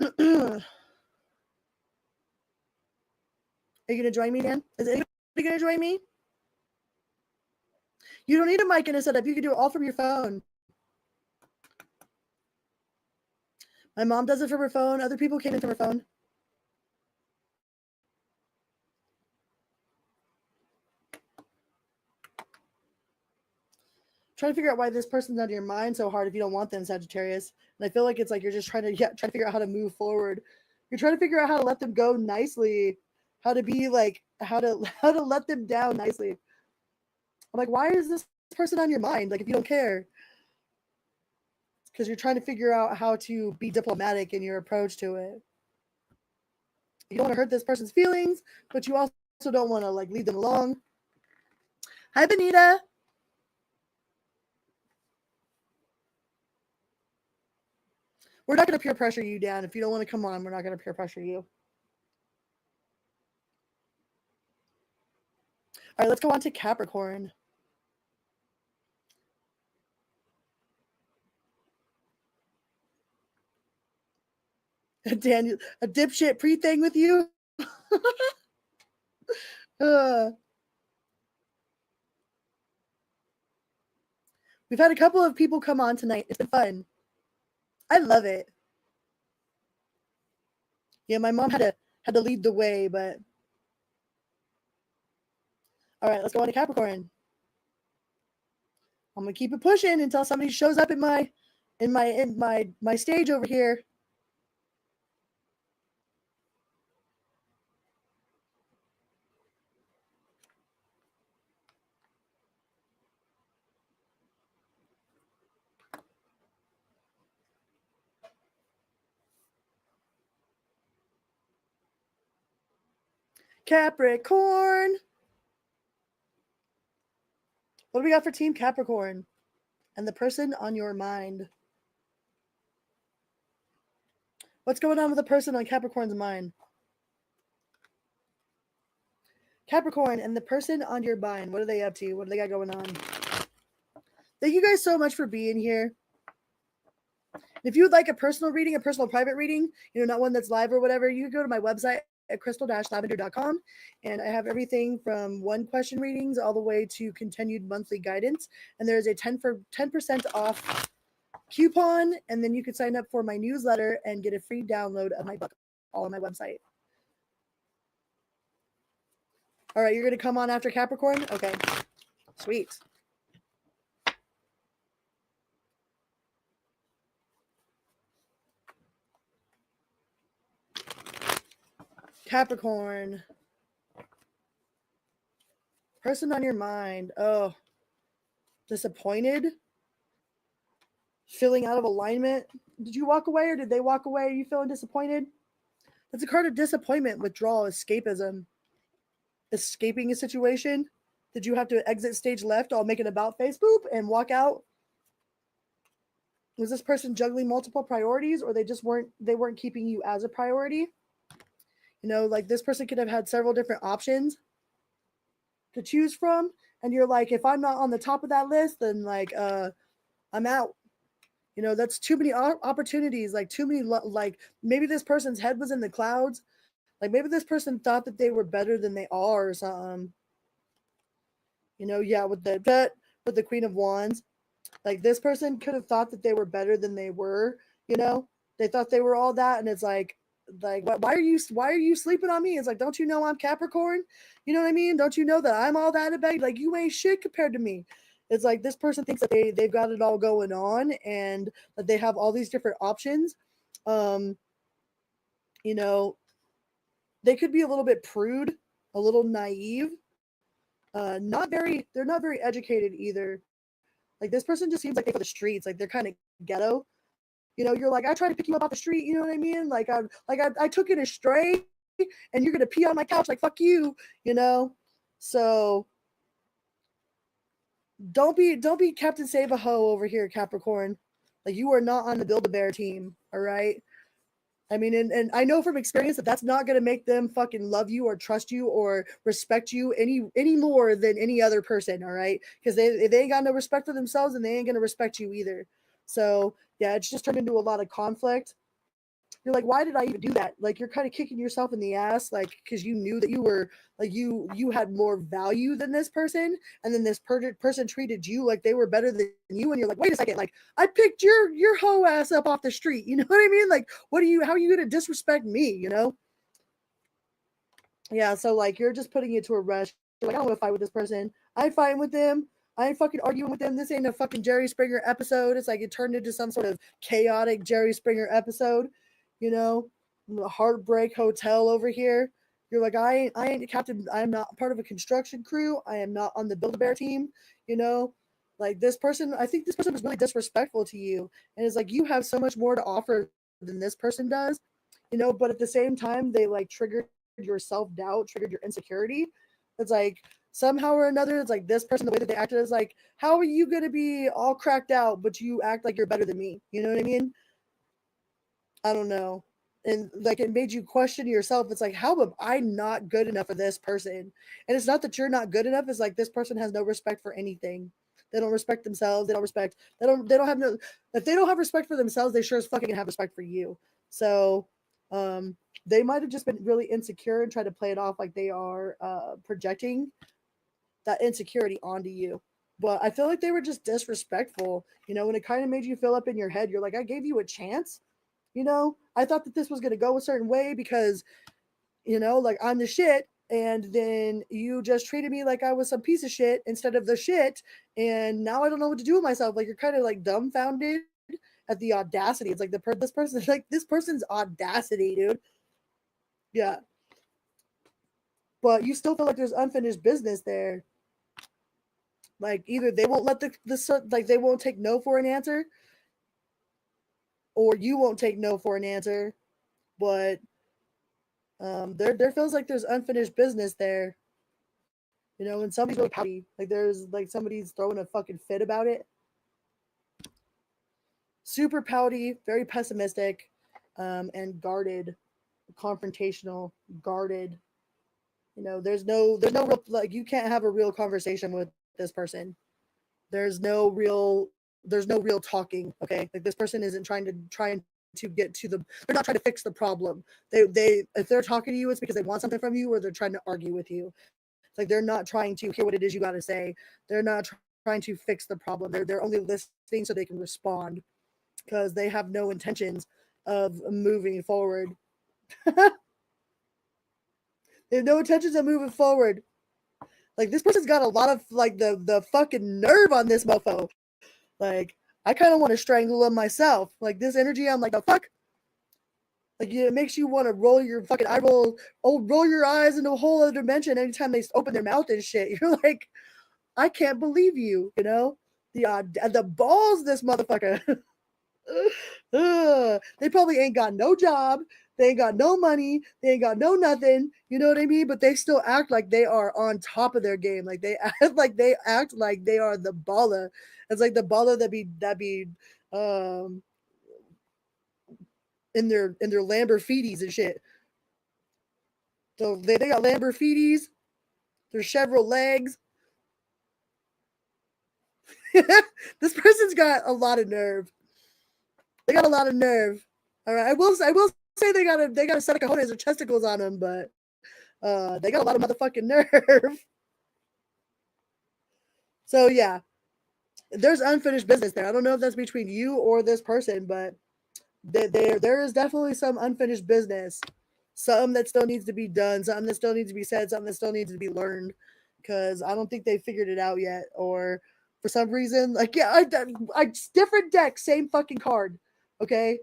Are you gonna join me, Dan? Is anybody gonna join me? You don't need a mic and a setup. You can do it all from your phone. My mom does it from her phone. Other people came in from her phone. Trying to figure out why this person's out of your mind so hard if you don't want them, Sagittarius. And I feel like it's like you're just trying to figure out how to move forward. You're trying to figure out how to let them go nicely, how to be like, how to let them down nicely. I'm like, why is this person on your mind? Like, if you don't care, because you're trying to figure out how to be diplomatic in your approach to it. You don't want to hurt this person's feelings, but you also don't want to, like, lead them along. Hi, Benita. We're not going to peer pressure you, Dan. If you don't want to come on, we're not going to peer pressure you. All right, let's go on to Capricorn. Dan, a dipshit pre-thing with you? We've had a couple of people come on tonight. It's been fun. I love it. Yeah, my mom had to lead the way, but all right, let's go on to Capricorn. I'm gonna keep it pushing until somebody shows up in my stage over here. Capricorn. What do we got for Team Capricorn? And the person on your mind. What's going on with the person on Capricorn's mind? Capricorn and the person on your mind. What are they up to? What do they got going on? Thank you guys so much for being here. If you would like a personal reading, a personal private reading, not one that's live or whatever, you can go to my website at crystal-lavender.com, and I have everything from 1-question readings all the way to continued monthly guidance. And there's a 10% off coupon, and then you can sign up for my newsletter and get a free download of my book all on my website. All right, you're going to come on after Capricorn? Okay, sweet. Capricorn. Person on your mind. Oh, disappointed? Feeling out of alignment? Did you walk away or did they walk away? Are you feeling disappointed? That's a card of disappointment, withdrawal, escapism. Escaping a situation? Did you have to exit stage left, all make an about face, boop, and walk out? Was this person juggling multiple priorities, or they weren't keeping you as a priority? Like this person could have had several different options to choose from, and you're like, if I'm not on the top of that list, then like I'm out. That's too many opportunities, like too many, like maybe this person's head was in the clouds, like maybe this person thought that they were better than they are or something. Yeah, with the Queen of Wands, like this person could have thought that they were better than they were. They thought they were all that, and it's like why are you sleeping on me? It's like, don't you know I'm Capricorn? You know what I mean? Don't you know that I'm all that about? Like, you ain't shit compared to me. It's like this person thinks that they've got it all going on and that they have all these different options. They could be a little bit prude, a little naive. They're not very educated either. Like this person just seems like they're for the streets, like they're kind of ghetto. You're like, I tried to pick you up off the street, you know what I mean? Like I took it astray and you're gonna pee on my couch, like fuck you, So don't be Captain Save a Ho over here, Capricorn. Like you are not on the Build-A-Bear team, all right? I mean, and I know from experience that that's not gonna make them fucking love you or trust you or respect you any more than any other person, all right? Because they ain't got no respect for themselves and they ain't gonna respect you either. So yeah, it's just turned into a lot of conflict. You're like, why did I even do that? Like you're kind of kicking yourself in the ass, like because you knew that you were like you had more value than this person, and then this person treated you like they were better than you, and you're like, wait a second, like I picked your hoe ass up off the street, you know what I mean? Like, how are you gonna disrespect me? Yeah, so like you're just putting it to a rush. You're like, I don't want to fight with this person. I ain't fighting with them. I ain't fucking arguing with them. This ain't a fucking Jerry Springer episode. It's like it turned into some sort of chaotic Jerry Springer episode. The Heartbreak Hotel over here. You're like, I ain't a captain. I am not part of a construction crew. I am not on the Build-A-Bear team. Like this person, I think this person was really disrespectful to you. And it's like, you have so much more to offer than this person does, but at the same time, they like triggered your self-doubt, triggered your insecurity. It's like, somehow or another, it's like this person, the way that they acted is like, how are you going to be all cracked out, but you act like you're better than me? You know what I mean? I don't know. And like it made you question yourself. It's like, how am I not good enough for this person? And it's not that you're not good enough. It's like this person has no respect for anything. They don't respect themselves. They don't have no, if they don't have respect for themselves, they sure as fucking have respect for you. So they might have just been really insecure and try to play it off like they are projecting that insecurity onto you. But I feel like they were just disrespectful, and it kind of made you feel up in your head. You're like, I gave you a chance. I thought that this was going to go a certain way because, like I'm the shit. And then you just treated me like I was some piece of shit instead of the shit. And now I don't know what to do with myself. Like you're kind of like dumbfounded at the audacity. It's like this person, like this person's audacity, dude. Yeah. But you still feel like there's unfinished business there. Like either they won't let like they won't take no for an answer, or you won't take no for an answer. But there feels like there's unfinished business there. And somebody's really pouty. Like there's like somebody's throwing a fucking fit about it. Super pouty, very pessimistic, and guarded, confrontational, guarded. There's no real, like you can't have a real conversation with this person. There's no real talking. Okay, like this person isn't trying to get to they're not trying to fix the problem. They if they're talking to you, it's because they want something from you, or they're trying to argue with you. It's like they're not trying to hear what it is you got to say. They're not trying to fix the problem. They're only listening so they can respond, because they have no intentions of moving forward. They have no intentions of moving forward. Like this person's got a lot of like the fucking nerve on this mofo. Like I kind of want to strangle him myself. Like this energy, I'm like, the fuck. Like it makes you want to roll your fucking roll your eyes into a whole other dimension anytime they open their mouth and shit. You're like, I can't believe you. The balls, this motherfucker. They probably ain't got no job. They ain't got no money. They ain't got no nothing. You know what I mean? But they still act like they are on top of their game. Like they act like they are the baller. It's like the baller that be in their Lamborghinis and shit. So they got Lamborghinis. Their Chevrolet legs. This person's got a lot of nerve. They got a lot of nerve. All right, I will say they got a set of cojones or testicles on them, but they got a lot of motherfucking nerve. So yeah, there's unfinished business there. I don't know if that's between you or this person, but there is definitely some unfinished business. Something that still needs to be done. Something that still needs to be said. Something that still needs to be learned. Because I don't think they figured it out yet, or for some reason, like yeah, I different deck, same fucking card. Okay,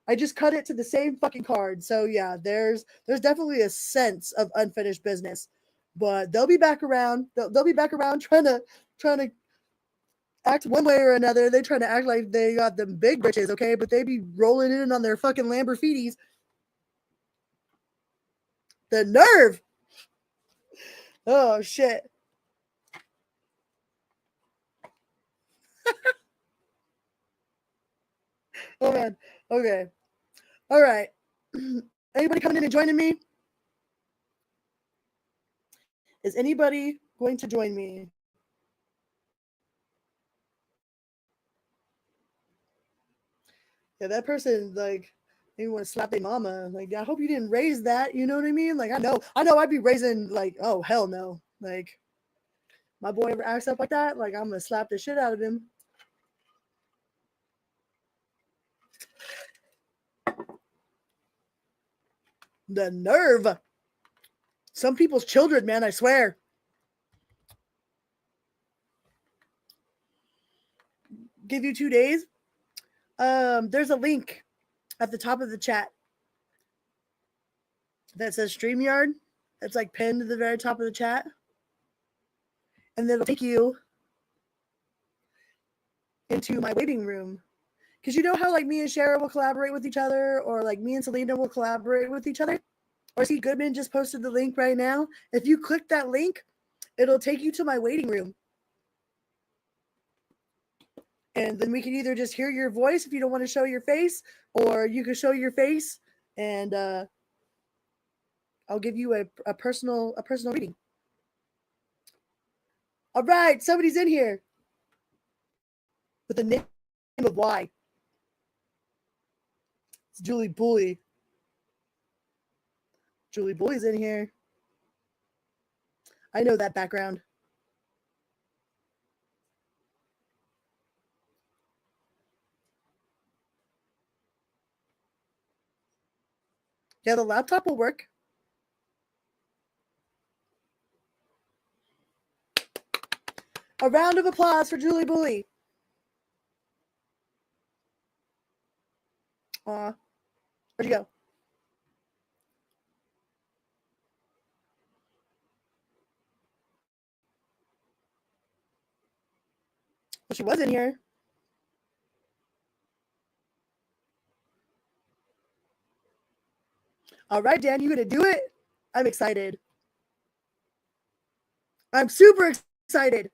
I just cut it to the same fucking card. So yeah, there's definitely a sense of unfinished business, but they'll be back around. They'll be back around trying to act one way or another. They trying to act like they got them big bitches, okay? But they be rolling in on their fucking Lamborghinis. The nerve! Oh shit! Oh man. Okay. All right. Anybody coming in and joining me? Is anybody going to join me? Yeah, that person like maybe want to slap their mama. Like, I hope you didn't raise that. You know what I mean? Like, I know I'd be raising like, oh hell no. Like, my boy ever acts up like that, like I'm gonna slap the shit out of him. The nerve. Some people's children, man, I swear. Give you 2 days. There's a link at the top of the chat that says StreamYard. It's like pinned to the very top of the chat. And then it'll take you into my waiting room. Because you know how like me and Shara will collaborate with each other, or like me and Selena will collaborate with each other? Or see, Goodman just posted the link right now. If you click that link, it'll take you to my waiting room. And then we can either just hear your voice if you don't want to show your face, or you can show your face and I'll give you a personal reading. All right, somebody's in here with the name of Y. It's Julie Bully. Julie Bully's in here. I know that background. Yeah, the laptop will work. A round of applause for Julie Bully. Aw. Where'd you go? Well, she was in here. All right, Dan, you gonna do it? I'm excited. I'm super excited.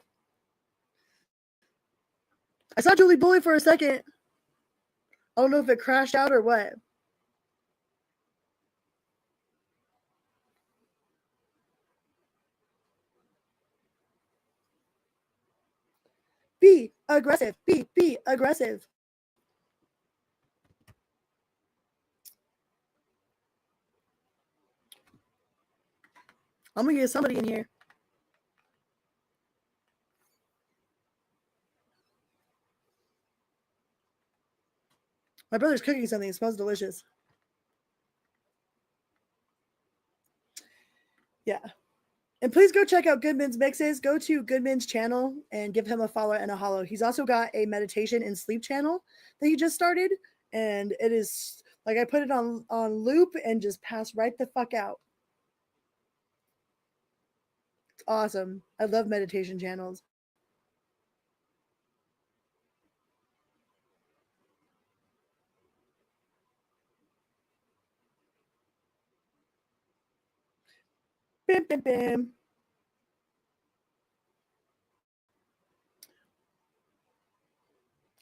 I saw Julie Bully for a second. I don't know if it crashed out or what. Be aggressive. Be aggressive. I'm gonna get somebody in here. My brother's cooking something. It smells delicious. Yeah. And please go check out Goodman's mixes. Go to Goodman's channel and give him a follow and a hollow. He's also got a meditation and sleep channel that he just started. And it is like I put it on loop and just pass right the fuck out. It's awesome. I love meditation channels. Bam, bam, bam.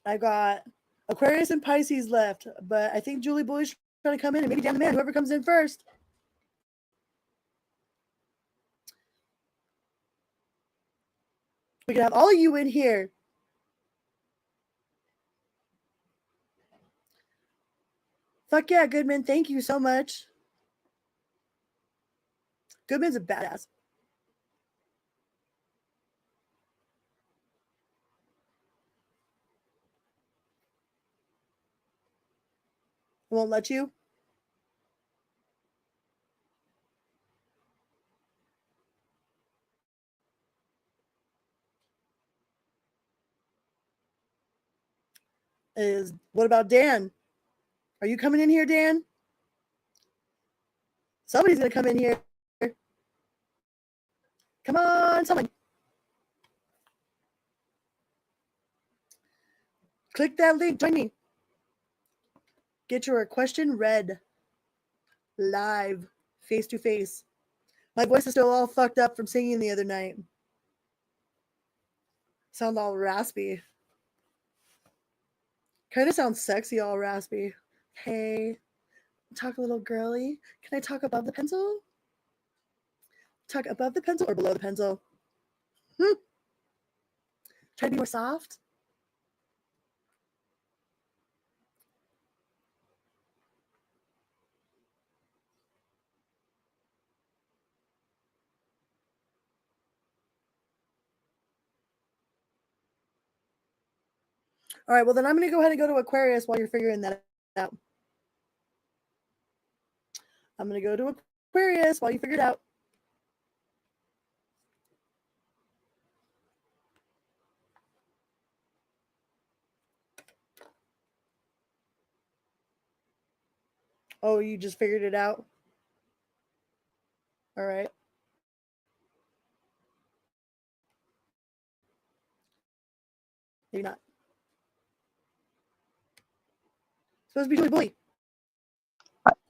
I got Aquarius and Pisces left, but I think Julie Bully's trying to come in and maybe Dan the Man, whoever comes in first. We can have all of you in here. Fuck yeah, Goodman. Thank you so much. Goodman's a badass. Won't let you. What about Dan? Are you coming in here, Dan? Somebody's gonna come in here. Come on, someone. Click that link. Join me. Get your question read live, face to face. My voice is still all fucked up from singing the other night. Sound all raspy. Kind of sounds sexy, all raspy. Hey, talk a little girly. Can I talk above the pencil? Talk above the pencil or below the pencil? Try to be more soft. All right, well, then I'm going to go ahead and go to Aquarius while you're figuring that out. I'm going to go to Aquarius while you figure it out. Oh, you just figured it out? All right. Maybe not. Supposed to be Julie Bully.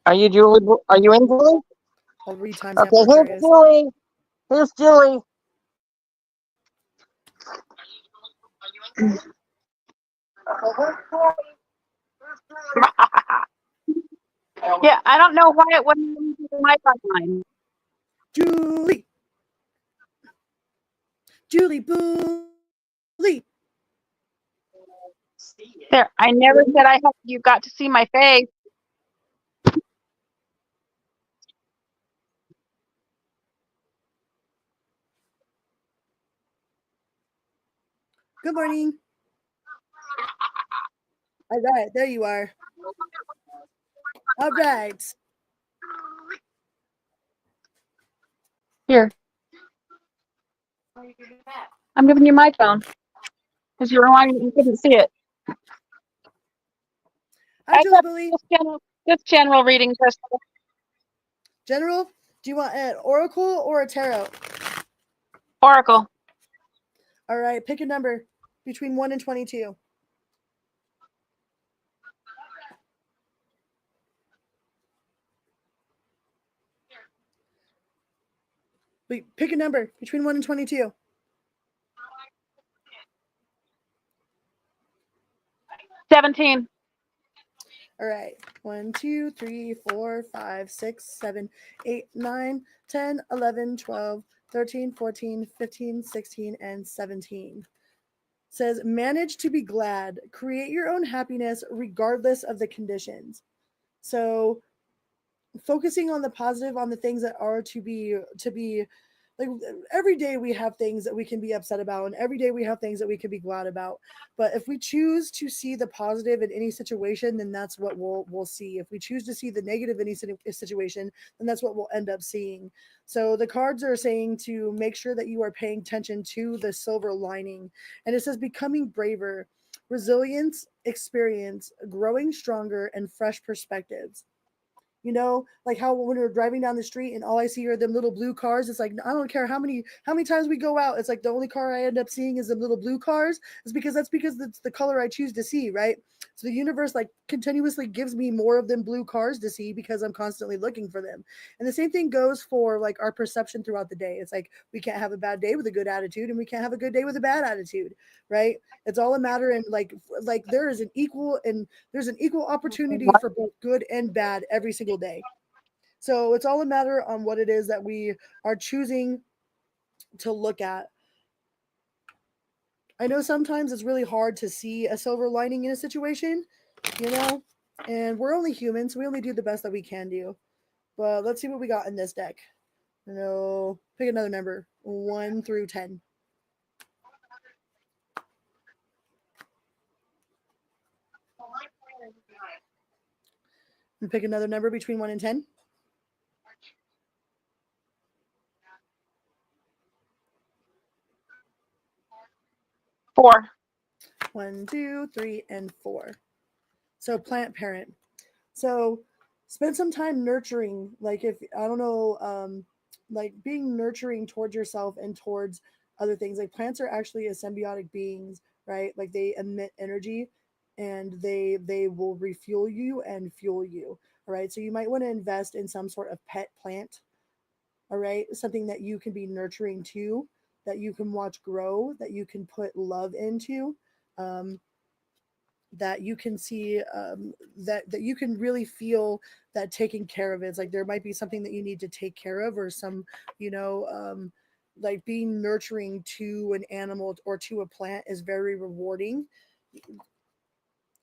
Are you Julie? Are you in, Julie? I'll read timestamp. Okay, here's Julie. Here's Julie. Yeah, I don't know why it wasn't using the mic online. Julie. Julie Bully. There, I never said I hope you got to see my face. Good morning. All right, there you are. All right. Here. I'm giving you my phone because you reminded me you couldn't see it. Hi, I Julie got Billy. this general reading, Crystal. General, do you want an oracle or a tarot? Oracle. All right, pick a number between 1 and 22. Wait, pick a number between 1 and 22. 17. All right. 1, 2, 3, 4, 5, 6, 7, 8, 9, 10, 11, 12, 13, 14, 15, 16, and 17. Says, manage to be glad. Create your own happiness regardless of the conditions. So focusing on the positive, on the things that are to be like, every day we have things that we can be upset about, and every day we have things that we can be glad about. But if we choose to see the positive in any situation, then that's what we'll see. If we choose to see the negative in any situation, then that's what we'll end up seeing. So the cards are saying to make sure that you are paying attention to the silver lining. And it says becoming braver, resilience, experience, growing stronger, and fresh perspectives. You know, like how when we're driving down the street and all I see are them little blue cars. It's like, I don't care how many times we go out. It's like the only car I end up seeing is the little blue cars. It's because that's the color I choose to see, right? So the universe like continuously gives me more of them blue cars to see because I'm constantly looking for them. And the same thing goes for like our perception throughout the day. It's like we can't have a bad day with a good attitude, and we can't have a good day with a bad attitude, right? It's all a matter, and like there's an equal opportunity for both good and bad every single day. So it's all a matter on what it is that we are choosing to look at. I know sometimes it's really hard to see a silver lining in a situation, you know, and we're only humans, so we only do the best that we can do. But let's see what we got in this deck. No, pick another number, 1 through 10. And pick another number between 1 and 10. 4. 1, 2, 3, and 4. So plant parent. So spend some time nurturing, like if I don't know, like being nurturing towards yourself and towards other things. Like plants are actually a symbiotic beings, right? Like they emit energy and they will refuel you and fuel you. All right. So you might want to invest in some sort of pet plant. All right. Something that you can be nurturing to, that you can watch grow, that you can put love into. Um, that you can see that you can really feel that taking care of it. It's like there might be something that you need to take care of, or some, you know, like being nurturing to an animal or to a plant is very rewarding.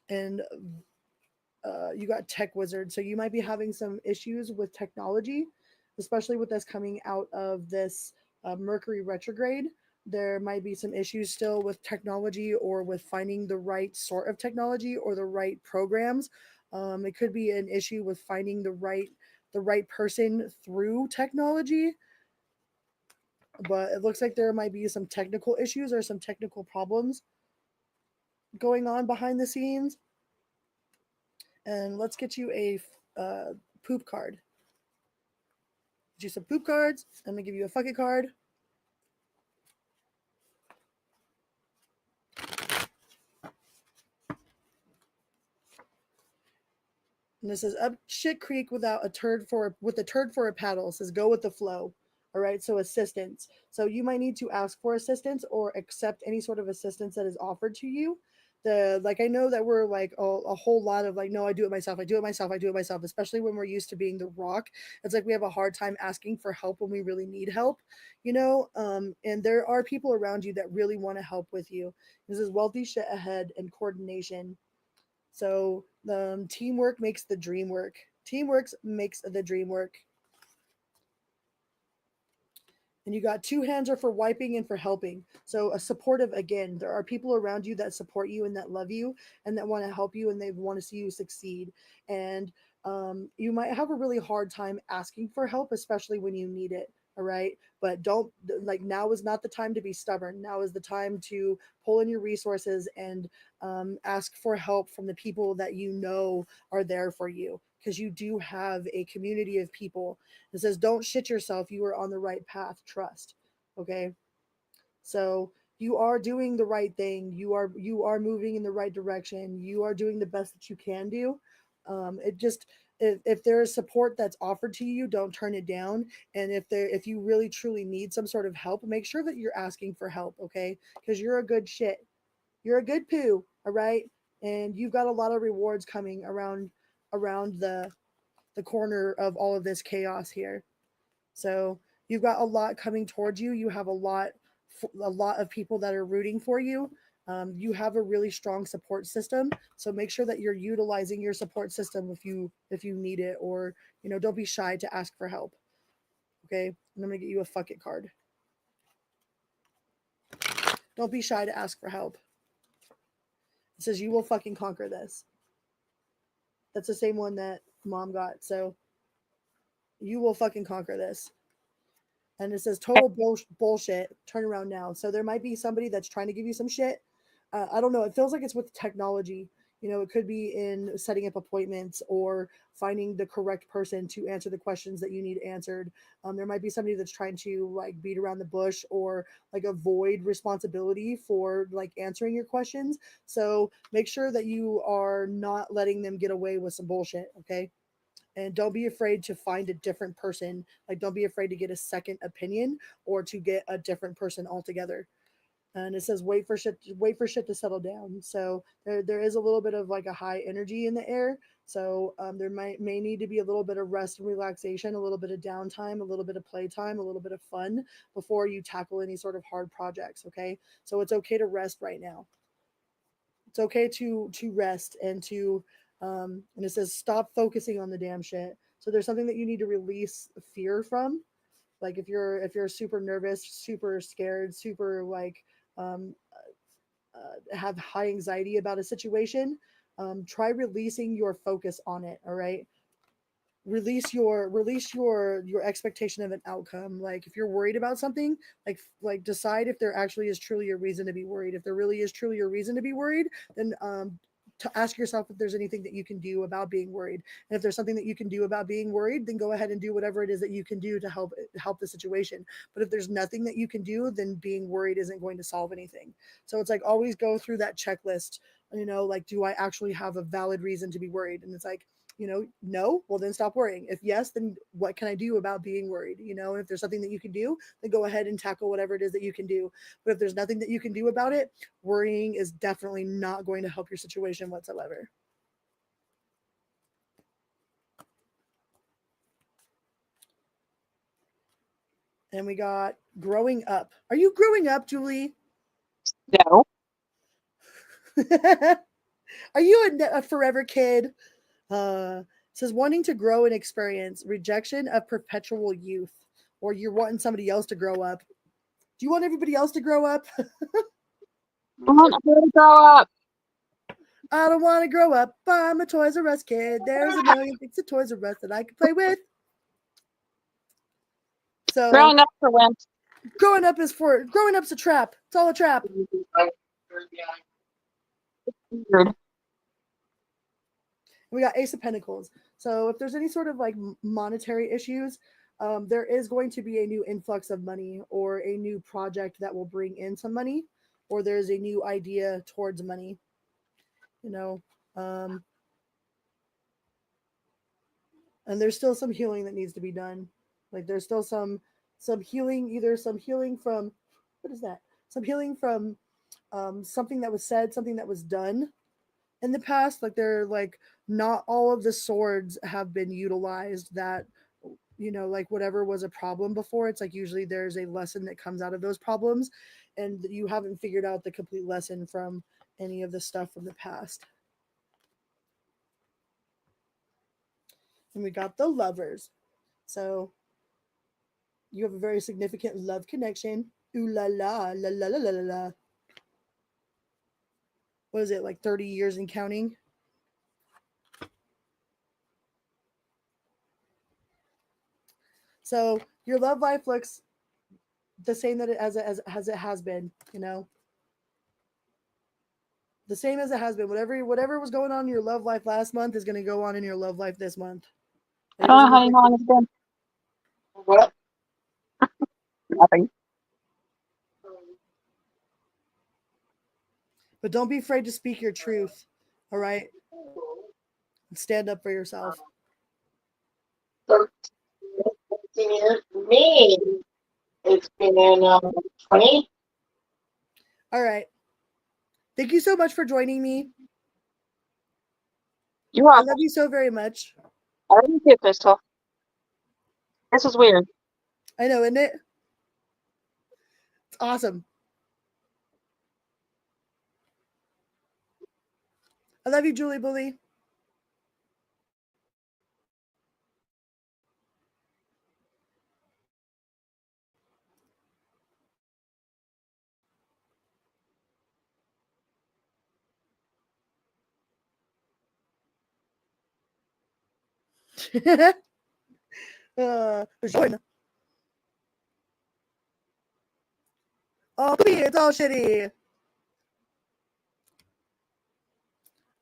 And you got tech wizard, so you might be having some issues with technology, especially with us coming out of this Mercury retrograde. There might be some issues still with technology, or with finding the right sort of technology or the right programs. It could be an issue with finding the right person through technology. But it looks like there might be some technical issues or some technical problems going on behind the scenes. And let's get you a poop card. Get you some poop cards. I'm gonna give you a fuck it card. And this is up shit creek without a turd for with a turd for a paddle. It says go with the flow. All right, so assistance. So you might need to ask for assistance or accept any sort of assistance that is offered to you. I know that we're like a whole lot of like, no, I do it myself, I do it myself, I do it myself, especially when we're used to being the rock. It's like we have a hard time asking for help when we really need help, you know. And there are people around you that really want to help with you. This is wealthy shit ahead and coordination. So teamwork makes the dream work. Teamwork makes the dream work. And you got two hands are for wiping and for helping. So a supportive again. There are people around you that support you and that love you and that want to help you and they want to see you succeed. And you might have a really hard time asking for help, especially when you need it. All right. But don't, like, now is not the time to be stubborn. Now is the time to pull in your resources and ask for help from the people that you know are there for you, because you do have a community of people that says, don't shit yourself. You are on the right path. Trust. Okay. So you are doing the right thing. You are moving in the right direction. You are doing the best that you can do. It just, if there is support that's offered to you, don't turn it down. And if you really truly need some sort of help, make sure that you're asking for help, okay? Because you're a good shit. You're a good poo, all right? And you've got a lot of rewards coming around the corner of all of this chaos here. So you've got a lot coming towards you. You have a lot of people that are rooting for you. You have a really strong support system. So make sure that you're utilizing your support system if you need it, or don't be shy to ask for help. Okay, and I'm gonna get you a fuck it card. Don't be shy to ask for help. It says you will fucking conquer this. That's the same one that mom got. So you will fucking conquer this. And it says total bullshit. Turn around now. So there might be somebody that's trying to give you some shit. I don't know. It feels like it's with technology. It could be in setting up appointments or finding the correct person to answer the questions that you need answered. There might be somebody that's trying to like beat around the bush or like avoid responsibility for like answering your questions. So make sure that you are not letting them get away with some bullshit. Okay. And don't be afraid to find a different person. Like, don't be afraid to get a second opinion or to get a different person altogether. And it says wait for shit to settle down. So there is a little bit of like a high energy in the air. So there may need to be a little bit of rest and relaxation, a little bit of downtime, a little bit of playtime, a little bit of fun before you tackle any sort of hard projects. Okay, so it's okay to rest right now. It's okay to rest and it says stop focusing on the damn shit. So there's something that you need to release fear from. Like if you're super nervous, super scared, super like um, have high anxiety about a situation, try releasing your focus on it. All right, release your expectation of an outcome. Like if you're worried about something, like decide if there actually is truly a reason to be worried. If there really is truly a reason to be worried, then to ask yourself if there's anything that you can do about being worried. And if there's something that you can do about being worried, then go ahead and do whatever it is that you can do to help the situation. But if there's nothing that you can do, then being worried isn't going to solve anything. So it's like always go through that checklist, like, do I actually have a valid reason to be worried? And it's like, no, well then stop worrying. If yes, then what can I do about being worried? And if there's something that you can do, then go ahead and tackle whatever it is that you can do. But if there's nothing that you can do about it, worrying is definitely not going to help your situation whatsoever. And we got growing up. Are you growing up, Julie? No. Are you a forever kid? Says wanting to grow and experience rejection of perpetual youth, or you're wanting somebody else to grow up. Do you want everybody else to grow up? I want to grow up. I don't want to grow up. I'm a Toys R Us kid. There's a million things at Toys R Us that I can play with. So Growing up for wimps. growing up's a trap. It's all a trap. Weird. We got Ace of Pentacles. So if there's any sort of like monetary issues, there is going to be a new influx of money or a new project that will bring in some money, or there's a new idea towards money. And there's still some healing that needs to be done. Like there's still some healing, either some healing from what is that? Some healing from something that was said, something that was done in the past. Like they're like not all of the swords have been utilized that like whatever was a problem before, it's like usually there's a lesson that comes out of those problems, and you haven't figured out the complete lesson from any of the stuff from the past. And we got the Lovers. So you have a very significant love connection. Ooh la la la la la la la la. What is it, like 30 years and counting? So Your love life looks the same that as it has been, the same as it has been. Whatever was going on in your love life last month is going to go on in your love life this month. I don't know how long it's been. What? Nothing. But don't be afraid to speak your truth. All right, stand up for yourself. 13 years. Me, it's been 20. All right. Thank you so much for joining me. You're I welcome. love you so very much. I love you too, Crystal. This is weird. I know, isn't it? It's awesome. I love you, Julie Bully. Join. Oh, come here. It's all shitty.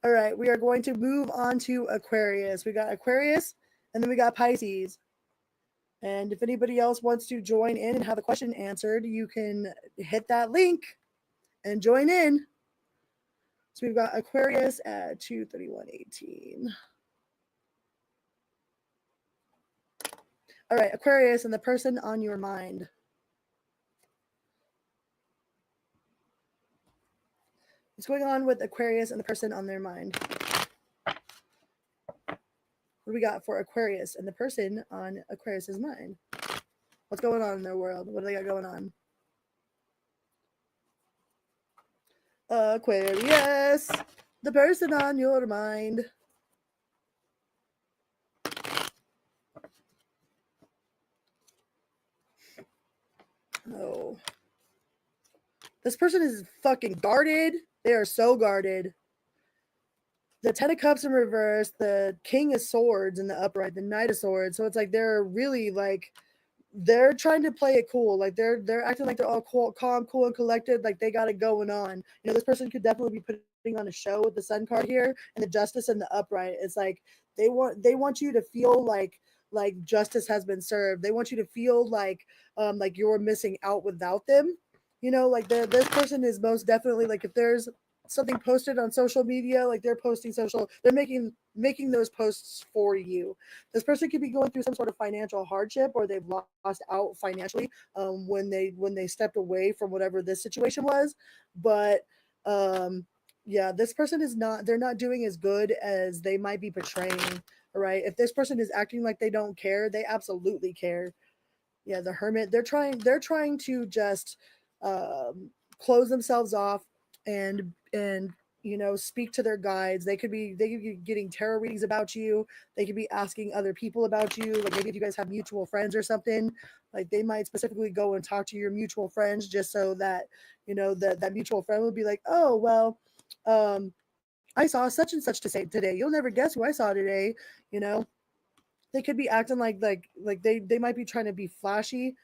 All right, we are going to move on to Aquarius. We got Aquarius, and then we got Pisces. And if anybody else wants to join in and have a question answered, you can hit that link and join in. So we've got Aquarius at 2:31:18. All right, Aquarius and the person on your mind. What's going on with Aquarius and the person on their mind? What do we got for Aquarius and the person on Aquarius's mind? What's going on in their world? What do they got going on? Aquarius, the person on your mind. Oh. This person is fucking guarded. They are so guarded. The Ten of Cups in reverse, the King of Swords in the upright, the Knight of Swords. So it's like they're really like they're trying to play it cool. Like they're acting like they're all cool, calm, cool, and collected. Like they got it going on. This person could definitely be putting on a show with the Sun card here and the Justice and the upright. It's like they want you to feel like justice has been served. They want you to feel like you're missing out without them. Like this person is most definitely like if there's something posted on social media, like they're making those posts for you. This person could be going through some sort of financial hardship, or they've lost out financially when they stepped away from whatever this situation was. But yeah, this person they're not doing as good as they might be portraying. All right, if this person is acting like they don't care, they absolutely care. Yeah, the Hermit, they're trying to just close themselves off and speak to their guides. They could be getting tarot readings about you. They could be asking other people about you, like maybe if you guys have mutual friends or something, like they might specifically go and talk to your mutual friends just so that that mutual friend will be like, oh well, I saw such and such to say today. You'll never guess who I saw today. They could be acting like they might be trying to be flashy.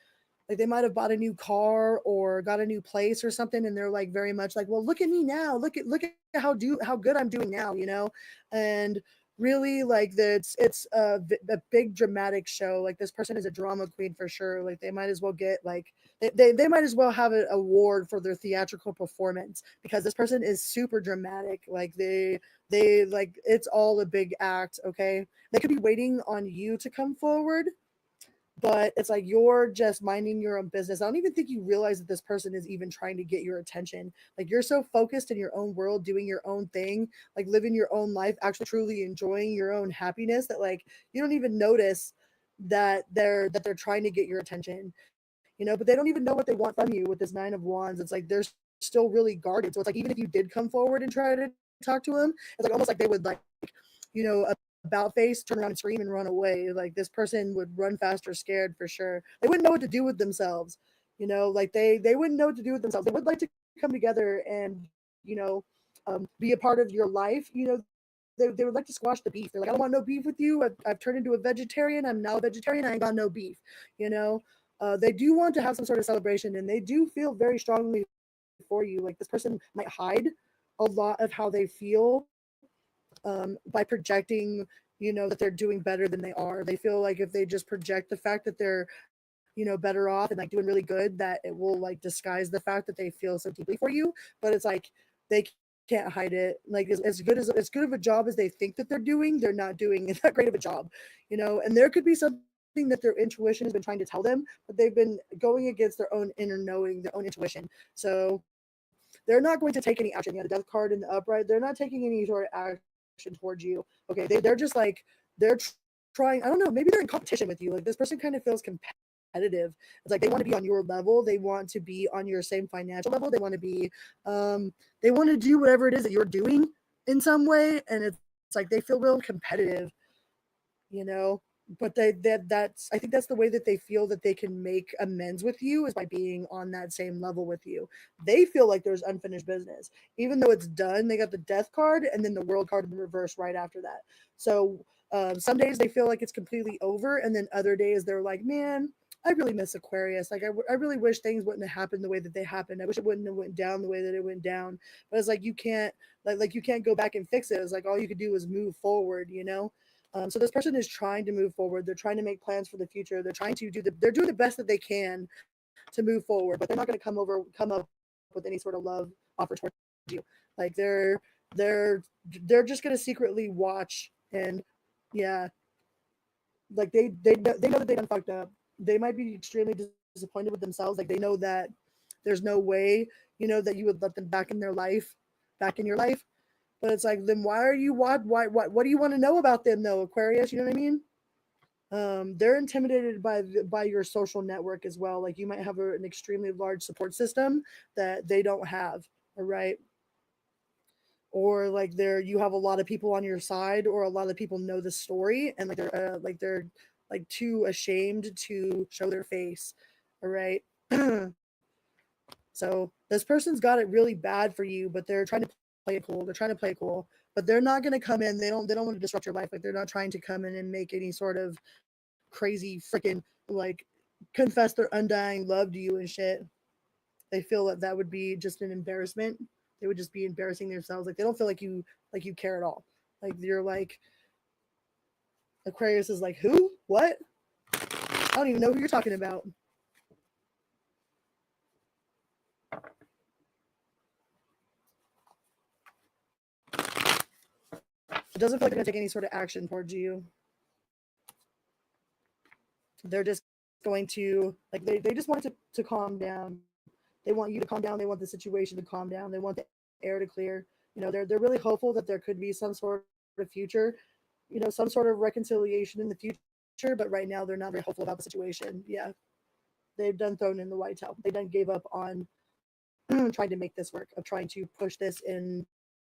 Like they might have bought a new car or got a new place or something, and they're like very much like, well, look at me now. Look at how good I'm doing now, And really, like it's a big dramatic show. Like this person is a drama queen for sure. Like they might as well get like they might as well have an award for their theatrical performance, because this person is super dramatic. Like they like it's all a big act. Okay, they could be waiting on you to come forward, but it's like you're just minding your own business. I don't even think you realize that this person is even trying to get your attention. Like you're so focused in your own world, doing your own thing, like living your own life, actually truly enjoying your own happiness, that like you don't even notice that they're trying to get your attention. But they don't even know what they want from you with this Nine of Wands. It's like they're still really guarded. So it's like even if you did come forward and try to talk to them, it's like almost like they would like, about face, turn around and scream and run away. Like this person would run faster, scared for sure. They wouldn't know what to do with themselves. Like they wouldn't know what to do with themselves. They would like to come together and be a part of your life. they would like to squash the beef. They're like, I don't want no beef with you. I've turned into a vegetarian. I'm now a vegetarian. I ain't got no beef. You know, they do want to have some sort of celebration, and they do feel very strongly for you. Like this person might hide a lot of how they feel by projecting, you know, that they're doing better than they are. They feel like if they just project the fact that they're, you know, better off and like doing really good, that it will like disguise the fact that they feel so deeply for you. But it's like they can't hide it. Like as good of a job as they think that they're not doing that great of a job, you know. And there could be something that their intuition has been trying to tell them, but they've been going against their own inner knowing, their own intuition. So they're not going to take any action. Yeah, the death card in the upright, they're not taking any sort of action towards you. Okay, they're just like they're trying. I don't know. Maybe they're in competition with you. Like this person kind of feels competitive. It's like they want to be on your level. They want to be on your same financial level. They want to be. They want to do whatever it is that you're doing in some way, and it's like they feel real competitive. You know, but that's I think that's the way that they feel that they can make amends with you is by being on that same level with you. They feel like there's unfinished business even though it's done. They got the death card and then the world card in reverse right after that. So some days they feel like it's completely over, and then other days they're like, man, I really miss Aquarius. Like I really wish things wouldn't have happened the way that they happened. I wish it wouldn't have went down the way that it went down. But it's like you can't like you can't go back and fix it. It's like all you could do is move forward, you know. So this person is trying to move forward. They're trying to make plans for the future. They're trying to they're doing the best that they can to move forward, but they're not going to come up with any sort of love offer towards you. Like they're just going to secretly watch and yeah, like they know that they done fucked up. They might be extremely disappointed with themselves. Like they know that there's no way, you know, that you would let them back in their life, back in your life. But it's like, then why are you what do you want to know about them though, Aquarius? You know what I mean? They're intimidated by your social network as well. Like you might have an extremely large support system that they don't have. All right. Or like you have a lot of people on your side, or a lot of people know the story, and they're like too ashamed to show their face. All right. So this person's got it really bad for you, but they're trying to play it cool. They're trying to play it cool, but they're not going to come in. They don't want to disrupt your life. Like they're not trying to come in and make any sort of crazy freaking like confess their undying love to you and shit. They feel that would be just an embarrassment. They would just be embarrassing themselves. Like they don't feel like you care at all. Like you're like Aquarius is like, who? What? I don't even know who you're talking about. It doesn't feel like they're gonna take any sort of action towards you. They're just going to like they just want to calm down. They want you to calm down. They want the situation to calm down. They want the air to clear. You know, they're really hopeful that there could be some sort of future, you know, some sort of reconciliation in the future. But right now, they're not very hopeful about the situation. Yeah, they've done thrown in the white towel. They done gave up on trying to make this work, of trying to push this in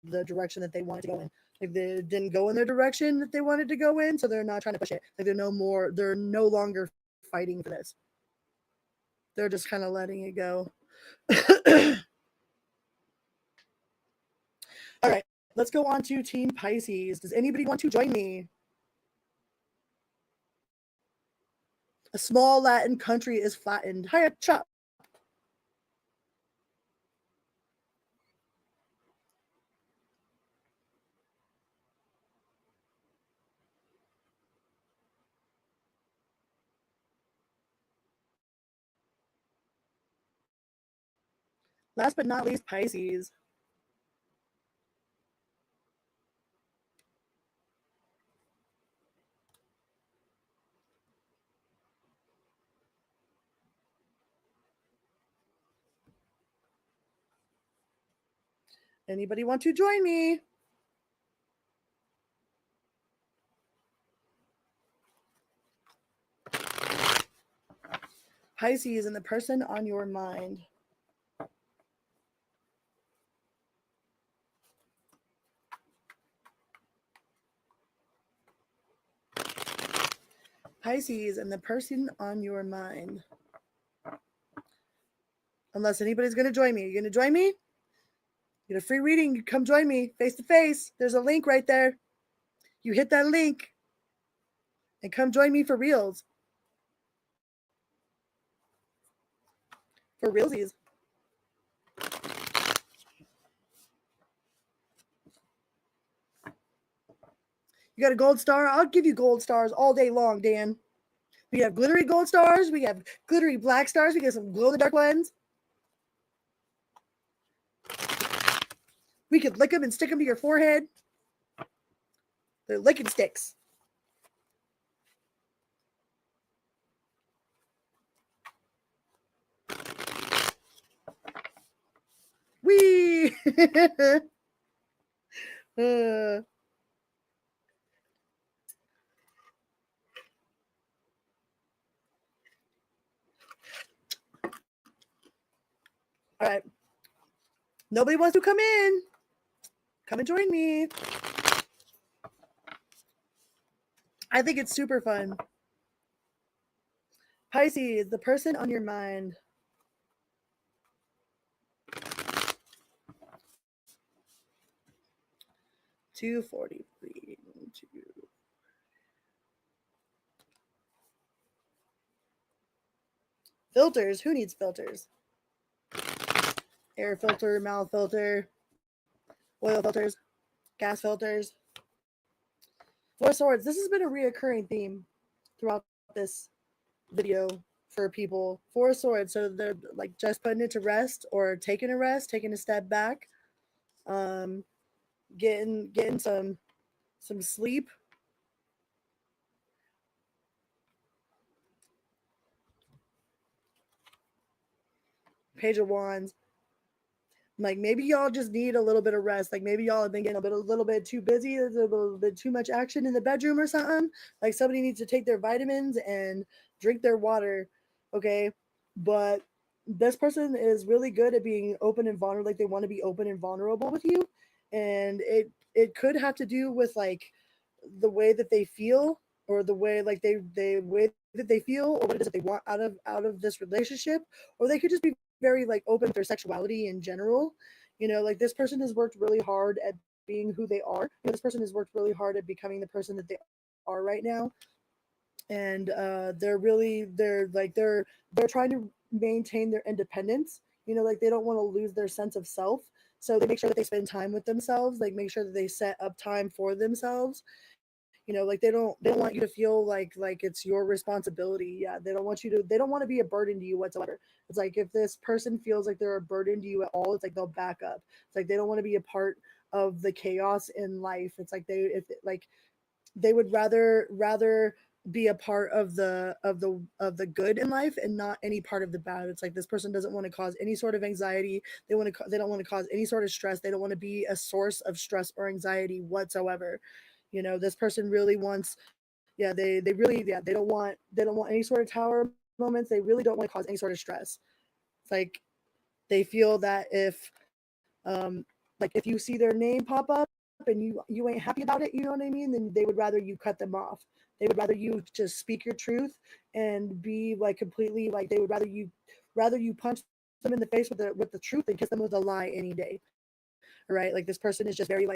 the direction that they wanted to go in. Like they didn't go in the direction that they wanted to go in, so they're not trying to push it. Like they're no longer fighting for this. They're just kind of letting it go. All right, let's go on to Team Pisces. Does anybody want to join me? A small Latin country is flattened. Hiya, chop. Last but not least, Pisces. Anybody want to join me? Pisces and the person on your mind. Pisces and the person on your mind. Unless anybody's going to join me. Are you going to join me? Get a free reading. Come join me face to face. There's a link right there. you hit that link and come join me for reals. For realsies. You got a gold star? I'll give you gold stars all day long, Dan. We have glittery gold stars. We have glittery black stars. We got some glow-in-the-dark ones. We could lick them and stick them to your forehead. They're licking sticks. Wee! All right. Nobody wants to come in. Come and join me. I think it's super fun. Pisces, the person on your mind. $2.43. Filters. Who needs filters? Air filter, mouth filter, oil filters, gas filters. Four of Swords. This has been a reoccurring theme throughout this video for people. Four of Swords. So they're like just putting it to rest or taking a rest, taking a step back, getting some sleep. Page of Wands. Like maybe y'all just need a little bit of rest. Like maybe y'all have been getting a little bit too busy. There's a little bit too much action in the bedroom or something. Like somebody needs to take their vitamins and drink their water. Okay. But this person is really good at being open and vulnerable. Like they want to be open and vulnerable with you. And it could have to do with like the way that they feel or the way like they way that they feel or what it is that they want out of this relationship, or they could just be very like open to their sexuality in general. You know, like this person has worked really hard at being who they are. You know, this person has worked really hard at becoming the person that they are right now. And they're trying to maintain their independence. You know, like they don't want to lose their sense of self. So they make sure that they spend time with themselves, like make sure that they set up time for themselves. You know, like they don't want you to feel like it's your responsibility. Yeah, they don't want to be a burden to you whatsoever. It's like if this person feels like they're a burden to you at all, it's like they'll back up. It's like they don't want to be a part of the chaos in life. It's like they would rather be a part of the good in life and not any part of the bad. It's like this person doesn't want to cause any sort of anxiety. They don't want to cause any sort of stress. They don't want to be a source of stress or anxiety whatsoever. You know, this person really wants, they don't want any sort of tower moments. They really don't want to cause any sort of stress. It's like they feel that if you see their name pop up and you ain't happy about it, you know what I mean, then they would rather you cut them off. They would rather you just speak your truth and be like completely like they would rather you punch them in the face with the truth and kiss them with a lie any day. All right, like this person is just very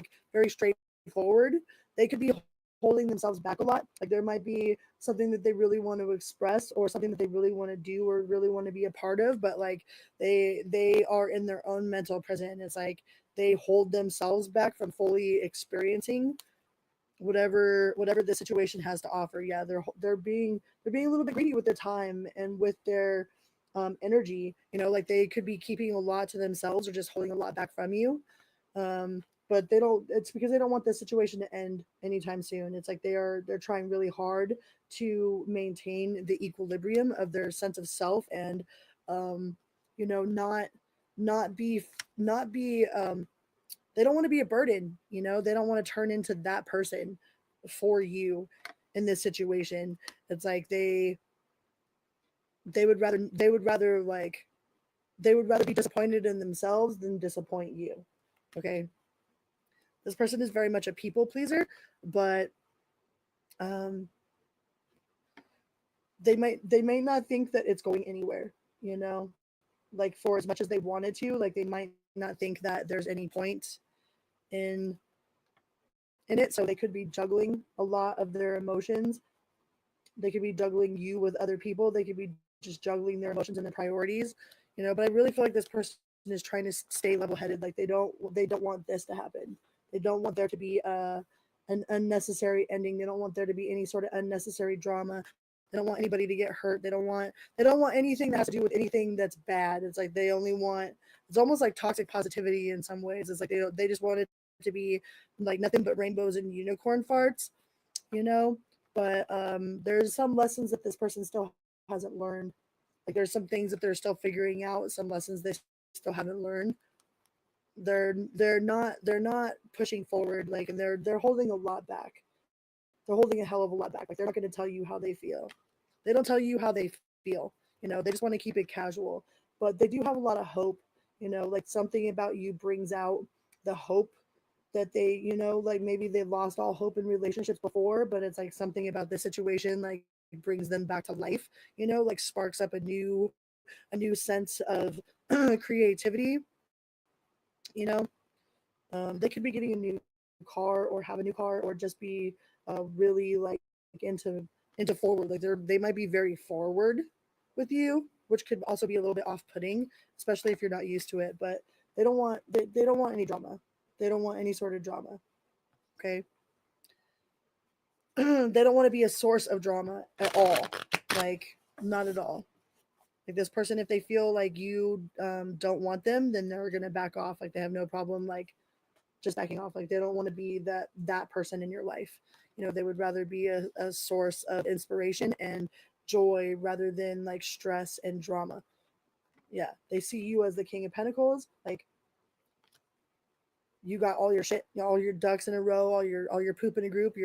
straightforward. They could be holding themselves back a lot. Like there might be something that they really want to express or something that they really want to do or really want to be a part of, but like they are in their own mental prison. It's like they hold themselves back from fully experiencing whatever the situation has to offer. Yeah, they're being a little bit greedy with their time and with their energy. You know, like they could be keeping a lot to themselves or just holding a lot back from you. But it's because they don't want this situation to end anytime soon. It's like they're trying really hard to maintain the equilibrium of their sense of self and not be they don't want to be a burden. You know, they don't want to turn into that person for you in this situation. It's like they would rather be disappointed in themselves than disappoint you. Okay. This person is very much a people pleaser, but they might not think that it's going anywhere, you know, like for as much as they wanted to, like they might not think that there's any point in in it. So they could be juggling a lot of their emotions. They could be juggling you with other people. They could be just juggling their emotions and their priorities, but I really feel like this person is trying to stay level-headed. Like they don't want this to happen. They don't want there to be an unnecessary ending. They don't want there to be any sort of unnecessary drama. They don't want anybody to get hurt. They don't want anything that has to do with anything that's bad. It's like they only want, it's almost like toxic positivity in some ways. It's like they just want it to be like nothing but rainbows and unicorn farts, but there's some lessons that this person still hasn't learned. Like there's some things that they're still figuring out, some lessons they still haven't learned. They're not pushing forward, like, and they're holding a lot back. They're holding a hell of a lot back. Like they're not going to tell you how they feel. They don't tell you how they feel. They just want to keep it casual. But they do have a lot of hope. Like something about you brings out the hope that they, like maybe they lost all hope in relationships before, but it's like something about this situation like brings them back to life, like sparks up a new sense of creativity, you know. They could be getting a new car or have a new car or just be really like into forward. Like they might be very forward with you, which could also be a little bit off-putting, especially if you're not used to it. But they don't want any drama. They don't want any sort of drama. Okay. They don't want to be a source of drama at all. Like not at all. Like this person, if they feel like you don't want them, then they're gonna back off. Like they have no problem like just backing off. Like they don't want to be that person in your life. They would rather be a source of inspiration and joy rather than like stress and drama. Yeah, they see you as the King of Pentacles. Like you got all your shit, all your ducks in a row, all your poop in a group.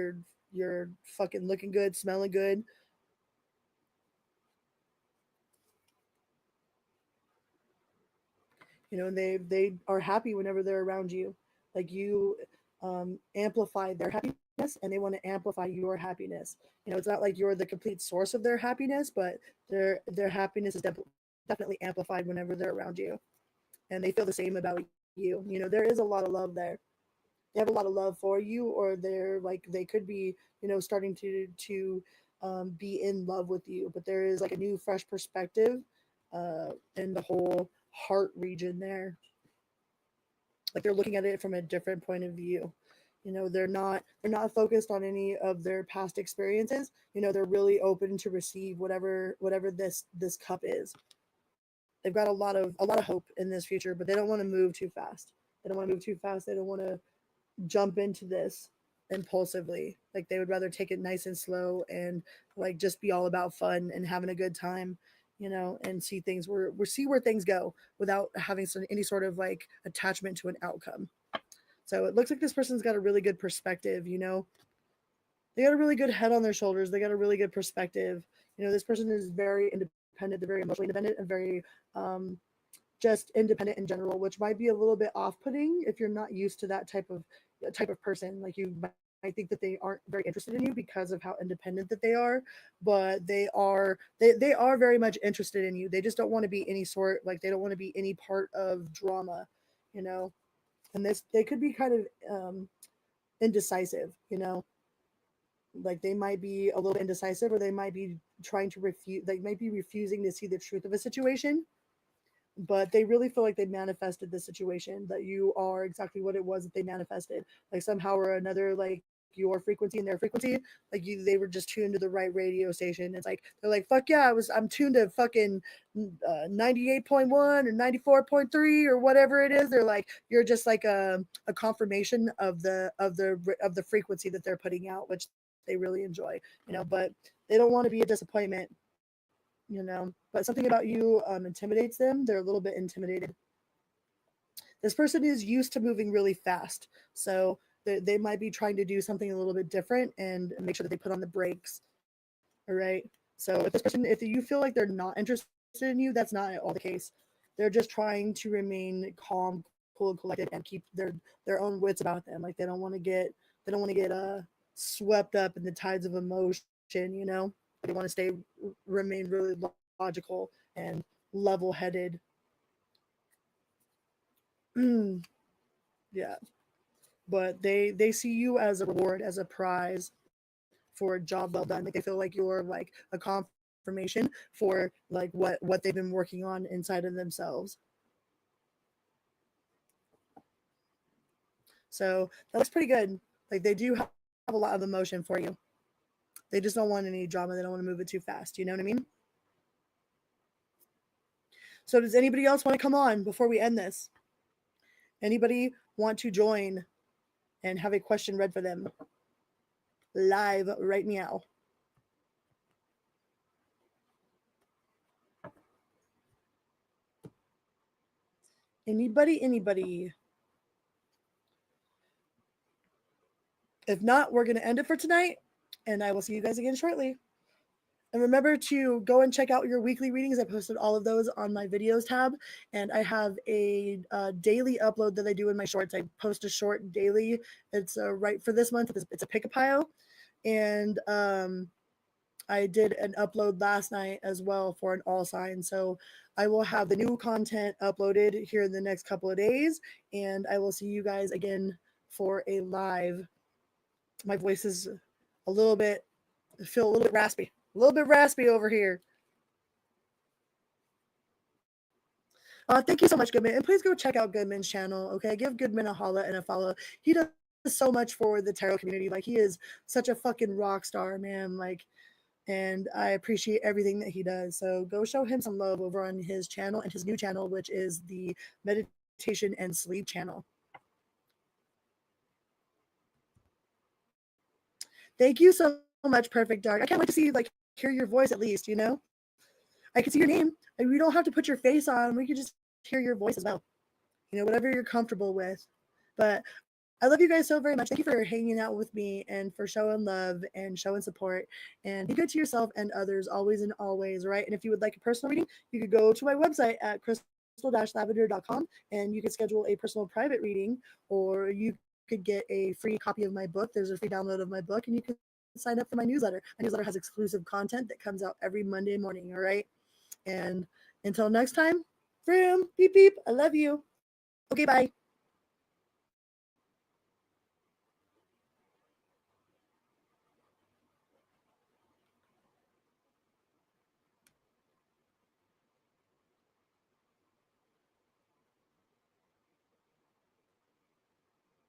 You're fucking looking good, smelling good. They are happy whenever they're around you. Like you amplify their happiness, and they want to amplify your happiness. It's not like you're the complete source of their happiness, but their happiness is definitely amplified whenever they're around you, and they feel the same about you. There is a lot of love there. They have a lot of love for you, or they're like they could be starting to be in love with you, but there is like a new fresh perspective in the whole heart region there. Like they're looking at it from a different point of view. They're not focused on any of their past experiences. They're really open to receive whatever this cup is. They've got a lot of hope in this future, but they don't want to move too fast. They don't want to move too fast. They don't want to jump into this impulsively. Like they would rather take it nice and slow and like just be all about fun and having a good time, and see things where things go without having any sort of like attachment to an outcome. So it looks like this person's got a really good perspective. They got a really good head on their shoulders. They got a really good perspective. This person is very independent. They're very emotionally independent and very just independent in general, which might be a little bit off-putting if you're not used to that type of person. Like you might think that they aren't very interested in you because of how independent that they are, but they are very much interested in you. They just don't want to be any sort, like they don't want to be any part of drama, and they could be kind of indecisive, like they might be a little bit indecisive, or they might be trying to refuse, they might be refusing to see the truth of a situation, but they really feel like they manifested the situation, that you are exactly what it was that they manifested. Like somehow or another, like your frequency and their frequency, like they were just tuned to the right radio station. It's like they're like, fuck yeah, I'm tuned to fucking 98.1 or 94.3 or whatever it is. They're like, you're just like a confirmation of the frequency that they're putting out, which they really enjoy, but they don't want to be a disappointment, but something about you intimidates them. They're a little bit intimidated. This person is used to moving really fast, so they might be trying to do something a little bit different and make sure that they put on the brakes. All right. So if you feel like they're not interested in you, that's not all the case. They're just trying to remain calm, cool, and collected, and keep their own wits about them. Like they don't want to get swept up in the tides of emotion. They want to remain really logical and level-headed. Yeah. but they see you as a reward, as a prize for a job well done. Like they feel like you're like a confirmation for like what they've been working on inside of themselves. So that looks pretty good. Like they do have a lot of emotion for you. They just don't want any drama. They don't want to move it too fast. You know what I mean? So does anybody else want to come on before we end this? Anybody want to join and have a question read for them live right meow? Anybody? If not, we're going to end it for tonight, and I will see you guys again shortly. And remember to go and check out your weekly readings. I posted all of those on my videos tab, and I have a daily upload that I do in my shorts. I post a short daily. It's right for this month. It's a pick-a-pile, and I did an upload last night as well for an all sign. So I will have the new content uploaded here in the next couple of days, and I will see you guys again for a live. My voice is a little bit, I feel a little bit raspy over here. Thank you so much, Goodman. And please go check out Goodman's channel, okay? Give Goodman a holla and a follow. He does so much for the tarot community. Like, he is such a fucking rock star, man. Like, and I appreciate everything that he does. So go show him some love over on his channel and his new channel, which is the Meditation and Sleep channel. Thank you so much, Perfect Dark. I can't wait to see, like, hear your voice at least, you know? I can see your name, and we don't have to put your face on. We can just hear your voice as well. You know, whatever you're comfortable with. But I love you guys so very much. Thank you for hanging out with me and for showing love and showing support. And be good to yourself and others always and always, right? And if you would like a personal reading, you could go to my website at crystal-lavender.com and you can schedule a personal private reading, or you could get a free copy of my book. There's a free download of my book, and you can sign up for my newsletter. My newsletter has exclusive content that comes out every Monday morning, all right? And until next time, vroom, beep, beep, I love you. Okay, bye.